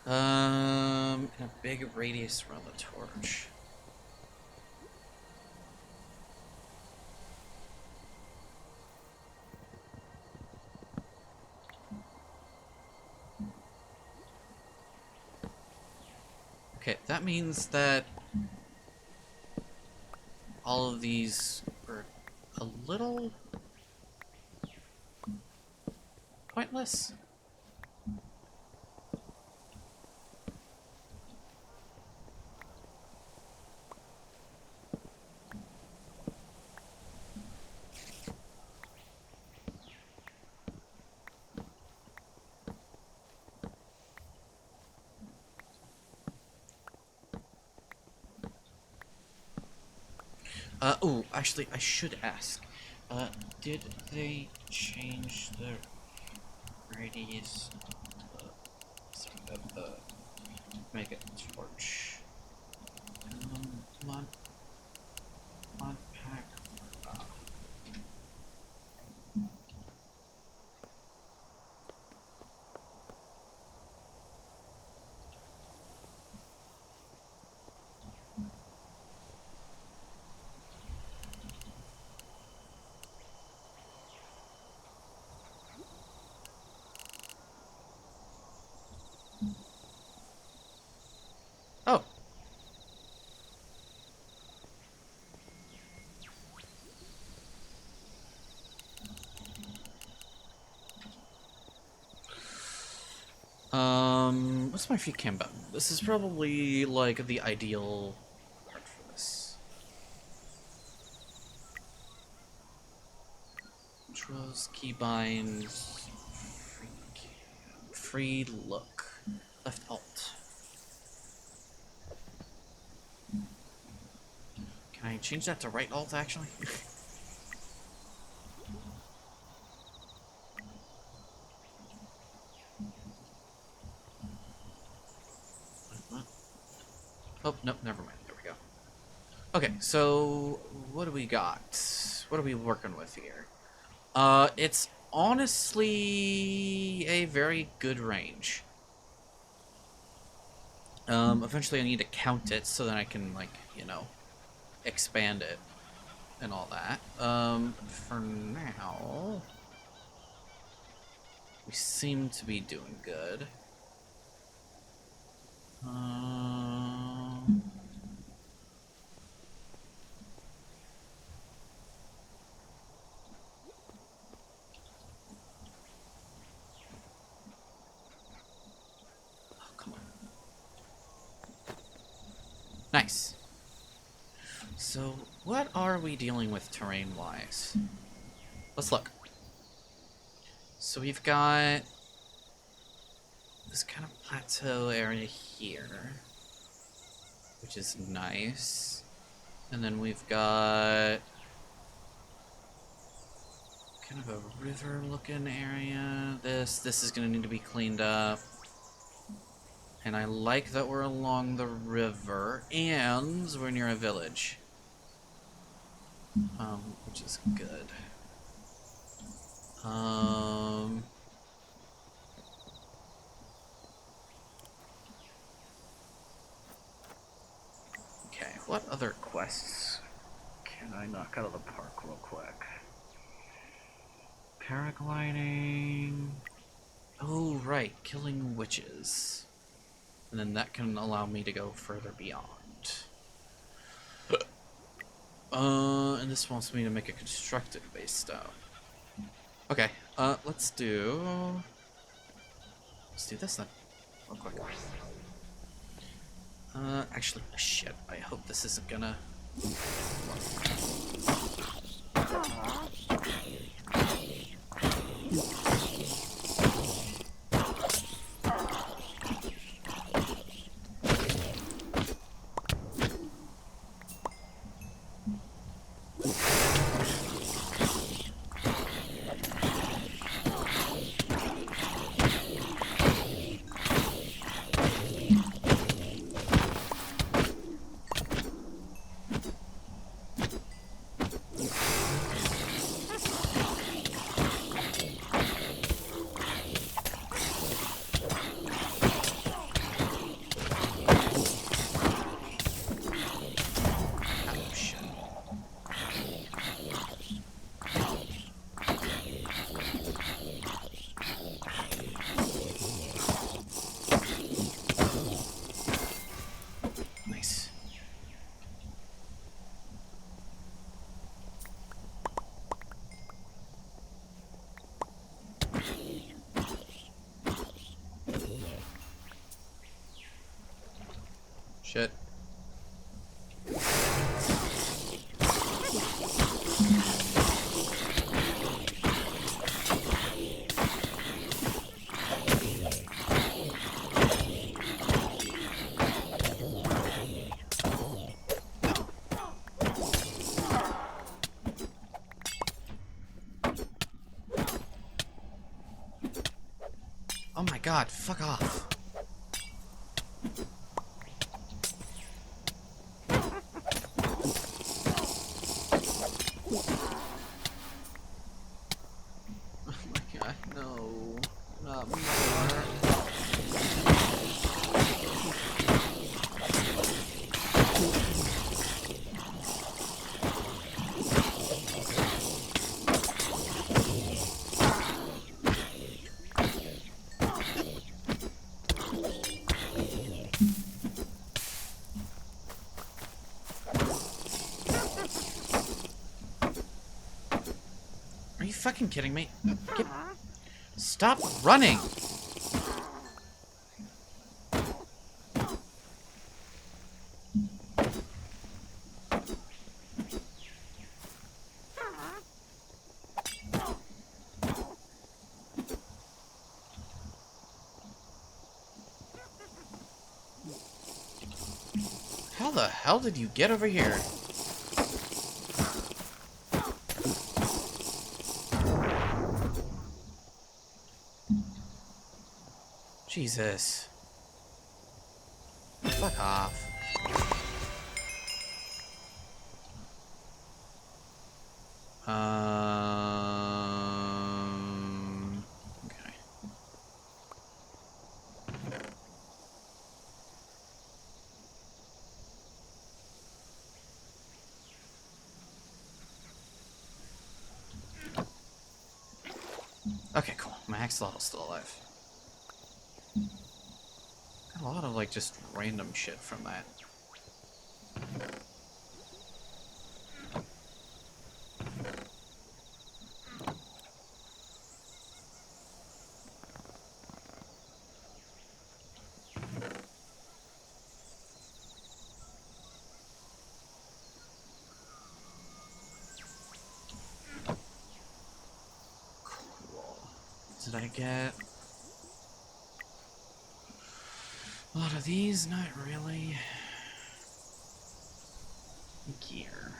In a big radius around the torch. Okay, that means that all of these are a little pointless. Oh, actually, I should ask. Did they change the radius of the mega torch? Mod pack. Oh. What's my free cam button? This is probably like the ideal part for this. Controls, keybinds, free look, left alt. Can I change that to right alt actually? Oh, nope, never mind. There we go. Okay, so what do we got? What are we working with here? It's honestly a very good range. Eventually I need to count it so that I can, like, you know, expand it and all that. For now, we seem to be doing good. Oh, come on. Nice. So, what are we dealing with terrain-wise? Let's look. So we've got this kind of plateau area here, which is nice. And then we've got kind of a river-looking area. This is gonna need to be cleaned up. And I like that we're along the river, and we're near a village. Which is good. Okay, what other quests can I knock out of the park real quick? Paragliding. Oh, right, killing witches. And then that can allow me to go further beyond. And this wants me to make a constructed base stone. Okay, let's do this then, real quick. Actually, shit, I hope this isn't gonna... Shit. Oh my god, fuck off. Oh my god, no. Not more. Are you fucking kidding me? Stop running! How the hell did you get over here? Jesus. Fuck off. Okay. Okay, cool. My axolotl's still alive. Got a lot of, like, just random shit from that. Cool. Did I get a lot of these? Not really. Gear.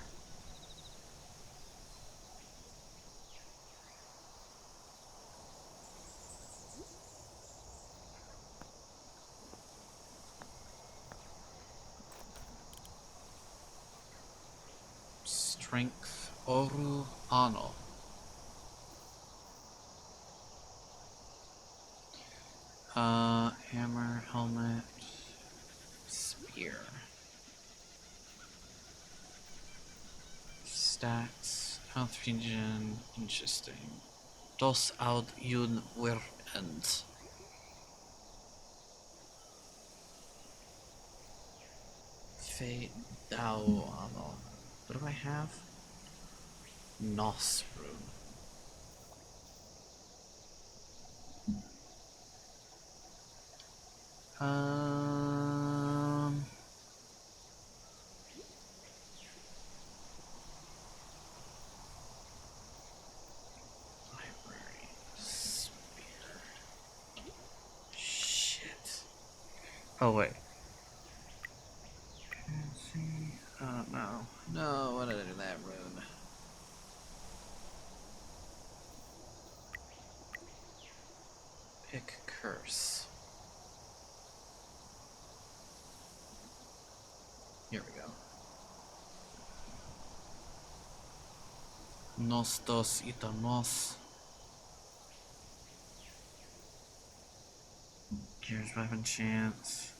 Strength Oru Ano. Hammer, helmet, spear. Stats, health regen, interesting. Dos out yun wir end. Fate Dao Ano. What do I have? Nos rune. Um. Library. Spear. Shit. Oh, wait. Oh, no. No, what did I do that rune? Pick curse. Here we go. Nos dos itamos. Here's weapon chance.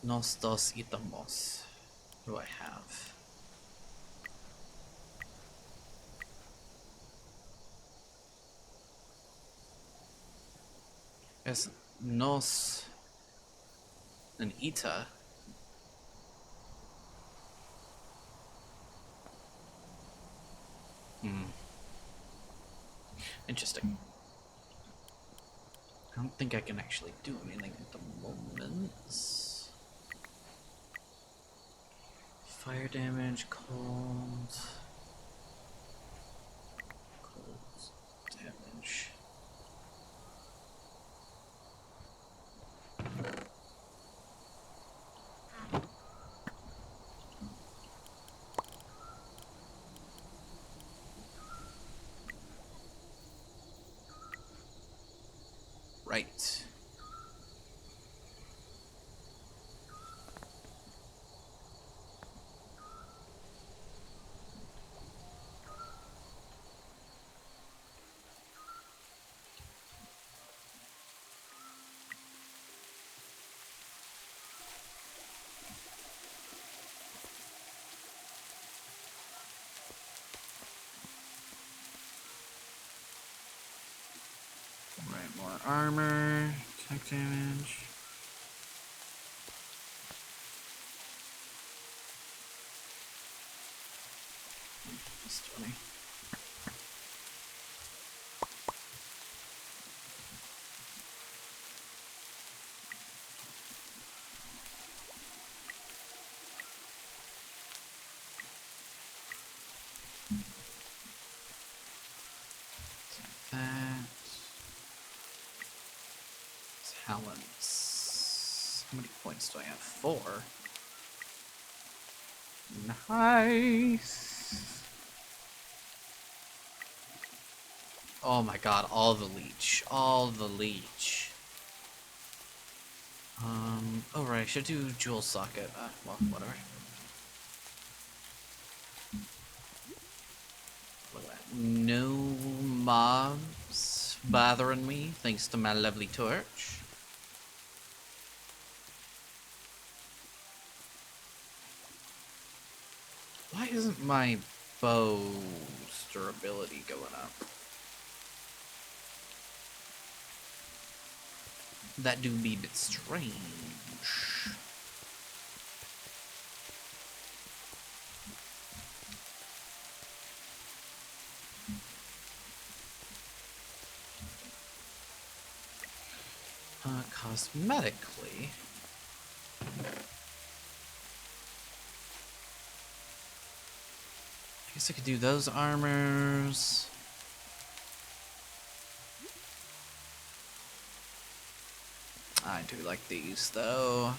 Nos dos itamos. What do I have? Yes, nos and ita. Interesting. I don't think I can actually do anything at the moment. Fire damage, cold damage. Right. Right, more armor, attack damage. Plus 20. That. Talents. How many points do I have? 4. Nice. Oh my god, all the leech. All the leech. Oh right, I should do jewel socket. Well, whatever. Look at that. No mobs bothering me, thanks to my lovely torch. Why isn't my bow's durability going up? That do be a bit strange. Cosmetically... I guess I could do those armors. I do like these, though.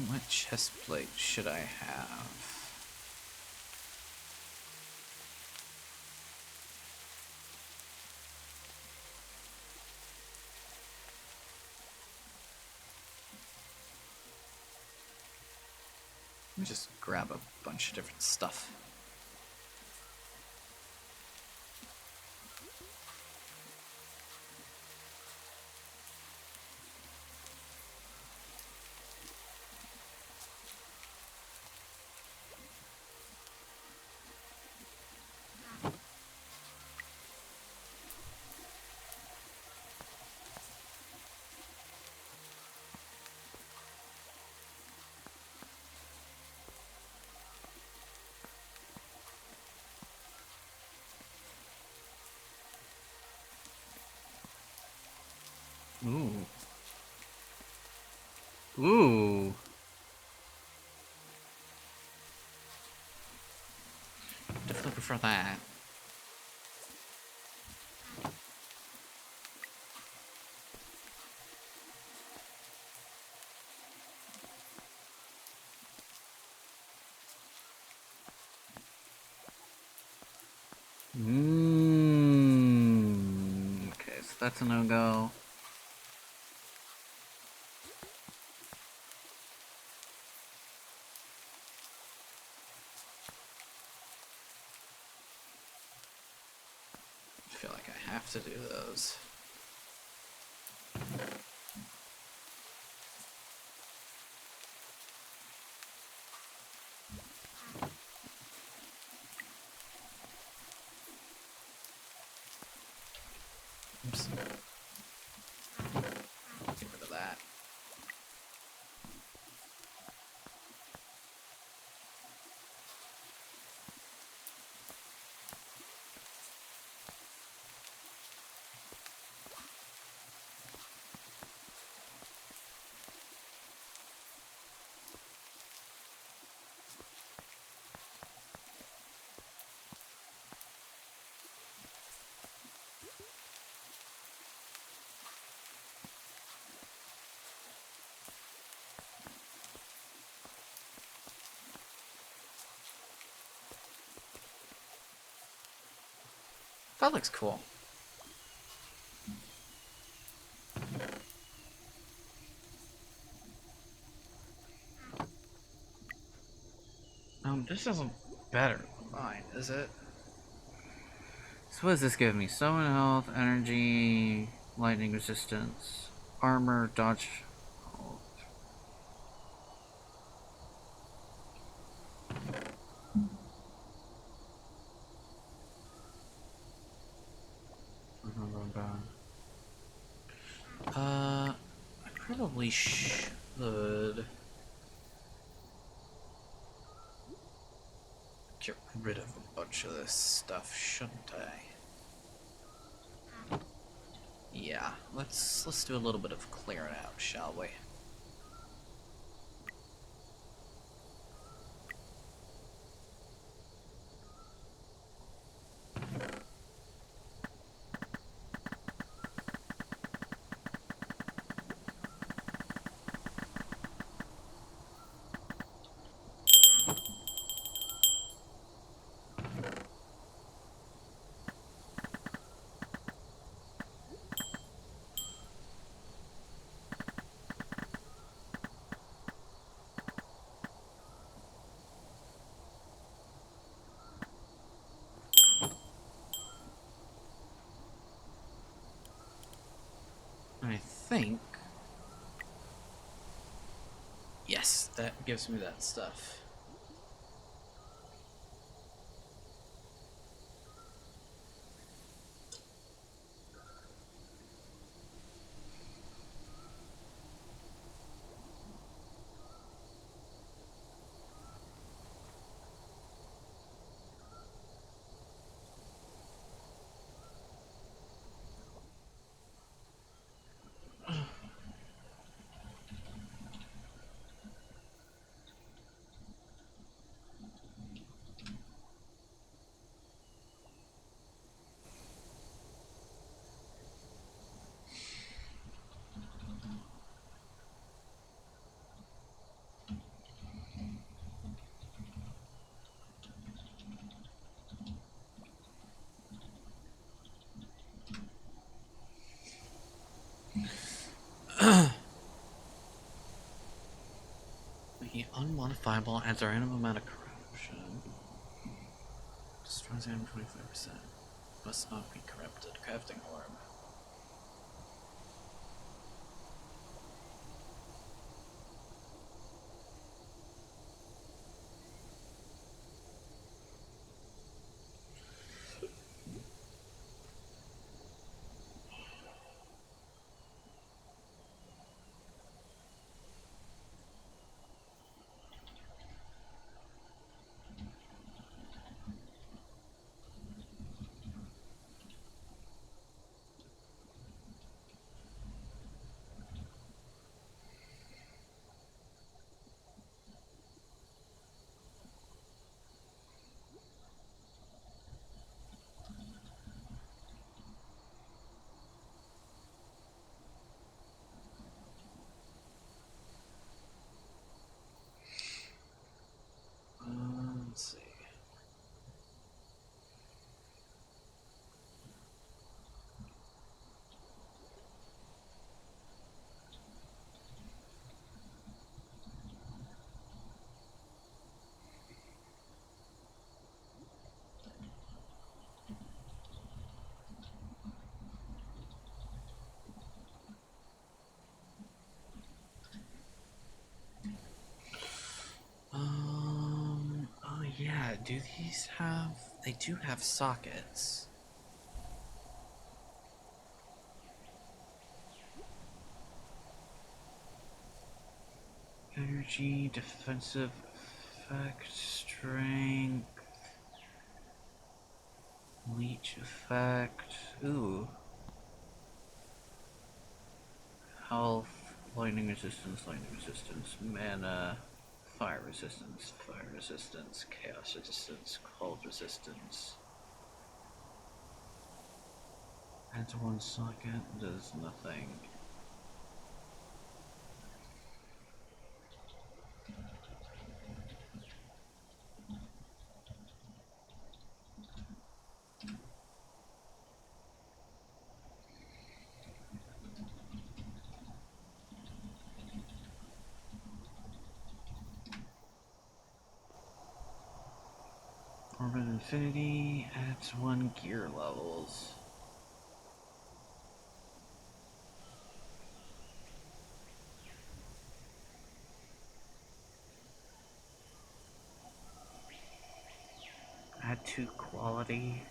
What chest plate should I have? Let me just grab a bunch of different stuff. Ooh. Ooh. Definitely prefer that. Okay, so that's a no-go. I feel like I have to do those. Oops. Get rid of that. That looks cool. This isn't better than mine, is it? So what does this give me? Summon health, energy, lightning resistance, armor, dodge. I probably should get rid of a bunch of this stuff, shouldn't I? Yeah, let's do a little bit of clearing out, shall we? Yes, that gives me that stuff. The unmodifiable adds a random amount of corruption. Destroys item 25%. Must not be corrupted. Crafting orb. Let's see. Oh yeah, do these have... They do have sockets. Energy, defensive effect, strength, leech effect, ooh. Health, lightning resistance, mana, fire resistance, chaos resistance, cold resistance. Adds one socket, does nothing. Orbit Infinity adds 1 gear levels. Add 2 quality.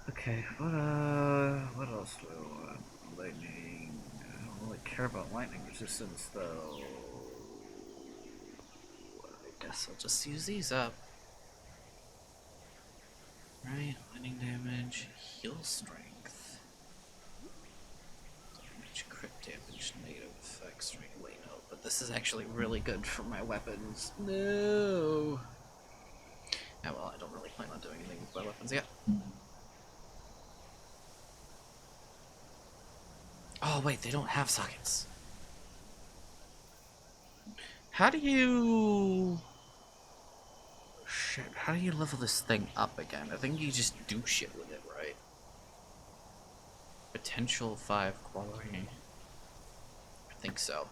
Okay, what else do I want? Lightning. I don't really care about lightning resistance though. I guess I'll just use these up. Right, lightning damage, heal strength. Damage, crit damage, negative effects, strength. Wait, no, but this is actually really good for my weapons. No! Yeah, well, I don't really plan on doing anything with my weapons yet. Oh, wait, they don't have sockets. How do you... Shit, how do you level this thing up again? I think you just do shit with it, right? Potential 5 quality. I think so.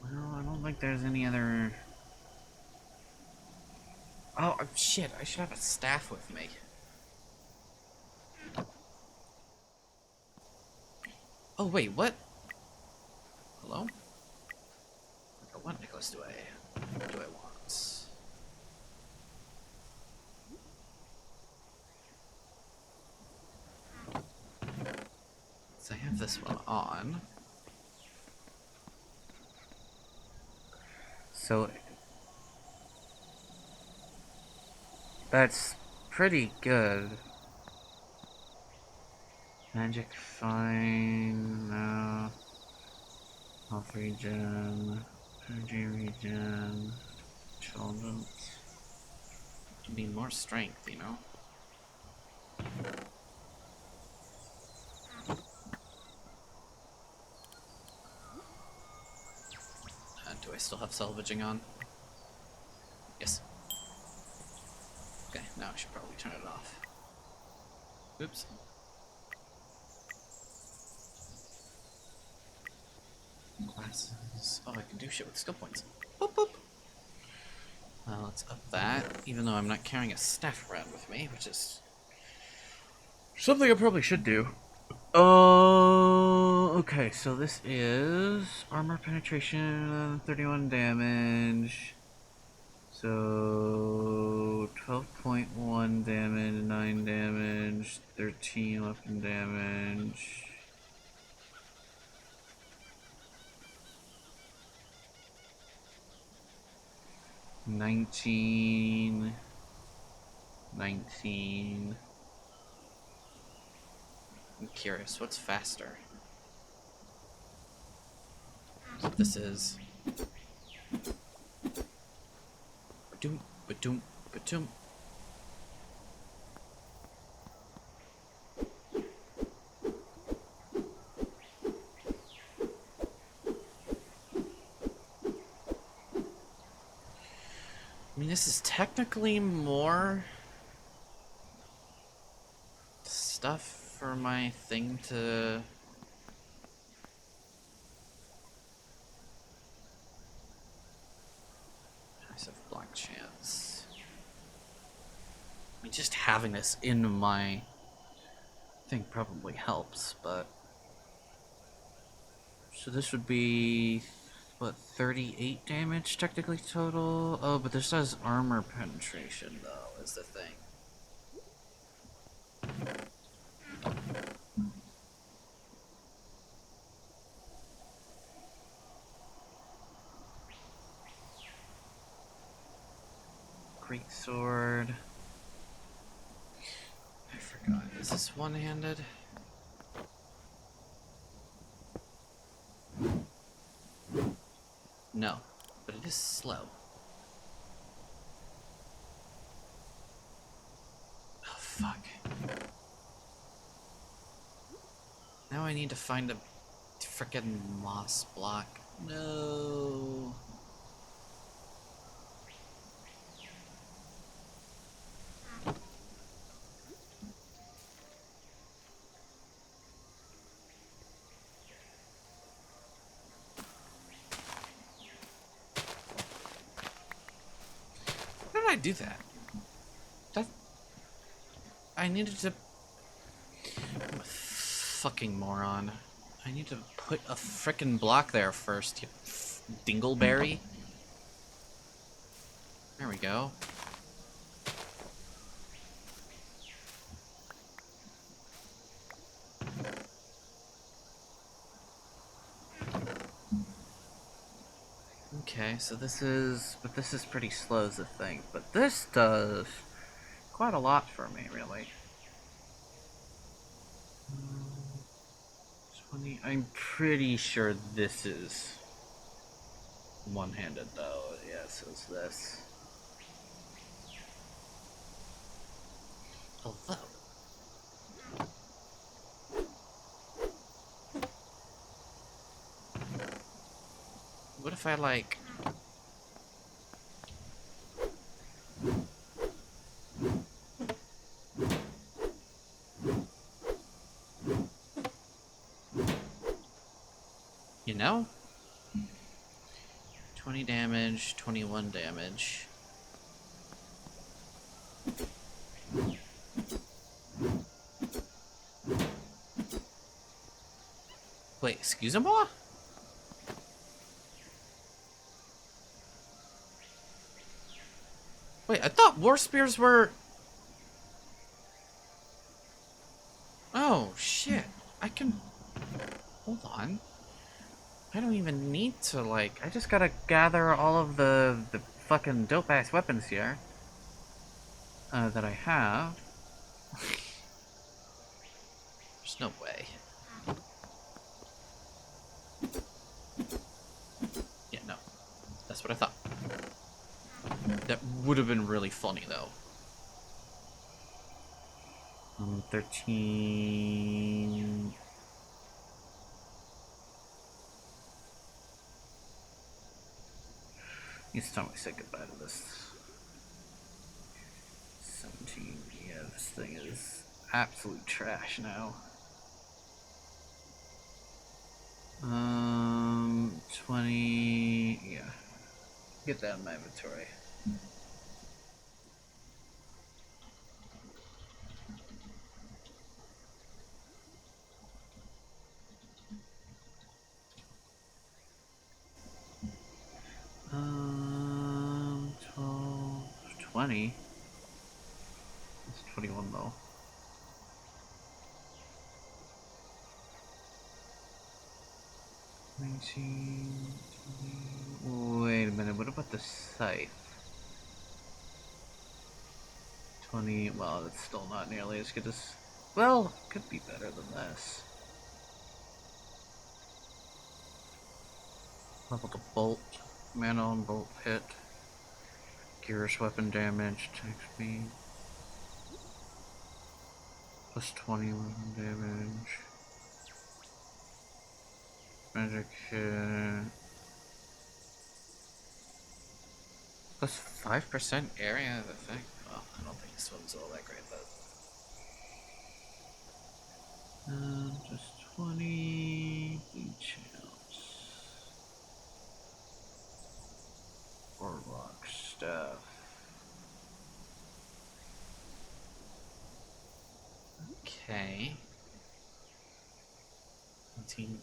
Well, I don't think there's any other Oh, shit, I should have a staff with me. Oh, wait, what? Hello? Okay, what necklace do I want? So I have this one on. So that's pretty good. Magic fine, no. Health regen, energy regen, children. Need more strength, you know? Do I still have salvaging on? Yes. Okay, now I should probably turn it off. Oops. Glasses. Oh, I can do shit with skill points. Boop boop. Let's up that, even though I'm not carrying a staff around with me, which is something I probably should do. Okay, so this is armor penetration, 31 damage. So 12.1 damage, 9 damage, 13 weapon damage. Nineteen. I'm curious, what's faster? This is. Ba-doom, ba-doom, ba-doom. I mean, this is technically more stuff for my thing to... Massive black chance. I mean, just having this in my thing probably helps, but... So this would be... what, 38 damage technically total? Oh, but this does armor penetration, though, is the thing. Great sword. I forgot. Is this one-handed? No, but it is slow. Oh, fuck. Now I need to find a frickin' moss block. No. How did I do that? I needed to... I'm a fucking moron. I need to put a frickin' block there first, you dingleberry. There we go. Okay, so this is... But this is pretty slow as a thing. But this does quite a lot for me, really. 20... I'm pretty sure this is one-handed, though. Yes, it's this. Although... What if I, like... You know? 20 damage, 21 damage. Wait, excuse me? What? Wait, I thought war spears were... Oh, shit. I can... Hold on. I don't even need to, like... I just gotta gather all of the fucking dope-ass weapons here. That I have. There's no way. Yeah, no. That's what I thought. That would have been really funny, though. 13... It's time we say goodbye to this. 17. Yeah, this thing is absolute trash now. 20. Yeah. Get that in my inventory. Um, 12, 20. It's 21 though. Wait a minute, what about the scythe? 20, well, it's still not nearly as good as... Well, could be better than this. Level the bolt, mana on bolt hit, gears weapon damage, attack speed, plus 20 weapon damage, magic hit, plus 5% area of effect. Well, I don't think this one's all that great, but just 20 each out. Or rock stuff. Okay. 18.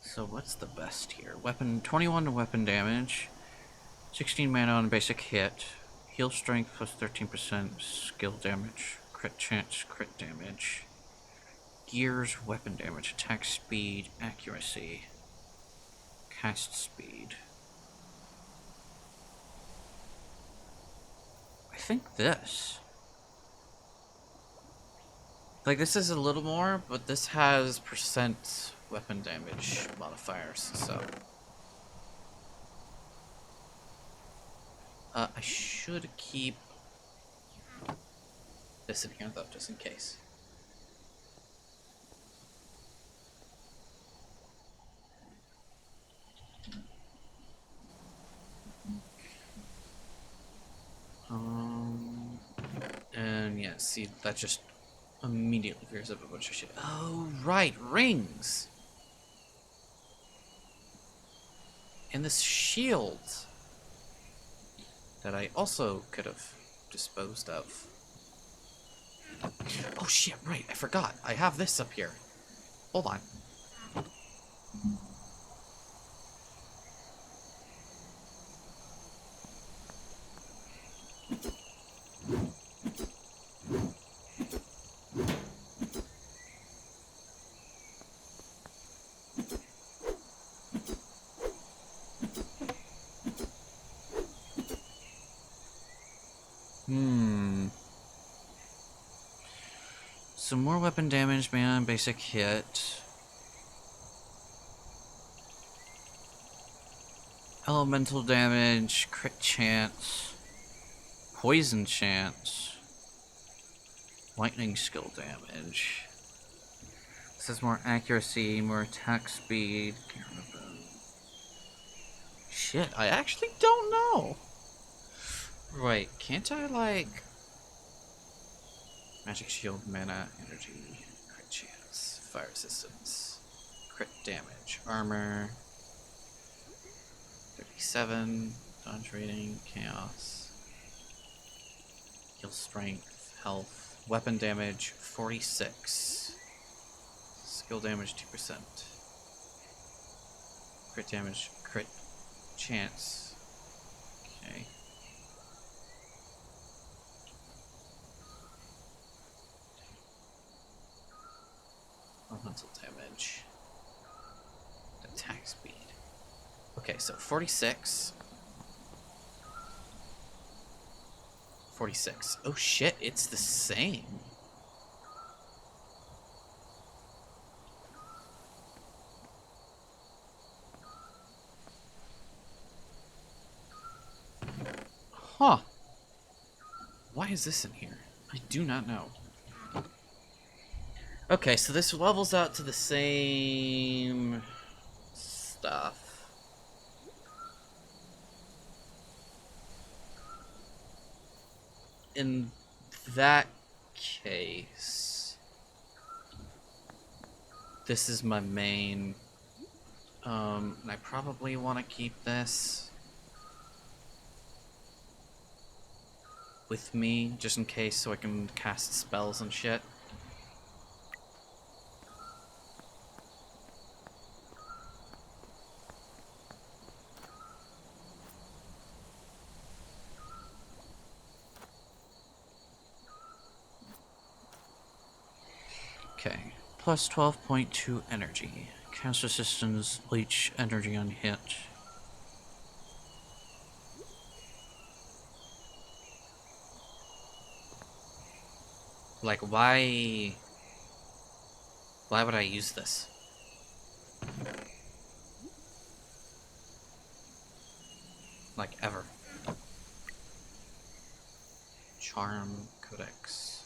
So what's the best here? Weapon 21 to weapon damage, 16 mana on basic hit, heal strength plus 13% skill damage, crit chance, crit damage, gears weapon damage, attack speed, accuracy, cast speed. I think this. Like, this is a little more, but this has percent weapon damage modifiers, so... I should keep this in here, though, just in case. And yeah, see, that just immediately clears up a bunch of shit. Oh, right, rings! And this shield that I also could have disposed of. Oh shit, right, I forgot. I have this up here. Hold on. Some more weapon damage, man. Basic hit. Elemental damage, crit chance, poison chance, lightning skill damage. This has more accuracy, more attack speed. Shit, I actually don't know. Right, can't I, like... Magic shield, mana, energy, crit chance, fire resistance, crit damage, armor, 37, dodge rating, chaos, heal strength, health, Weapon damage 46. Skill damage 2%. Crit damage, crit chance. Okay. Elemental damage. Attack speed. Okay, so 46. 46. Oh shit, it's the same. Huh. Why is this in here? I do not know. Okay, so this levels out to the same stuff. In that case, this is my main. And I probably want to keep this with me, just in case, so I can cast spells and shit. Okay. Plus 12.2 energy. Cast resistance, leech energy on hit. Like, why would I use this? Like, ever. Charm Codex.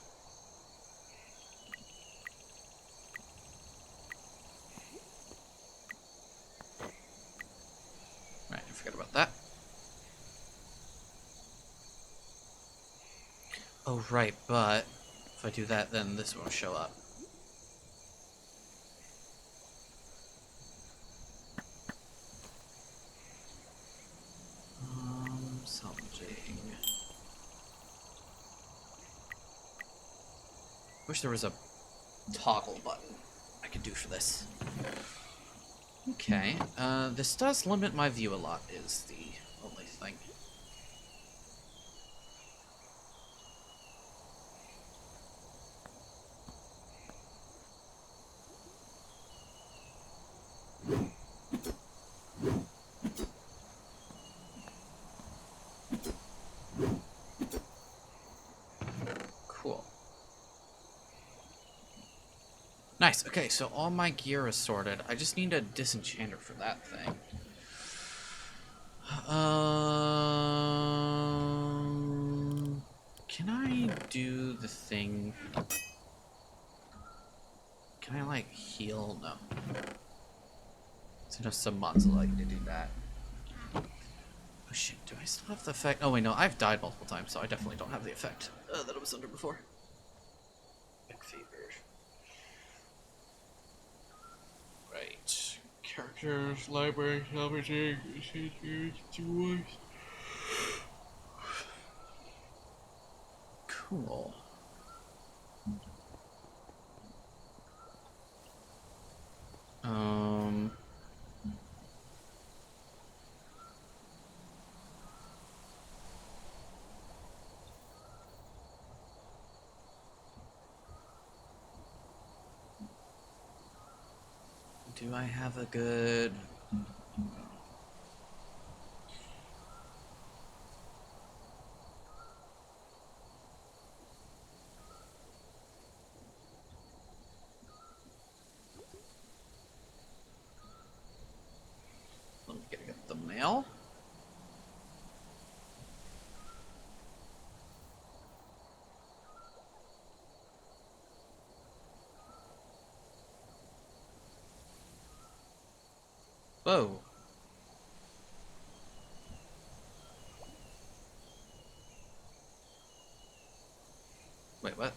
Right, I forgot about that. Oh, right, but if I do that, then this won't show up. Salvaging. Wish there was a toggle button I could do for this. Okay, this does limit my view a lot, is the only thing. Cool. Nice, okay, so all my gear is sorted. I just need a disenchanter for that thing. Can I do the thing? Can I, like, heal? No. So just some mods allow you to do that. Oh shit, do I still have the effect? Oh wait, no, I've died multiple times, so I definitely don't have the effect that I was under before. Big fever. Right. Characters, library, salvaging, choice. Cool. Do I have a good... Let me get the mail. Whoa. Wait, what?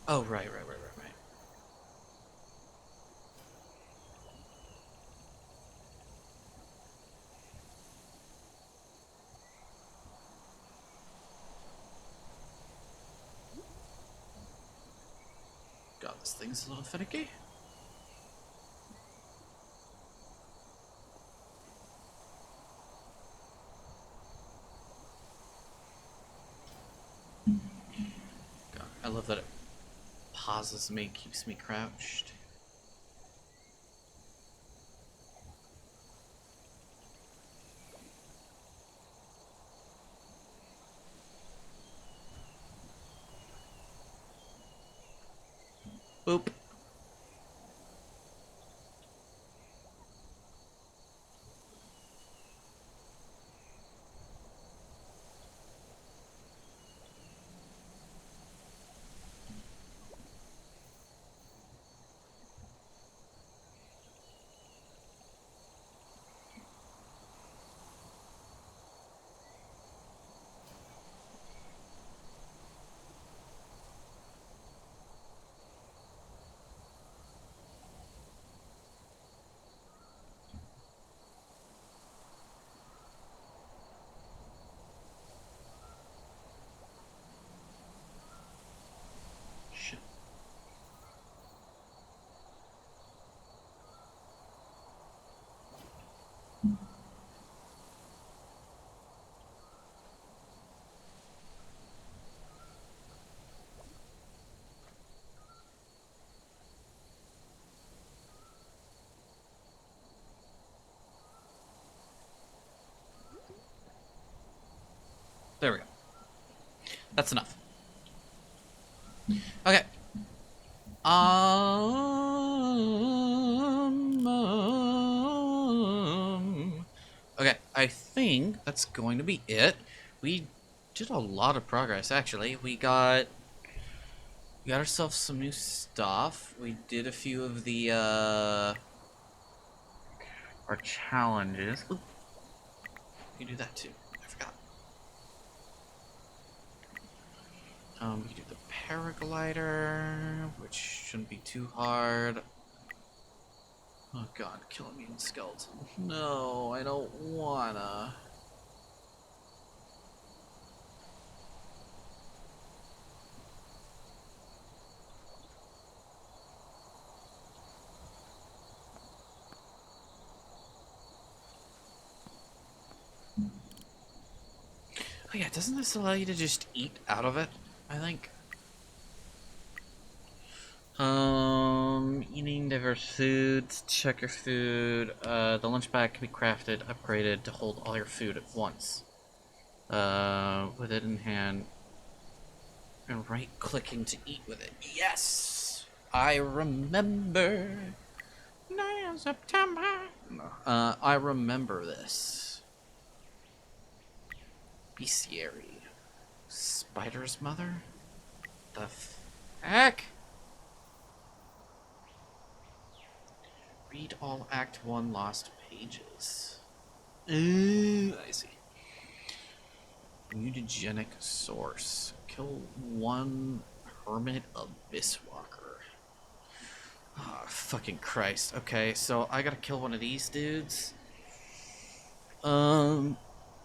Oh, right. This thing's a little finicky. God, I love that it pauses me, keeps me crouched. Boop. Shit. There we go. That's enough. Okay. Okay, I think that's going to be it. We did a lot of progress, actually. We got ourselves some new stuff. We did a few of the, our challenges. Ooh, we can do that, too. I forgot. We can do the paraglider, which shouldn't be too hard. Oh god, killing me in skeleton. No, I don't wanna. Oh yeah, doesn't this allow you to just eat out of it? I think. Eating diverse foods, check your food. The lunch bag can be crafted, upgraded to hold all your food at once. With it in hand, and right-clicking to eat with it. Yes! I remember. 9 September. I remember this. Bestiary. Spider's mother? The heck? Read all Act 1 lost pages. Ooh, I see. Mutagenic source. Kill one hermit abyss walker. Oh, fucking Christ. Okay, so I gotta kill one of these dudes.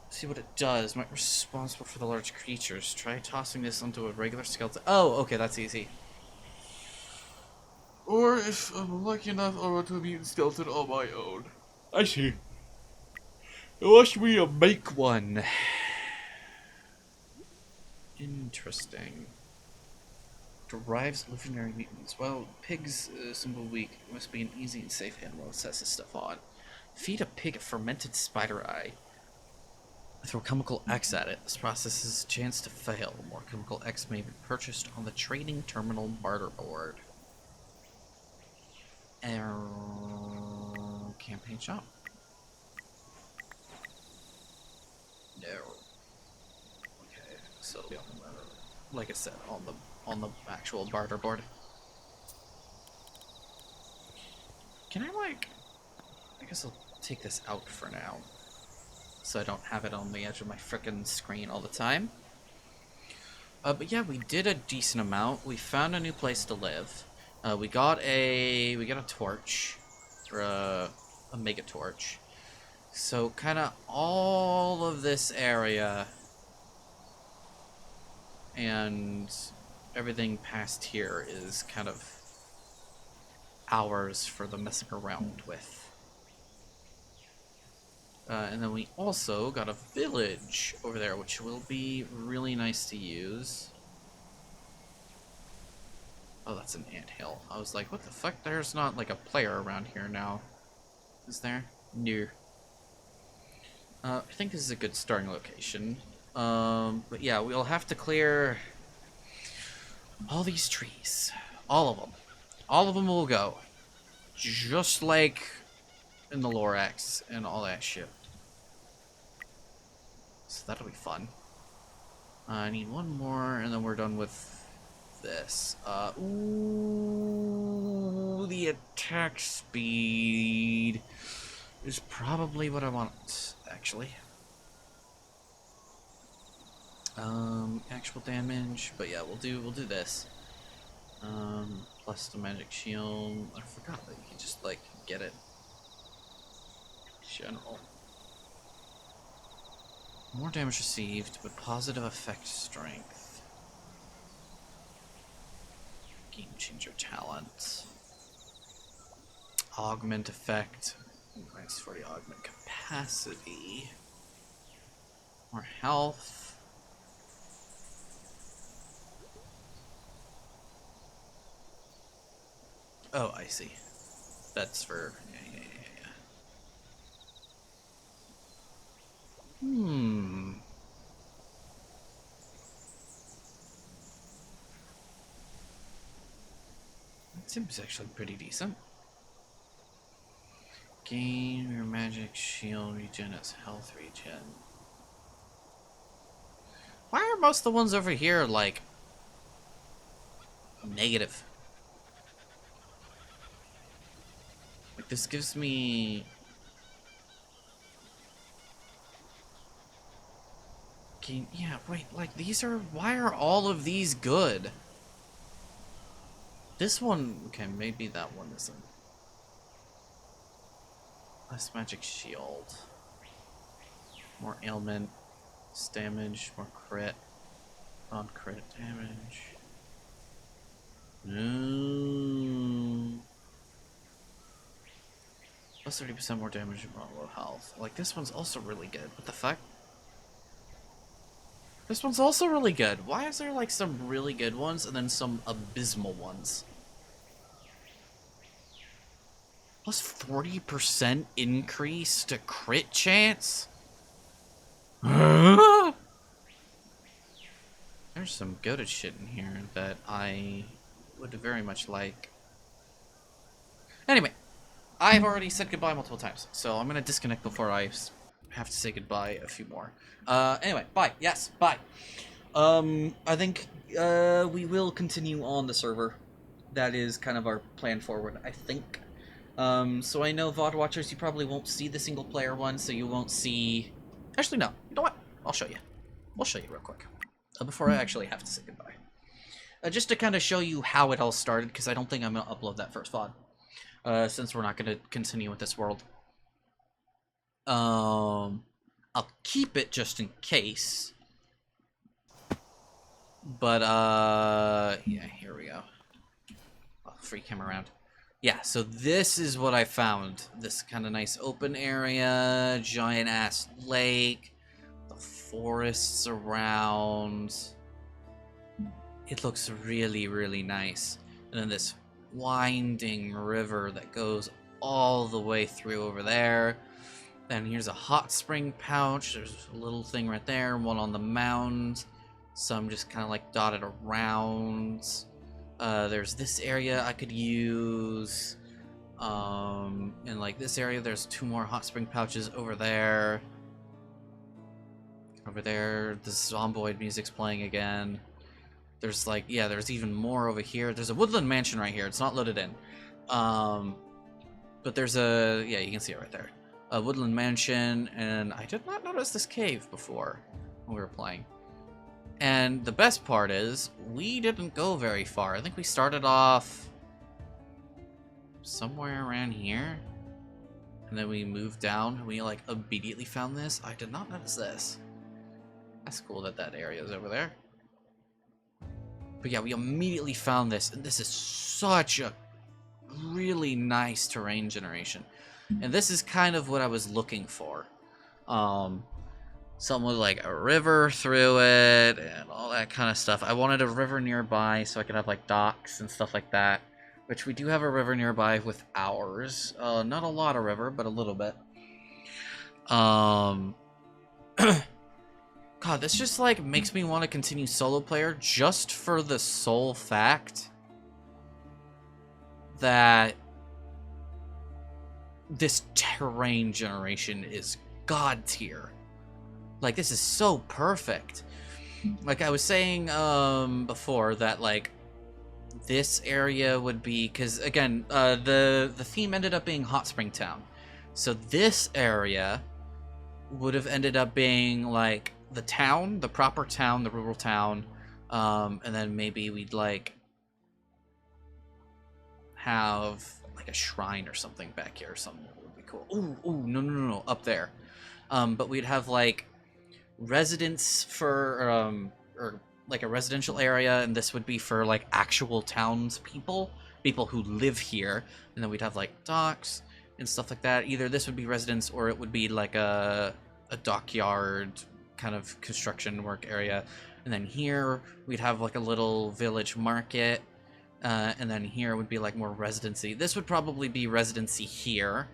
See what it does. Might be responsible for the large creatures. Try tossing this onto a regular skeleton. Oh, okay, that's easy. Or if I'm lucky enough, I'll run to a mutant skeleton on my own. I see. Watch me make one. Interesting. Derives evolutionary mutants. Well, pigs symbol weak. It must be an easy and safe animal that sets this stuff on. Feed a pig a fermented spider eye. Throw chemical X at it. This process has a chance to fail. More chemical X may be purchased on the trading terminal barter board. Campaign shop. No. Okay, so like I said, on the actual barter board. Can I I guess I'll take this out for now, so I don't have it on the edge of my frickin' screen all the time. But yeah, we did a decent amount. We found a new place to live. We got a torch, or a mega torch. So kind of all of this area and everything past here is kind of hours for the messing around with. And then we also got a village over there, which will be really nice to use. Oh, that's an anthill. I was like, what the fuck? There's not like a player around here now. Is there? No. I think this is a good starting location. But yeah, we'll have to clear all these trees. All of them. All of them will go. Just like in the Lorax and all that shit. So that'll be fun. I need one more, and then we're done with this. Ooh, the attack speed is probably what I want, actually. Actual damage, but yeah, we'll do this. Plus the magic shield. I forgot that you can just like get it. General. More damage received, but positive effect strength. Game changer talent. Augment effect. Nice for the augment capacity. More health. Oh, I see. That's for... yeah. That seems actually pretty decent. Gain your magic shield regen as health regen. Why are most of the ones over here, like, negative? Like, this gives me... yeah, wait, like, these are... why are all of these good? This one... okay, maybe that one isn't. Less magic shield. More ailment. Less damage. More crit. Non-crit damage. No. Plus 30% more damage and more low health. Like, this one's also really good. What the fuck? This one's also really good. Why is there, like, some really good ones and then some abysmal ones? Plus 40% increase to crit chance? There's some goated shit in here that I would very much like. Anyway, I've already said goodbye multiple times, so I'm gonna disconnect before I have to say goodbye a few more. Anyway, bye. Yes, bye. I think we will continue on the server. That is kind of our plan forward, I think. So I know VOD watchers, you probably won't see the single player one, so you won't see... actually, no. You know what? I'll show you. We'll show you real quick. Before I actually have to say goodbye. Just to kind of show you how it all started, because I don't think I'm going to upload that first VOD. Since we're not going to continue with this world. I'll keep it just in case. But, yeah, here we go. I'll freak him around. Yeah, so this is what I found. This kind of nice open area, giant-ass lake, the forests around. It looks really, really nice. And then this winding river that goes all the way through over there. Then here's a hot spring pouch. There's a little thing right there, one on the mound. Some just kind of like dotted around. There's this area I could use. And like this area, there's 2 more hot spring pouches over there. Over there, the zomboid music's playing again. There's like, yeah, there's even more over here. There's a woodland mansion right here. It's not loaded in. But there's a, yeah, you can see it right there. A woodland mansion, and I did not notice this cave before when we were playing. And the best part is, we didn't go very far. I think we started off somewhere around here. And then we moved down, and we like immediately found this. I did not notice this. That's cool that that area is over there. But yeah, we immediately found this, and this is such a really nice terrain generation. And this is kind of what I was looking for. Something with like a river through it and all that kind of stuff. I wanted a river nearby so I could have like docks and stuff like that. Which we do have a river nearby with ours. Not a lot of river, but a little bit. God, this just like makes me want to continue solo player just for the sole fact that this terrain generation is god tier. Like, this is so perfect. Like I was saying before, that like this area would be, because again, the theme ended up being Hot Spring Town, so this area would have ended up being like the town, the proper town, the rural town, and then maybe we'd like have like a shrine or something back here or something that would be cool. Ooh, no, up there. But we'd have like residence for or like a residential area, and this would be for like actual townspeople, people who live here, and then we'd have like docks and stuff like that. Either this would be residence or it would be like a dockyard kind of construction work area, and then here we'd have like a little village market, and then here would be like more residency. This would probably be residency here,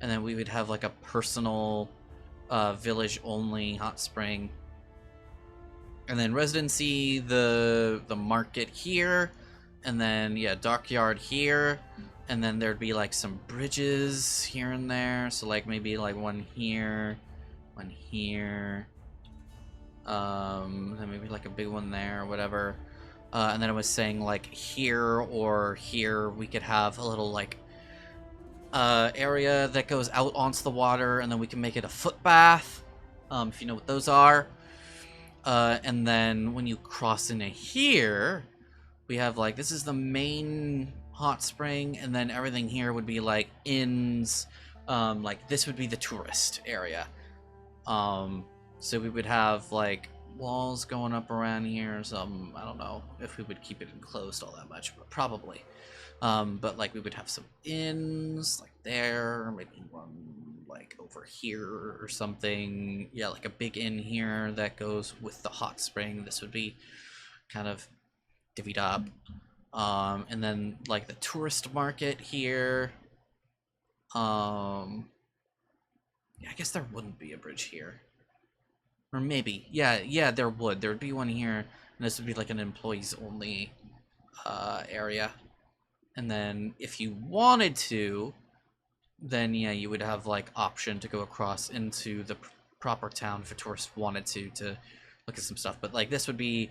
and then we would have like a personal village only hot spring, and then residency, the market here, and then yeah, dockyard here, and then there'd be like some bridges here and there, so like maybe like one here, then maybe like a big one there or whatever. And then I was saying like here or here we could have a little like area that goes out onto the water, and then we can make it a footbath, if you know what those are. And then when you cross into here, we have like, this is the main hot spring, and then everything here would be like inns. Like this would be the tourist area. So we would have like walls going up around here or something. I don't know if we would keep it enclosed all that much, but probably. But like we would have some inns like there, maybe one like over here or something. Yeah, like a big inn here that goes with the hot spring. This would be kind of divvied up. And then like the tourist market here. Yeah, I guess there wouldn't be a bridge here. Or maybe. Yeah, there would. There would be one here, and this would be like an employees only area. And then if you wanted to, then yeah, you would have like option to go across into the proper town if a tourist wanted to look at some stuff. But like this would be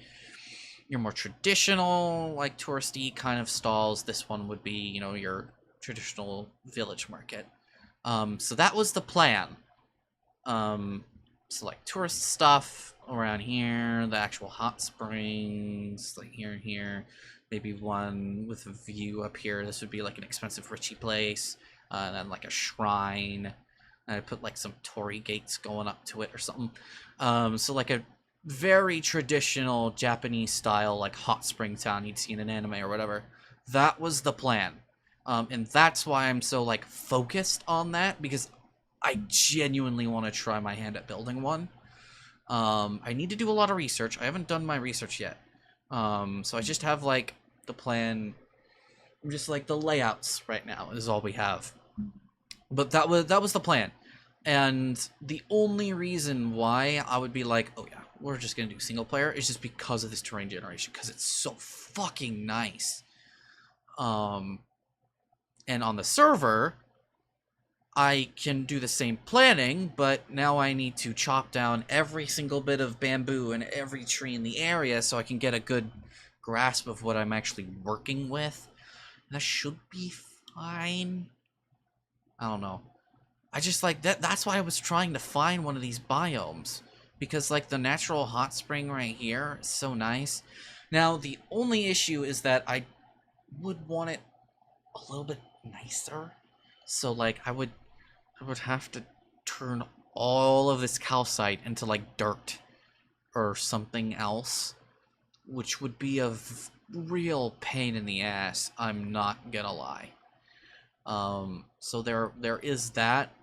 your more traditional, like touristy kind of stalls. This one would be, you know, your traditional village market. So that was the plan. So like tourist stuff around here, the actual hot springs, like here and here. Maybe one with a view up here. This would be like an expensive Richie place. And then like a shrine. And I put like some torii gates going up to it or something. So like a very traditional Japanese style, like hot spring town you'd see in an anime or whatever. That was the plan. And that's why I'm so like focused on that, because I genuinely want to try my hand at building one. I need to do a lot of research. I haven't done my research yet. So I just have like the plan, just like the layouts right now is all we have. But that was the plan. And the only reason why I would be like, oh yeah, we're just gonna do single player is just because of this terrain generation, because it's so fucking nice. And on the server, I can do the same planning, but now I need to chop down every single bit of bamboo and every tree in the area so I can get a good grasp of what I'm actually working with. That should be fine. I don't know. I just like that. That's why I was trying to find one of these biomes, because like the natural hot spring right here is so nice. Now the only issue is that I would want it a little bit nicer. So like I would have to turn all of this calcite into like dirt or something else, which would be a real pain in the ass, I'm not gonna lie. So there is that,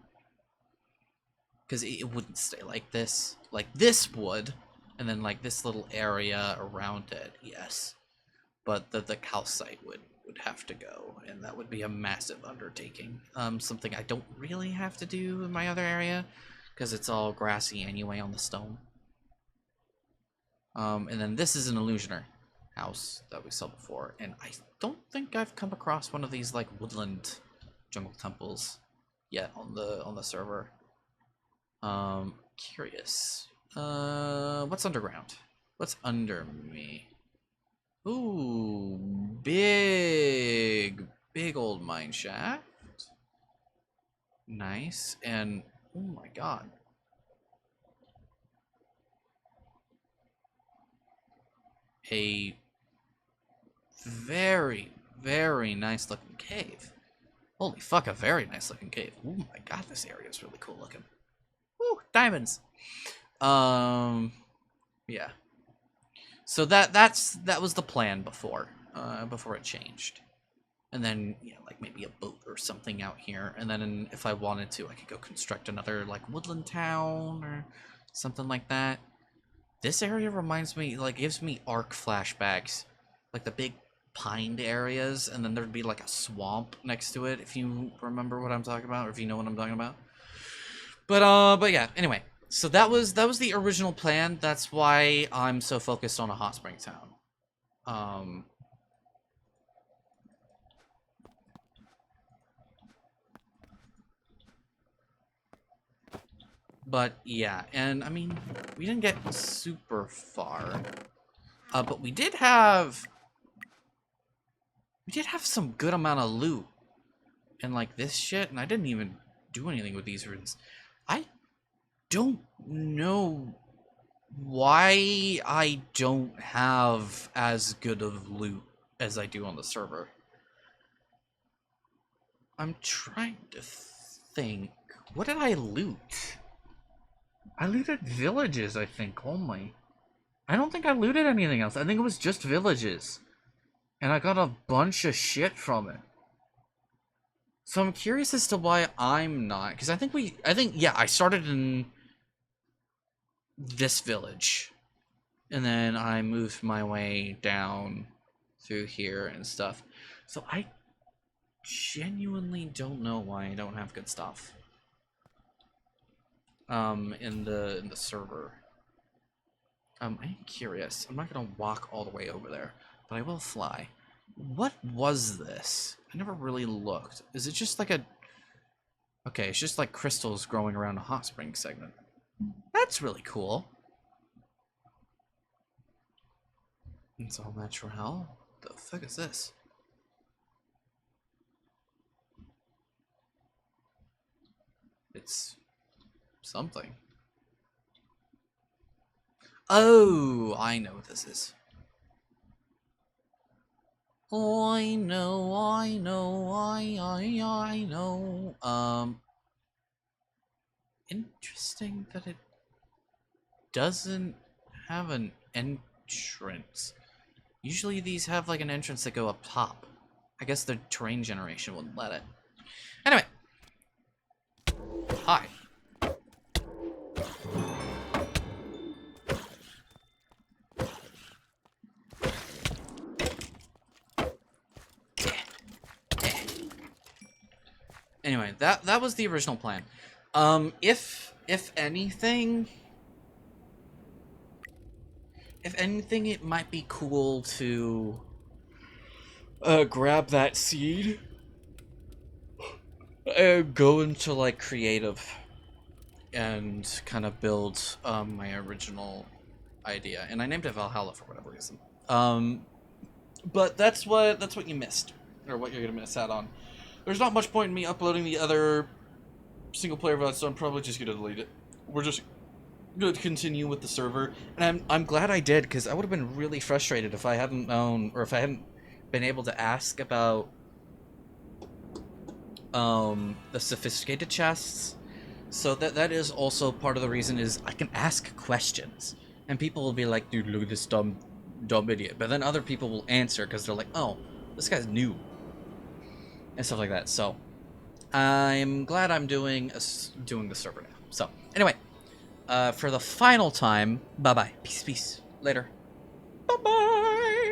because it wouldn't stay like this. Like this would, and then like this little area around it, yes. But the calcite would have to go, and that would be a massive undertaking. Something I don't really have to do in my other area, because it's all grassy anyway on the stone. And then this is an illusioner house that we saw before, and I don't think I've come across one of these like woodland jungle temples yet on the server. Curious. What's underground? What's under me? Ooh, big old mine shaft. Nice, and oh my god. A very, very nice looking cave. Holy fuck, a very nice looking cave. Oh my god, this area is really cool looking. Woo, diamonds. Yeah. So that was the plan before it changed. And then, you know, like maybe a boat or something out here. And then if I wanted to, I could go construct another like woodland town or something like that. This area reminds me, like, gives me Ark flashbacks. Like the big pined areas, and then there'd be like a swamp next to it, if you remember what I'm talking about, or if you know what I'm talking about. But yeah, anyway. So that was the original plan. That's why I'm so focused on a hot spring town. But yeah, and I mean, we didn't get super far. But we did have some good amount of loot and like this shit, and I didn't even do anything with these runes. I don't know why I don't have as good of loot as I do on the server. I'm trying to think. What did I loot? I looted villages, I think, only. I don't think I looted anything else. I think it was just villages. And I got a bunch of shit from it. So I'm curious as to why I'm not, because I think yeah, I started in this village, and then I moved my way down through here and stuff. So I genuinely don't know why I don't have good stuff. In the server. I'm curious. I'm not gonna walk all the way over there, but I will fly. What was this? I never really looked. Is it just like a... Okay, it's just like crystals growing around a hot spring segment. That's really cool. It's all natural. The fuck is this? It's something. Oh, I know what this is. I know. Interesting that it doesn't have an entrance. Usually these have like an entrance that go up top. I guess the terrain generation wouldn't let it. Anyway. Hi. Anyway, that was the original plan. If anything, it might be cool to grab that seed and go into like creative and kind of build my original idea. And I named it Valhalla for whatever reason. But that's what you missed, or what you're gonna miss out on. There's not much point in me uploading the other single player VOD, so I'm probably just gonna delete it. We're just gonna continue with the server, and I'm glad I did, because I would have been really frustrated if I hadn't known, or if I hadn't been able to ask about the sophisticated chests. So that is also part of the reason is I can ask questions, and people will be like, dude, look at this dumb idiot. But then other people will answer because they're like, oh, this guy's new, and stuff like that. So I'm glad I'm doing the server now. So, anyway, for the final time, bye-bye. Peace, peace. Later. Bye-bye.